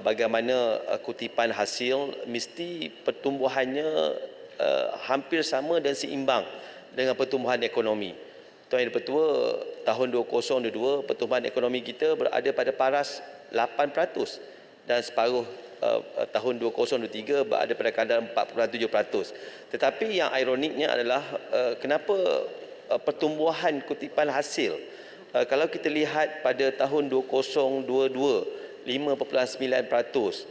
bagaimana kutipan hasil mesti pertumbuhannya hampir sama dan seimbang dengan pertumbuhan ekonomi. Tuan Yang Dipertua, tahun 2022 pertumbuhan ekonomi kita berada pada paras 8% dan separuh tahun 2023 berada pada kadar 4.7%. Tetapi yang ironiknya adalah kenapa pertumbuhan kutipan hasil, kalau kita lihat pada tahun 2022 5.9%,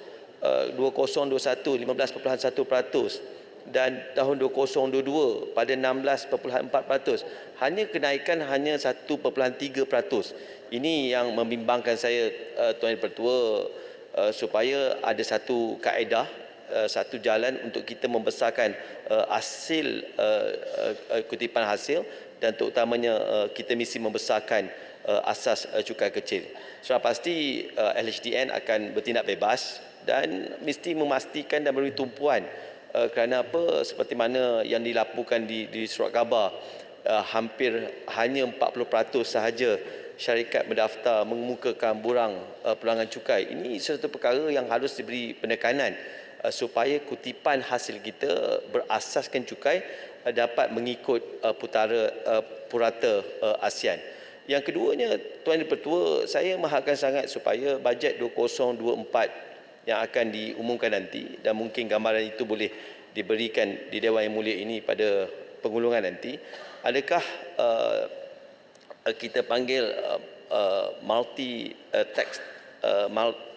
2021 15.1%, dan tahun 2022 pada 16.4%, hanya kenaikan hanya 1.3%. Ini yang membimbangkan saya, Tuan Yang Dipertua, supaya ada satu kaedah, satu jalan untuk kita membesarkan hasil kutipan hasil, dan terutamanya kita mesti membesarkan asas cukai kecil. Sudah pasti LHDN akan bertindak bebas dan mesti memastikan dan memberi tumpuan, kerana apa, seperti mana yang dilaporkan di surat khabar, hampir hanya 40% sahaja syarikat berdaftar mengemukakan borang perluangan cukai. Ini satu perkara yang harus diberi penekanan supaya kutipan hasil kita berasaskan cukai dapat mengikut purata ASEAN. Yang keduanya, Tuan Yang Dipertua, saya mengharapkan sangat supaya bajet 2024 yang akan diumumkan nanti, dan mungkin gambaran itu boleh diberikan di Dewan Yang Mulia ini pada pengulungan nanti, adakah kita panggil multi tax,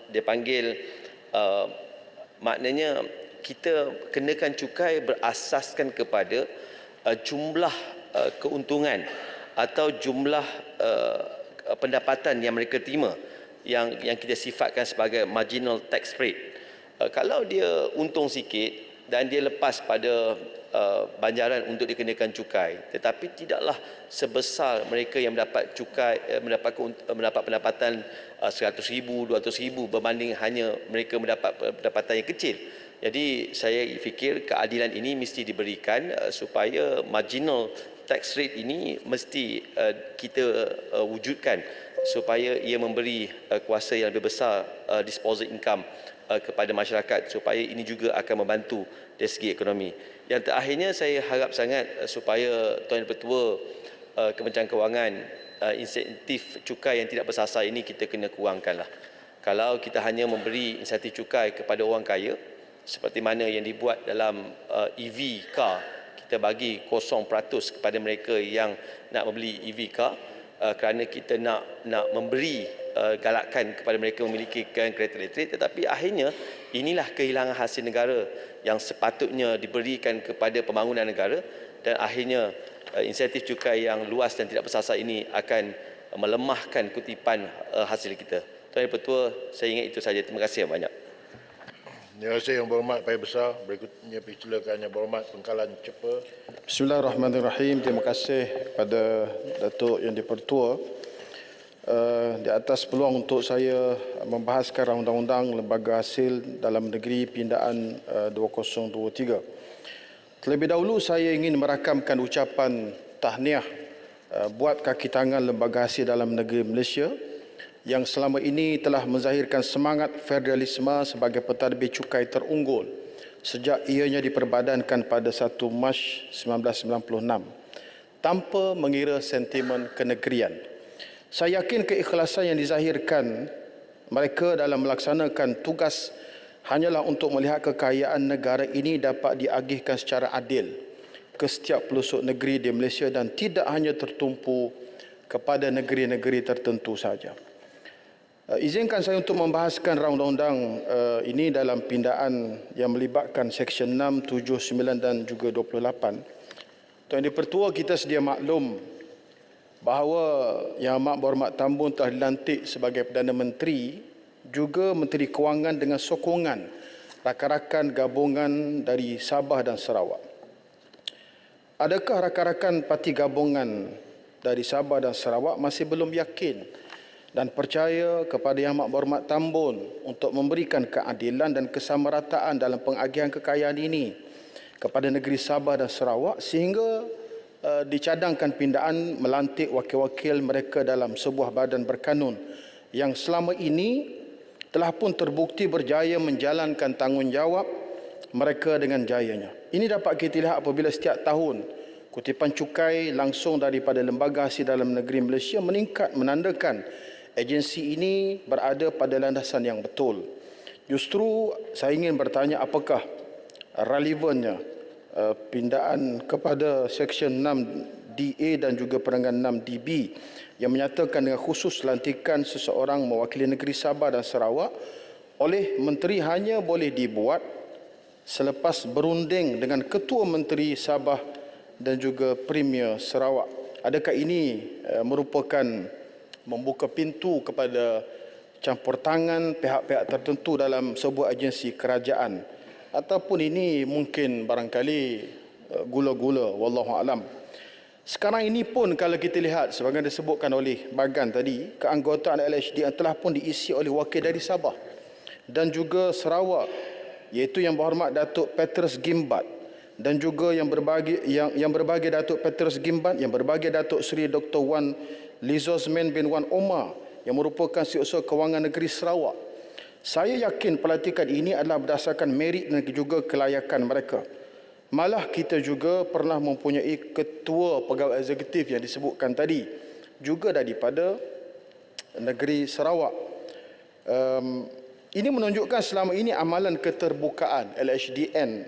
dia panggil maknanya kita kenakan cukai berasaskan kepada jumlah keuntungan atau jumlah pendapatan yang mereka terima, yang kita sifatkan sebagai marginal tax rate. Kalau dia untung sikit dan dia lepas pada banjaran untuk dikenakan cukai, tetapi tidaklah sebesar mereka yang mendapat cukai, mendapat pendapatan 100,000, 200,000 berbanding hanya mereka mendapat pendapatan yang kecil. Jadi saya fikir keadilan ini mesti diberikan supaya marginal tax rate ini mesti kita wujudkan supaya ia memberi kuasa yang lebih besar disposable income kepada masyarakat, supaya ini juga akan membantu dari segi ekonomi. Yang terakhirnya, saya harap sangat supaya Tuan Yang Dipertua, Kementerian Kewangan, insentif cukai yang tidak bersasar ini kita kena kurangkanlah. Kalau kita hanya memberi insentif cukai kepada orang kaya seperti mana yang dibuat dalam EV car, kita bagi 0% kepada mereka yang nak membeli EV car, kerana kita nak memberi galakan kepada mereka memiliki kereta elektrik, tetapi akhirnya inilah kehilangan hasil negara yang sepatutnya diberikan kepada pembangunan negara, dan akhirnya insentif cukai yang luas dan tidak bersasar ini akan melemahkan kutipan hasil kita. Tuan Yang Dipertua, saya ingat itu saja. Terima kasih banyak. Terima kasih Yang Berhormat Paya Besar. Berikutnya persilakan Yang Berhormat Pengkalan Cepa. Bismillahirrahmanirrahim. Terima kasih kepada Datuk Yang Dipertua di atas peluang untuk saya membahaskan undang-undang lembaga hasil dalam negeri pindaan 2023. Terlebih dahulu saya ingin merakamkan ucapan tahniah buat kaki tangan lembaga hasil dalam negeri Malaysia yang selama ini telah menzahirkan semangat federalisme sebagai pentadbir cukai terunggul sejak ianya diperbadankan pada 1 Mac 1996 tanpa mengira sentimen kenegerian. Saya yakin keikhlasan yang dizahirkan mereka dalam melaksanakan tugas hanyalah untuk melihat kekayaan negara ini dapat diagihkan secara adil ke setiap pelosok negeri di Malaysia dan tidak hanya tertumpu kepada negeri-negeri tertentu saja. Izinkan saya untuk membahaskan rancangan undang-undang ini dalam pindaan yang melibatkan Seksyen 6, 7, 9 dan juga 28. Tuan Yang Dipertua, kita sedia maklum bahawa Yang Amat Berhormat Tambun telah dilantik sebagai Perdana Menteri, juga Menteri Kewangan dengan sokongan rakan-rakan gabungan dari Sabah dan Sarawak. Adakah rakan-rakan parti gabungan dari Sabah dan Sarawak masih belum yakin dan percaya kepada Yang Amat Berhormat Tambun untuk memberikan keadilan dan kesamarataan dalam pengagihan kekayaan ini kepada negeri Sabah dan Sarawak, sehingga dicadangkan pindaan melantik wakil-wakil mereka dalam sebuah badan berkanun yang selama ini telah pun terbukti berjaya menjalankan tanggungjawab mereka dengan jayanya. Ini dapat kita lihat apabila setiap tahun kutipan cukai langsung daripada Lembaga Hasil Dalam Negeri Malaysia meningkat, menandakan agensi ini berada pada landasan yang betul. Justru saya ingin bertanya apakah relevannya pindaan kepada Seksyen 6DA dan juga Perenggan 6DB yang menyatakan dengan khusus lantikan seseorang mewakili negeri Sabah dan Sarawak oleh menteri hanya boleh dibuat selepas berunding dengan Ketua Menteri Sabah dan juga Premier Sarawak. Adakah ini merupakan membuka pintu kepada campur tangan pihak-pihak tertentu dalam sebuah agensi kerajaan, ataupun ini mungkin barangkali gula-gula, wallahu alam. Sekarang ini pun kalau kita lihat sebagaimana disebutkan oleh Bagan tadi, keanggotaan LHDN telah pun diisi oleh wakil dari Sabah dan juga Sarawak, iaitu Yang Berhormat Datuk Petrus Gimbat dan juga yang berbahagia Datuk Petrus Gimbat, yang berbahagia Datuk Seri Dr. Wan Lizosman bin Wan Omar yang merupakan Setiausaha Kewangan Negeri Sarawak. Saya yakin pelantikan ini adalah berdasarkan merit dan juga kelayakan mereka. Malah kita juga pernah mempunyai ketua pegawai eksekutif yang disebutkan tadi juga daripada negeri Sarawak. Ini menunjukkan selama ini amalan keterbukaan LHDN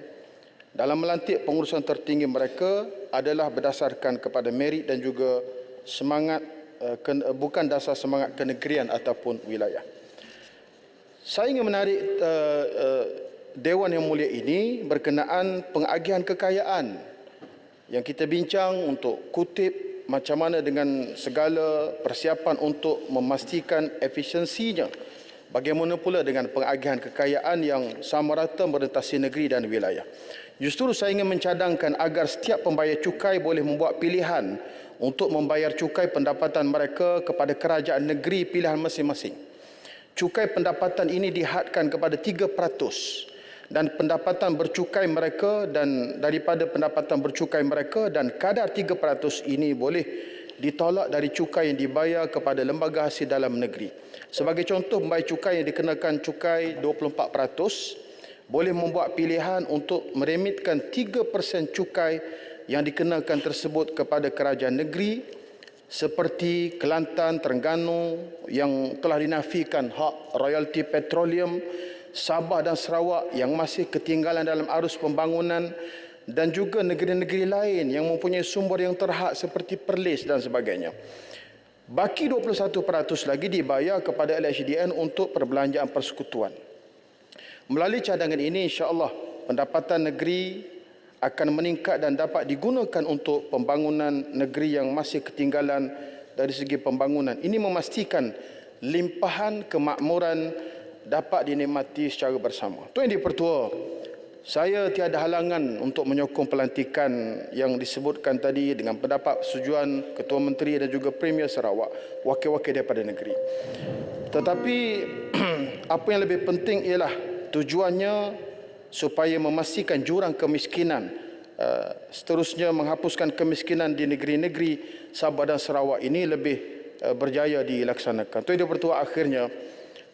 dalam melantik pengurusan tertinggi mereka adalah berdasarkan kepada merit dan juga semangat, bukan dasar semangat kenegerian ataupun wilayah. Saya ingin menarik Dewan Yang Mulia ini berkenaan pengagihan kekayaan yang kita bincang untuk kutip macam mana dengan segala persiapan untuk memastikan efisiensinya. Bagaimana pula dengan pengagihan kekayaan yang sama rata merentasi negeri dan wilayah. Justru saya ingin mencadangkan agar setiap pembayar cukai boleh membuat pilihan untuk membayar cukai pendapatan mereka kepada kerajaan negeri pilihan masing-masing. Cukai pendapatan ini dihadkan kepada 3% dan pendapatan bercukai mereka dan daripada pendapatan bercukai mereka dan kadar 3% ini boleh ditolak dari cukai yang dibayar kepada Lembaga Hasil Dalam Negeri. Sebagai contoh, pembayar cukai yang dikenakan cukai 24% boleh membuat pilihan untuk meremitkan 3% cukai yang dikenakan tersebut kepada kerajaan negeri seperti Kelantan, Terengganu yang telah dinafikan hak royalti petroleum, Sabah dan Sarawak yang masih ketinggalan dalam arus pembangunan, dan juga negeri-negeri lain yang mempunyai sumber yang terhad seperti Perlis dan sebagainya. Baki 21% lagi dibayar kepada LHDN untuk perbelanjaan persekutuan. Melalui cadangan ini, insya-Allah pendapatan negeri akan meningkat dan dapat digunakan untuk pembangunan negeri yang masih ketinggalan dari segi pembangunan. Ini memastikan limpahan kemakmuran dapat dinikmati secara bersama. Tuan Dipertua, saya tiada halangan untuk menyokong pelantikan yang disebutkan tadi dengan pendapat persetujuan Ketua Menteri dan juga Premier Sarawak, wakil-wakil daripada negeri. Tetapi apa yang lebih penting ialah tujuannya supaya memastikan jurang kemiskinan, seterusnya menghapuskan kemiskinan di negeri-negeri Sabah dan Sarawak ini lebih berjaya dilaksanakan. Tuan Dipertua, akhirnya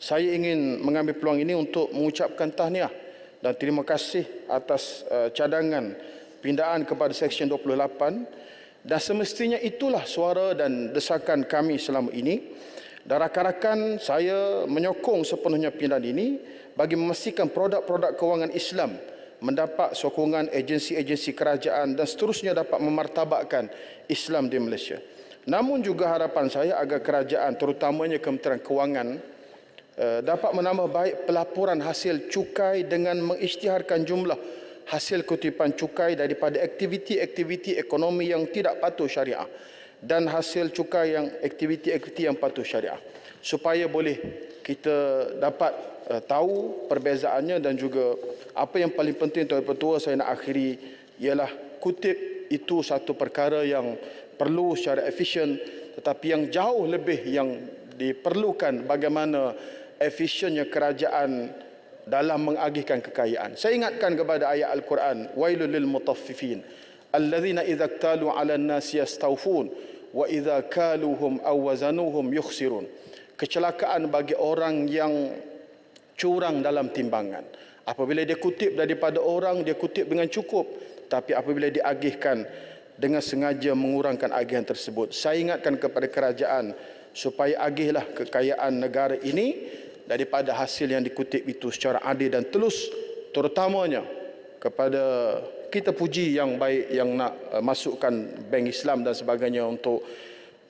saya ingin mengambil peluang ini untuk mengucapkan tahniah dan terima kasih atas cadangan pindaan kepada Seksyen 28, dan semestinya itulah suara dan desakan kami selama ini. Dan rakan-rakan saya menyokong sepenuhnya pindaan ini bagi memastikan produk-produk kewangan Islam mendapat sokongan agensi-agensi kerajaan dan seterusnya dapat memartabatkan Islam di Malaysia. Namun juga harapan saya agar kerajaan, terutamanya Kementerian Kewangan, dapat menambah baik pelaporan hasil cukai dengan mengisytiharkan jumlah hasil kutipan cukai daripada aktiviti-aktiviti ekonomi yang tidak patuh syariah dan hasil cukai yang aktiviti-aktiviti yang patuh syariah, supaya boleh kita dapat tahu perbezaannya. Dan juga apa yang paling penting, Tuan Ketua, saya nak akhiri ialah kutip itu satu perkara yang perlu secara efisien, tetapi yang jauh lebih yang diperlukan bagaimana efisiennya kerajaan dalam mengagihkan kekayaan. Saya ingatkan kepada ayat Al-Quran, wailul lil mutaffifin alladzina idza iktalu 'alan nasi yastawfun wa idza kaluhum aw wazanuhum yukhsirun. Kecelakaan bagi orang yang curang dalam timbangan Apabila dia kutip daripada orang, dia kutip dengan cukup. Tapi apabila diagihkan dengan sengaja mengurangkan agihan tersebut. Saya ingatkan kepada kerajaan supaya agihlah kekayaan negara ini daripada hasil yang dikutip itu secara adil dan telus, terutamanya kepada kita puji yang baik yang nak masukkan Bank Islam dan sebagainya untuk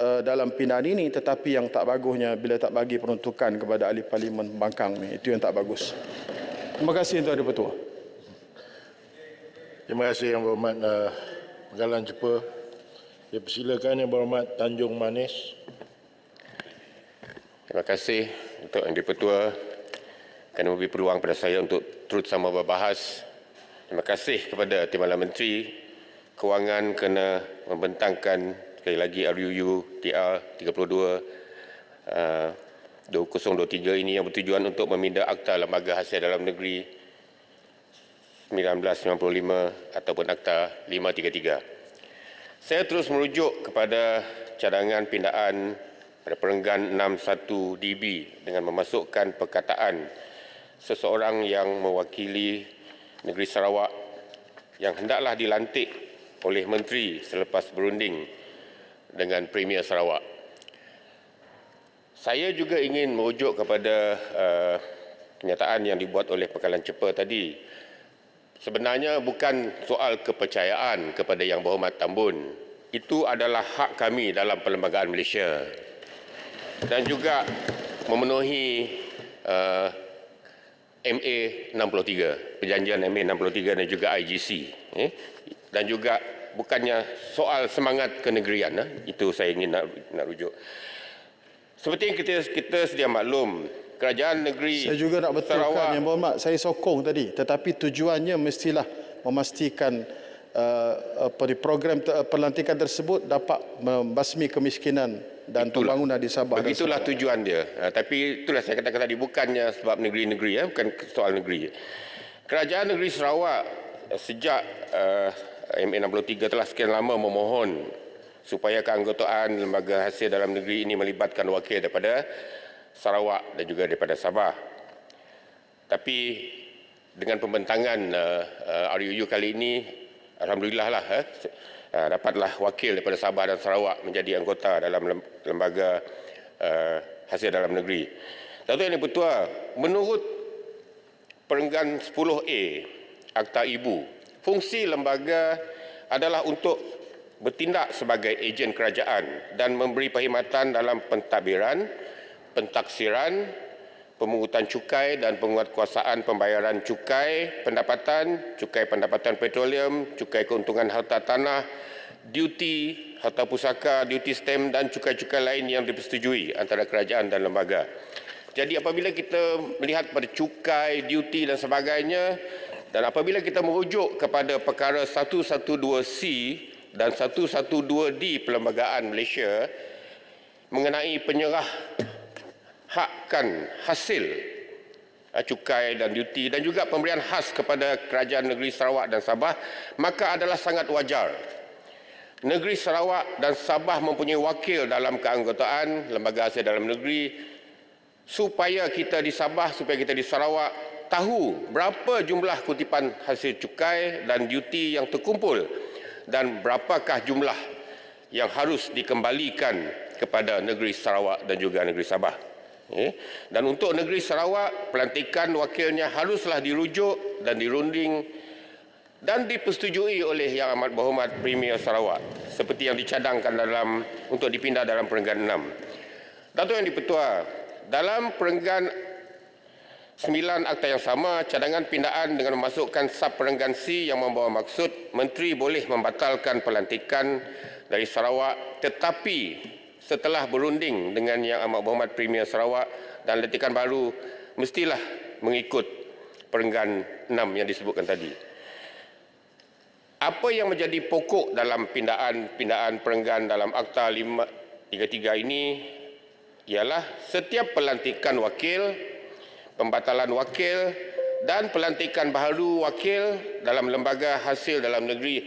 dalam pindahan ini, tetapi yang tak bagusnya bila tak bagi peruntukan kepada ahli parlimen pembangkang ni, itu yang tak bagus. Terima kasih Tuan Di-Pertua. Terima kasih Yang Berhormat Penggalan Cepa. Saya persilakan Yang Berhormat Tanjung Manis. Terima kasih untuk Yang Di-Pertua kerana memberi peluang pada saya untuk turut sama berbahas. Terima kasih kepada Timbalan Menteri Kewangan kerana membentangkan sekali lagi RUU TR 32 2023 ini yang bertujuan untuk meminda Akta Lembaga Hasil Dalam Negeri 1995 ataupun Akta 533. Saya terus merujuk kepada cadangan pindaan pada perenggan 61 DB dengan memasukkan perkataan seseorang yang mewakili negeri Sarawak yang hendaklah dilantik oleh Menteri selepas berunding dengan Premier Sarawak. Saya juga ingin merujuk kepada kenyataan yang dibuat oleh Penggalan Cepa tadi. Sebenarnya bukan soal kepercayaan kepada Yang Berhormat Tambun. Itu adalah hak kami dalam Perlembagaan Malaysia. Dan juga memenuhi MA 63, perjanjian MA 63 dan juga IGC. Dan juga bukannya soal semangat kenegerian. Itu saya ingin nak rujuk. Seperti yang kita sedia maklum, kerajaan negeri saya juga nak betulkan Sarawak, Yang Berhormat, saya sokong tadi, tetapi tujuannya mestilah memastikan program pelantikan tersebut dapat membasmi kemiskinan dan pembangunan di Sabah. Begitulah tujuan dia. Tapi itulah saya katakan tadi, bukannya sebab negeri-negeri, bukan soal negeri. Kerajaan negeri Sarawak sejak MA 63 telah sekian lama memohon supaya keanggotaan lembaga hasil dalam negeri ini melibatkan wakil daripada Sarawak dan juga daripada Sabah. Tapi dengan pembentangan RUU kali ini, alhamdulillah lah, dapatlah wakil daripada Sabah dan Sarawak menjadi anggota dalam lembaga hasil dalam negeri. Datuk Yang Di-Pertua, menurut perenggan 10A Akta Ibu, fungsi lembaga adalah untuk bertindak sebagai ejen kerajaan dan memberi perkhidmatan dalam pentadbiran, pentaksiran, pemungutan cukai dan penguatkuasaan pembayaran cukai pendapatan petroleum, cukai keuntungan harta tanah, duty harta pusaka, duty stamp dan cukai-cukai lain yang dipersetujui antara kerajaan dan lembaga. Jadi apabila kita melihat pada cukai, duty dan sebagainya, dan apabila kita merujuk kepada perkara 112C dan 112D Perlembagaan Malaysia mengenai penyerah hakkan hasil cukai dan duty dan juga pemberian khas kepada kerajaan negeri Sarawak dan Sabah, maka adalah sangat wajar negeri Sarawak dan Sabah mempunyai wakil dalam keanggotaan lembaga hasil dalam negeri supaya kita di Sabah, supaya kita di Sarawak tahu berapa jumlah kutipan hasil cukai dan duty yang terkumpul dan berapakah jumlah yang harus dikembalikan kepada negeri Sarawak dan juga negeri Sabah. Dan untuk negeri Sarawak, pelantikan wakilnya haruslah dirujuk dan dirunding dan dipersetujui oleh Yang Amat Berhormat Premier Sarawak seperti yang dicadangkan untuk dipindah dalam perenggan 6. Datuk Yang Di-Pertua, dalam perenggan 9 akta yang sama, cadangan pindaan dengan memasukkan sub perenggan C yang membawa maksud Menteri boleh membatalkan pelantikan dari Sarawak tetapi setelah berunding dengan Yang Amat Berhormat Premier Sarawak dan lantikan baru mestilah mengikut perenggan 6 yang disebutkan tadi. Apa yang menjadi pokok dalam pindaan perenggan dalam Akta 533 ini ialah setiap pelantikan wakil, pembatalan wakil dan pelantikan baharu wakil dalam lembaga hasil dalam negeri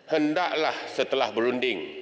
hendaklah setelah berunding